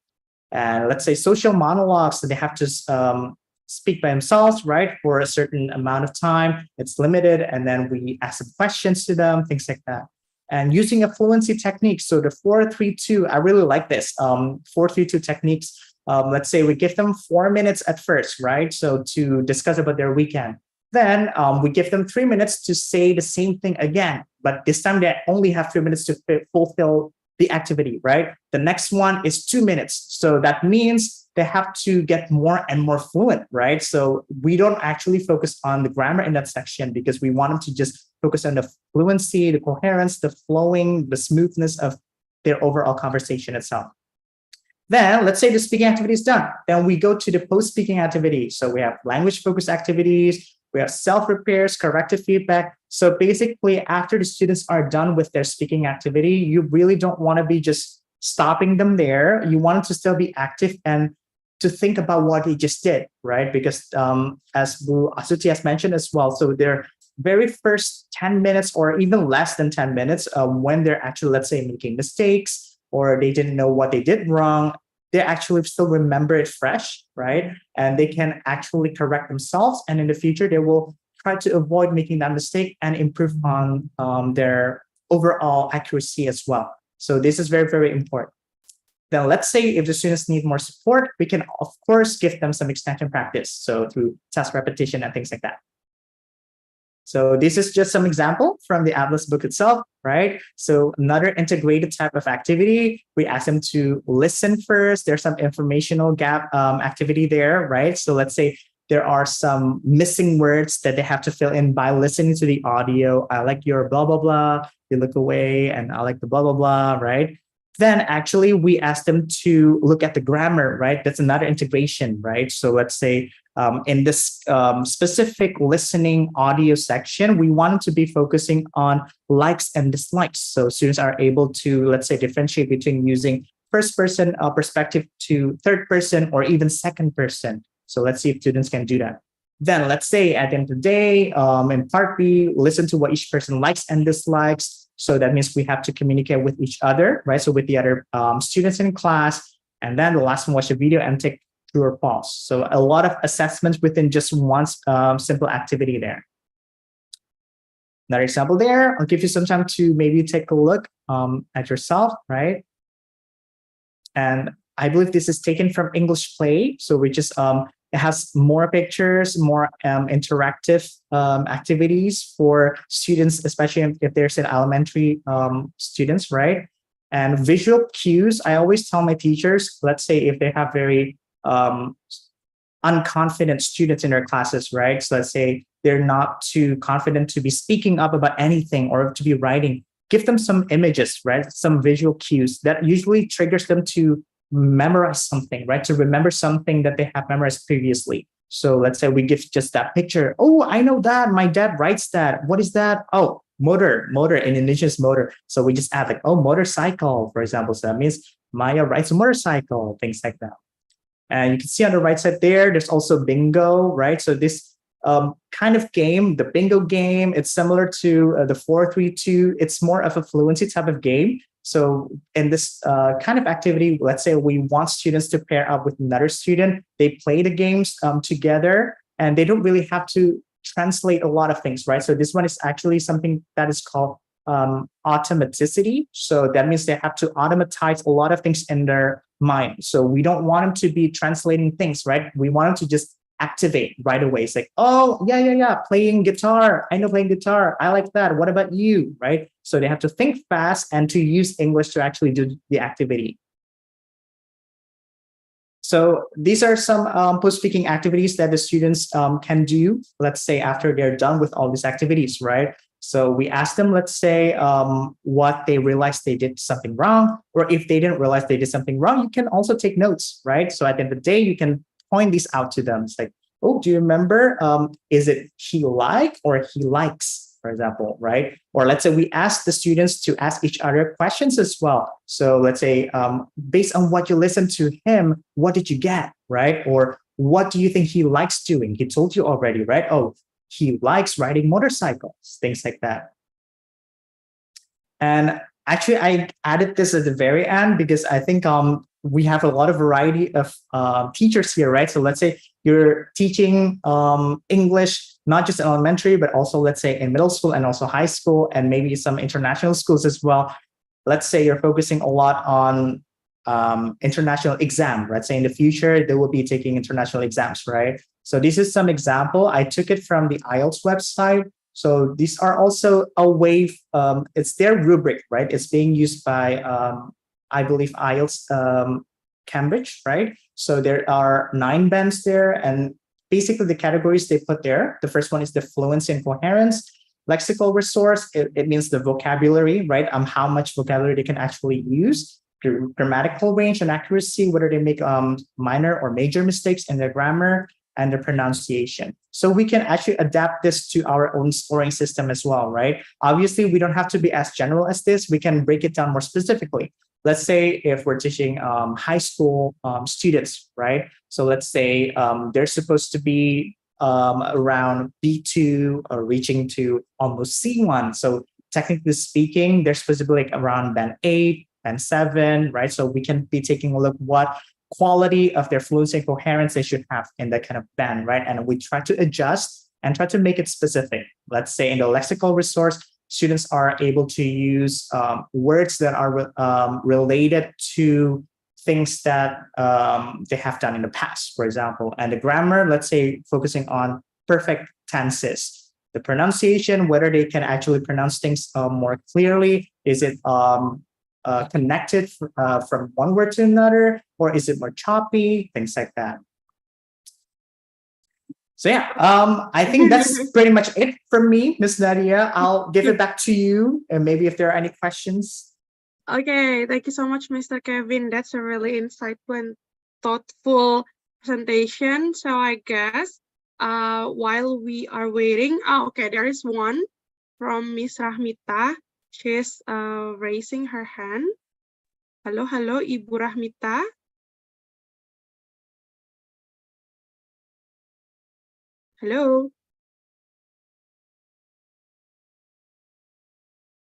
And let's say social monologues, so they have to speak by themselves, right, for a certain amount of time. It's limited, and then we ask some questions to them, things like that. And using a fluency technique, so the 4-3-2, I really like this 4-3-2 techniques. Let's say we give them 4 minutes at first, right, so to discuss about their weekend. Then we give them 3 minutes to say the same thing again, but this time they only have 3 minutes to fulfill the activity, right? The next one is 2 minutes. So that means they have to get more and more fluent, right? So we don't actually focus on the grammar in that section because we want them to just focus on the fluency, the coherence, the flowing, the smoothness of their overall conversation itself. Then let's say the speaking activity is done. Then we go to the post-speaking activity. So we have language-focused activities, we have self-repairs, corrective feedback. So basically, after the students are done with their speaking activity, you really don't want to be just stopping them there. You want them to still be active and to think about what they just did, right? Because as Bu Asuti has mentioned as well, so their very first 10 minutes or even less than 10 minutes, when they're actually, let's say, making mistakes or they didn't know what they did wrong, they actually still remember it fresh, right? And they can actually correct themselves. And in the future, they will try to avoid making that mistake and improve on their overall accuracy as well. So this is very, very important. Then let's say if the students need more support, we can, of course, give them some extension practice. So through task repetition and things like that. So this is just some example from the Atlas book itself, right? So another integrated type of activity, we ask them to listen first. There's some informational gap activity there, right? So let's say there are some missing words that they have to fill in by listening to the audio. I like your blah, blah, blah. They look away and I like the blah, blah, blah, right? Then actually we ask them to look at the grammar, right? That's another integration, right? So let's say in this specific listening audio section, we want to be focusing on likes and dislikes. So students are able to, let's say, differentiate between using first person perspective to third person or even second person. So let's see if students can do that. Then let's say at the end of the day, in part B, listen to what each person likes and dislikes. So that means we have to communicate with each other, right? So with the other students in class. And then the last one, watch the video and take true or false. So a lot of assessments within just one simple activity there. Another example there, I'll give you some time to maybe take a look at yourself, right? And I believe this is taken from English Play. So we just, it has more pictures, more interactive activities for students, especially if there's an elementary students, right? And visual cues, I always tell my teachers, let's say if they have very unconfident students in their classes, right? So let's say they're not too confident to be speaking up about anything or to be writing, give them some images, right? Some visual cues that usually triggers them to memorize something, right? To remember something that they have memorized previously. So let's say we give just that picture. Oh, I know that. My dad writes that. What is that? Oh, motor, in Indonesian's motor. So we just add like, oh, motorcycle, for example. So that means Maya rides a motorcycle, things like that. And you can see on the right side there, there's also bingo, right? So this kind of game, the bingo game, it's similar to the 4-3-2. It's more of a fluency type of game. So in this kind of activity, let's say we want students to pair up with another student. They play the games together and they don't really have to translate a lot of things, right? So this one is actually something that is called automaticity. So that means they have to automatize a lot of things in their mind. So we don't want them to be translating things, right? We want them to just activate right away. It's like, oh, yeah, playing guitar. I know playing guitar. I like that. What about you, right? So they have to think fast and to use English to actually do the activity. So these are some post-speaking activities that the students can do, let's say, after they're done with all these activities, right? So we ask them, let's say, what they realized they did something wrong, or if they didn't realize they did something wrong, you can also take notes, right? So at the end of the day, you can point these out to them. It's like, oh, do you remember? Is it he like or he likes? For example, right? Or let's say we ask the students to ask each other questions as well. So let's say, based on what you listened to him, what did you get, right? Or what do you think he likes doing? He told you already, right? Oh, he likes riding motorcycles, things like that. And actually, I added this at the very end because I think we have a lot of variety of teachers here, right? So let's say you're teaching English, not just in elementary, but also let's say in middle school and also high school and maybe some international schools as well. Let's say you're focusing a lot on international exam. Let's say in the future, they will be taking international exams, right? So this is some example. I took it from the IELTS website. So these are also a way, it's their rubric, right? It's being used by, I believe, IELTS Cambridge, right? So there are 9 bands there. And basically the categories they put there, the first one is the fluency and coherence. Lexical resource, it means the vocabulary, right? How much vocabulary they can actually use. Grammatical range and accuracy, whether they make minor or major mistakes in their grammar and the pronunciation. So we can actually adapt this to our own scoring system as well, right? Obviously, we don't have to be as general as this. We can break it down more specifically. Let's say if we're teaching high school students, right? So let's say they're supposed to be around B2 or reaching to almost C1. So technically speaking, they're supposed to be like around band 8, band 7, right? So we can be taking a look what quality of their fluency and coherence they should have in that kind of band, right? And we try to adjust and try to make it specific. Let's say in the lexical resource, students are able to use words that are related to things that they have done in the past, for example. And the grammar, let's say, focusing on perfect tenses. The pronunciation, whether they can actually pronounce things more clearly. Is it connected from one word to another, or is it more choppy? Things like that. So yeah, I think that's pretty much it from me, Miss Nadia. I'll give it back to you, and maybe if there are any questions. Okay, thank you so much, Mr. Kevin. That's a really insightful and thoughtful presentation. So I guess while we are waiting, okay, there is one from Miss Rahmita. She's raising her hand. Halo, Ibu Rahmita. Hello.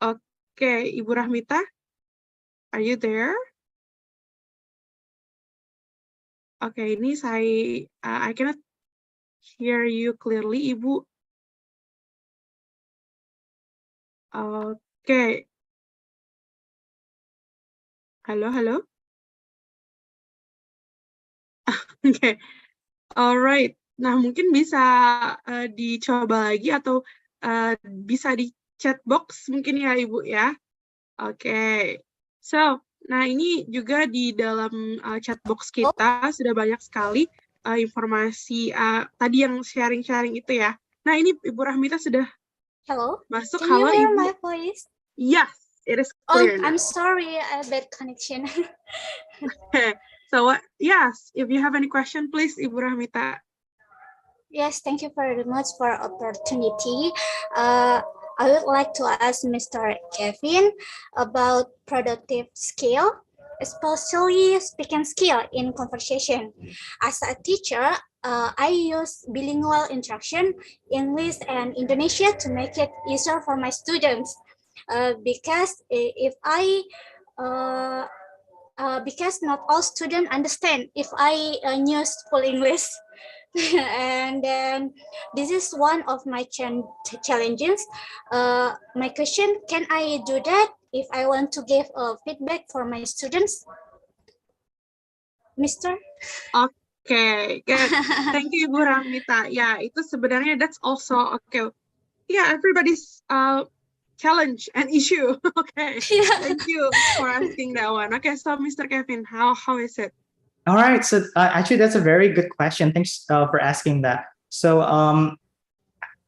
Okay, Ibu Rahmita, are you there? Okay, ini I cannot hear you clearly, Ibu. Okay. Halo. Okay. Alright. Nah, mungkin bisa dicoba lagi atau bisa di chat box mungkin ya, Ibu ya. Oke. So, nah ini juga di dalam chat box kita sudah banyak sekali informasi tadi yang sharing-sharing itu ya. Nah, ini Ibu Rahmita sudah masuk. Can Halo, you hear Ibu. my voice? Yes, it is clear now. I'm sorry, I have bad connection. Okay. So, yes, if you have any question, please, Ibu Rahmita. Yes, thank you very much for opportunity. I would like to ask Mr. Kevin about productive skill, especially speaking skill in conversation. As a teacher, I use bilingual instruction, English and Indonesia, to make it easier for my students. Because if because not all students understand if I use full English. And then this is one of my challenges. My question, can I do that if I want to give feedback for my students? Mister? Okay, good. Thank you, Ibu Ramita. Ya, itu sebenarnya that's also okay. Yeah, everybody's challenge and issue. Okay, Yeah. thank you for asking that one. Okay, so Mr. Kevin, how is it? All right. So actually, that's a very good question. Thanks for asking that. So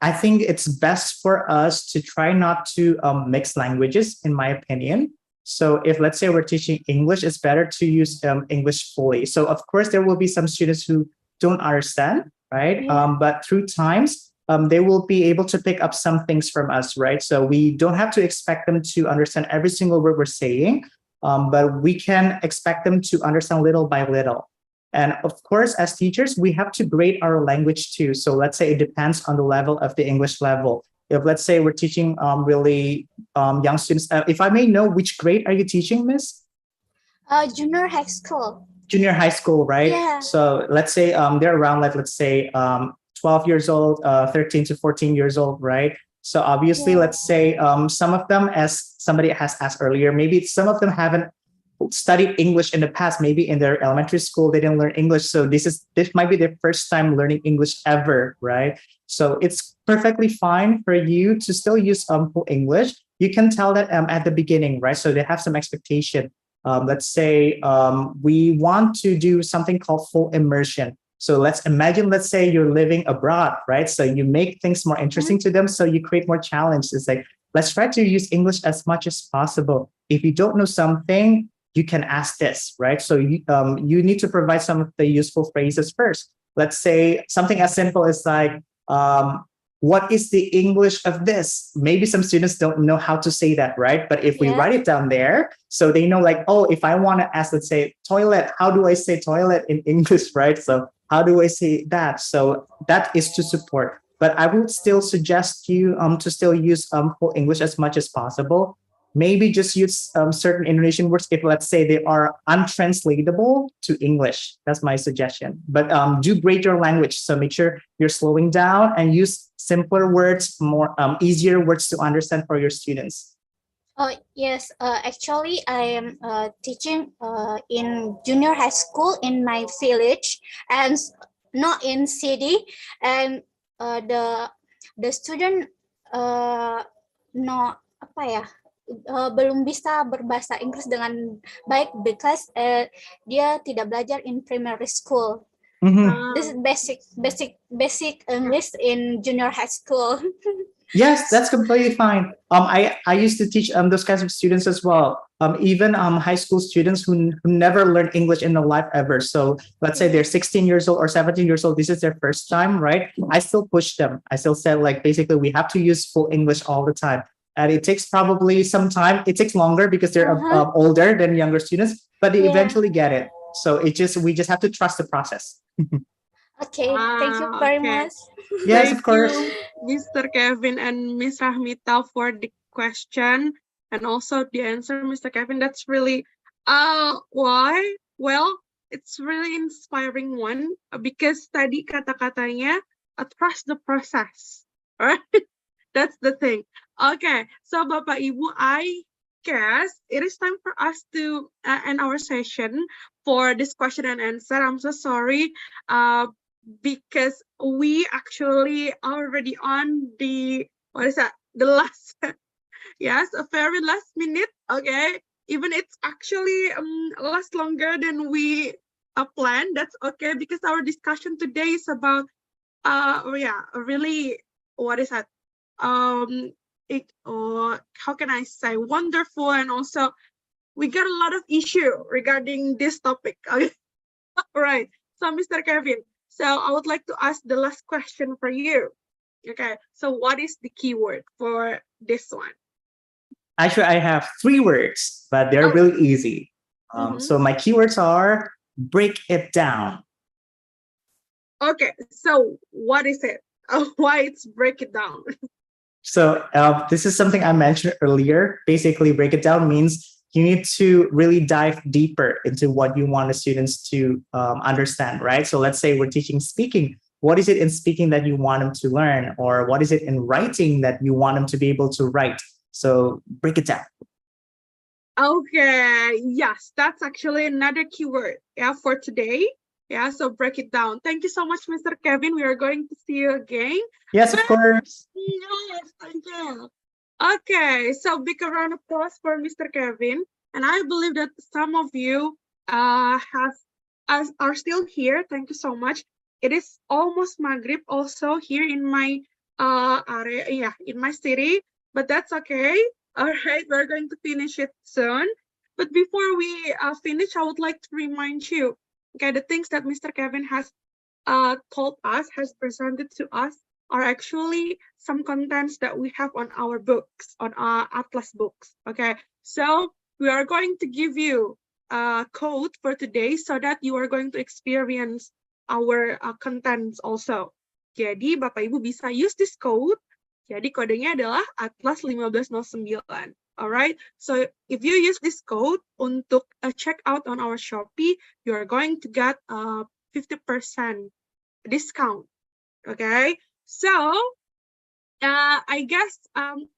I think it's best for us to try not to mix languages, in my opinion. So if let's say we're teaching English, it's better to use English fully. So of course, there will be some students who don't understand, right? Yeah. But through times, they will be able to pick up some things from us, right? So we don't have to expect them to understand every single word we're saying, but we can expect them to understand little by little. And of course, as teachers, we have to grade our language too. So let's say it depends on the level of the English level. If let's say we're teaching really young students, if I may know, which grade are you teaching, Miss? Junior high school. Junior high school, right? Yeah. So let's say they're around like, let's say 12 years old, 13 to 14 years old, right? So obviously, Yeah. let's say some of them, as somebody has asked earlier, maybe some of them haven't studied English in the past. Maybe in their elementary school they didn't learn English, so this might be their first time learning English ever, right? So it's perfectly fine for you to still use full English. You can tell that at the beginning, right? So they have some expectation. Let's say we want to do something called full immersion. So let's imagine, let's say you're living abroad, right? So you make things more interesting to them. So you create more challenge. It's like, let's try to use English as much as possible. If you don't know something, you can ask this, right? So you need to provide some of the useful phrases first. Let's say something as simple as like, what is the English of this? Maybe some students don't know how to say that, right? But if we Yeah. write it down there, so they know like, oh, if I want to ask, let's say toilet, how do I say toilet in English, right? So how do I say that? So that is to support. But I would still suggest you to still use full English as much as possible. Maybe just use certain Indonesian words if, let's say, they are untranslatable to English. That's my suggestion. But do grade your language. So make sure you're slowing down and use simpler words, more easier words to understand for your students. Oh yes, actually I am teaching in junior high school in my village and not in city, and the student no apa ya belum bisa berbahasa Inggris dengan baik because dia tidak belajar in primary school. Mhm. This is basic English in junior high school. Yes, that's completely fine. I used to teach those kinds of students as well. Even high school students who never learned English in their life ever. So let's say they're 16 years old or 17 years old. This is their first time, right? I still push them. I still said like basically we have to use full English all the time. And it takes probably some time. It takes longer because they're older than younger students, but they Yeah. eventually get it. So we just have to trust the process. Okay, thank you very Okay. much. Yes, Thank of course. you, Mr. Kevin and Miss Rahmita, for the question and also the answer, Mr. Kevin. That's really why? Well, it's really inspiring one because tadi kata-katanya trust the process. Alright? That's the thing. Okay, so Bapak Ibu, I guess it is time for us to end our session for this question and answer. I'm so sorry because we actually already on the, what is that? The last, yes, a very last minute. Okay, even it's actually last longer than we planned. That's okay because our discussion today is about, really, what is that? How can I say, wonderful, and also we got a lot of issue regarding this topic. Okay. Right. So Mr. Kevin, so I would like to ask the last question for you. Okay. So what is the keyword for this one? Actually, I have 3 words, but they're Oh. really easy. Mhm. So my keywords are break it down. Okay. So what is it? Why it's break it down? So this is something I mentioned earlier. Basically, break it down means you need to really dive deeper into what you want the students to understand, right? So let's say we're teaching speaking. What is it in speaking that you want them to learn? Or what is it in writing that you want them to be able to write? So break it down. Okay. Yes, that's actually another keyword, yeah, for today. Yeah, so break it down. Thank you so much, Mr. Kevin. We are going to see you again. Yes, of course. Yes, thank you. Okay, so big round of applause for Mr. Kevin. And I believe that some of you are still here. Thank you so much. It is almost Maghrib also here in my area, yeah, in my city, but that's okay. All right, we're going to finish it soon. But before we finish, I would like to remind you, okay, the things that Mr. Kevin has told us, has presented to us, are actually some contents that we have on our books, on our Atlas books. Okay, so we are going to give you a code for today so that you are going to experience our contents also. Jadi Bapak Ibu bisa use this code. Jadi kodenya adalah Atlas 1509. Alright, so if you use this code untuk check out on our Shopee, you are going to get 50% discount. Okay, so I guess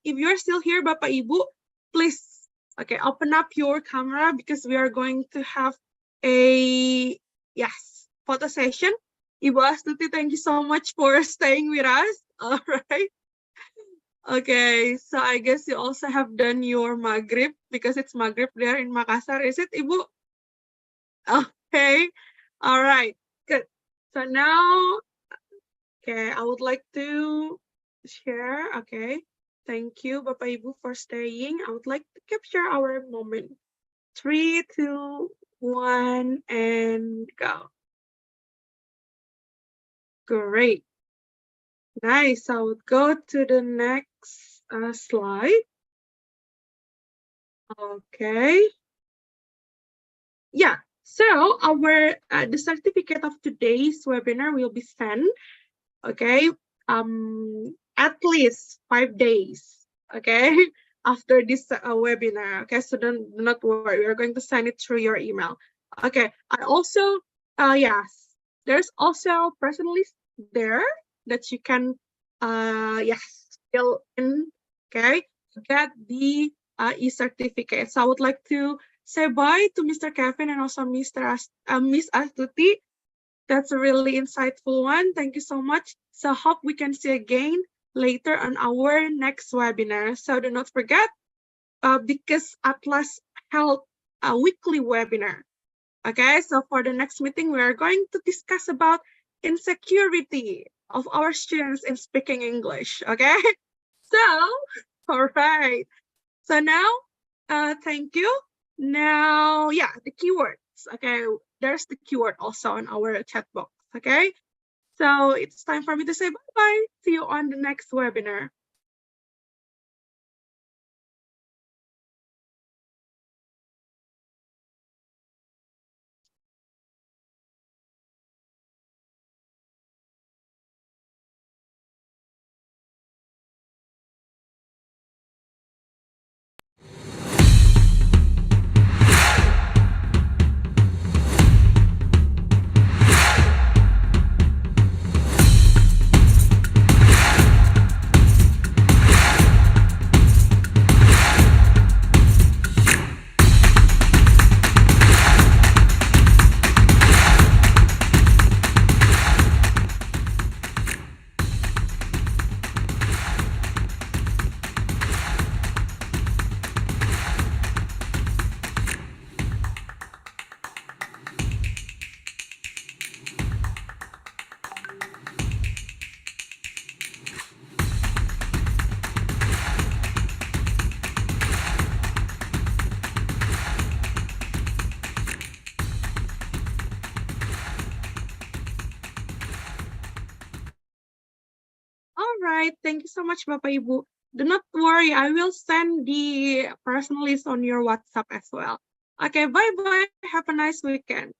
if you're still here, Bapak Ibu, please, okay, open up your camera because we are going to have a photo session. Ibu Astuti, thank you so much for staying with us. All right. Okay, so I guess you also have done your Maghrib because it's Maghrib there in Makassar, is it, Ibu? Okay, all right, good. So now, okay, I would like to share, okay. Thank you, Bapak Ibu, for staying. I would like to capture our moment. 3, 2, 1, and go. Great. Nice. I would go to the next slide. Okay. Yeah. So our the certificate of today's webinar will be sent. Okay. At least 5 days. Okay. After this webinar. Okay. So do not worry. We are going to send it through your email. Okay. I also yes. There's also press release there that you can fill in, okay, to get the e-certificate. So I would like to say bye to Mr. Kevin and also Miss Astuti. That's a really insightful one. Thank you so much. So hope we can see again later on our next webinar. So do not forget, because Atlas held a weekly webinar. Okay, so for the next meeting, we are going to discuss about insecurity of our students in speaking English. Okay, so all right. So now, thank you. Now, yeah, the keywords. Okay, there's the keyword also in our chat box. Okay, so it's time for me to say bye-bye. See you on the next webinar. All right, thank you so much, Bapak Ibu. Do not worry, I will send the personal list on your WhatsApp as well. Okay, bye-bye. Have a nice weekend.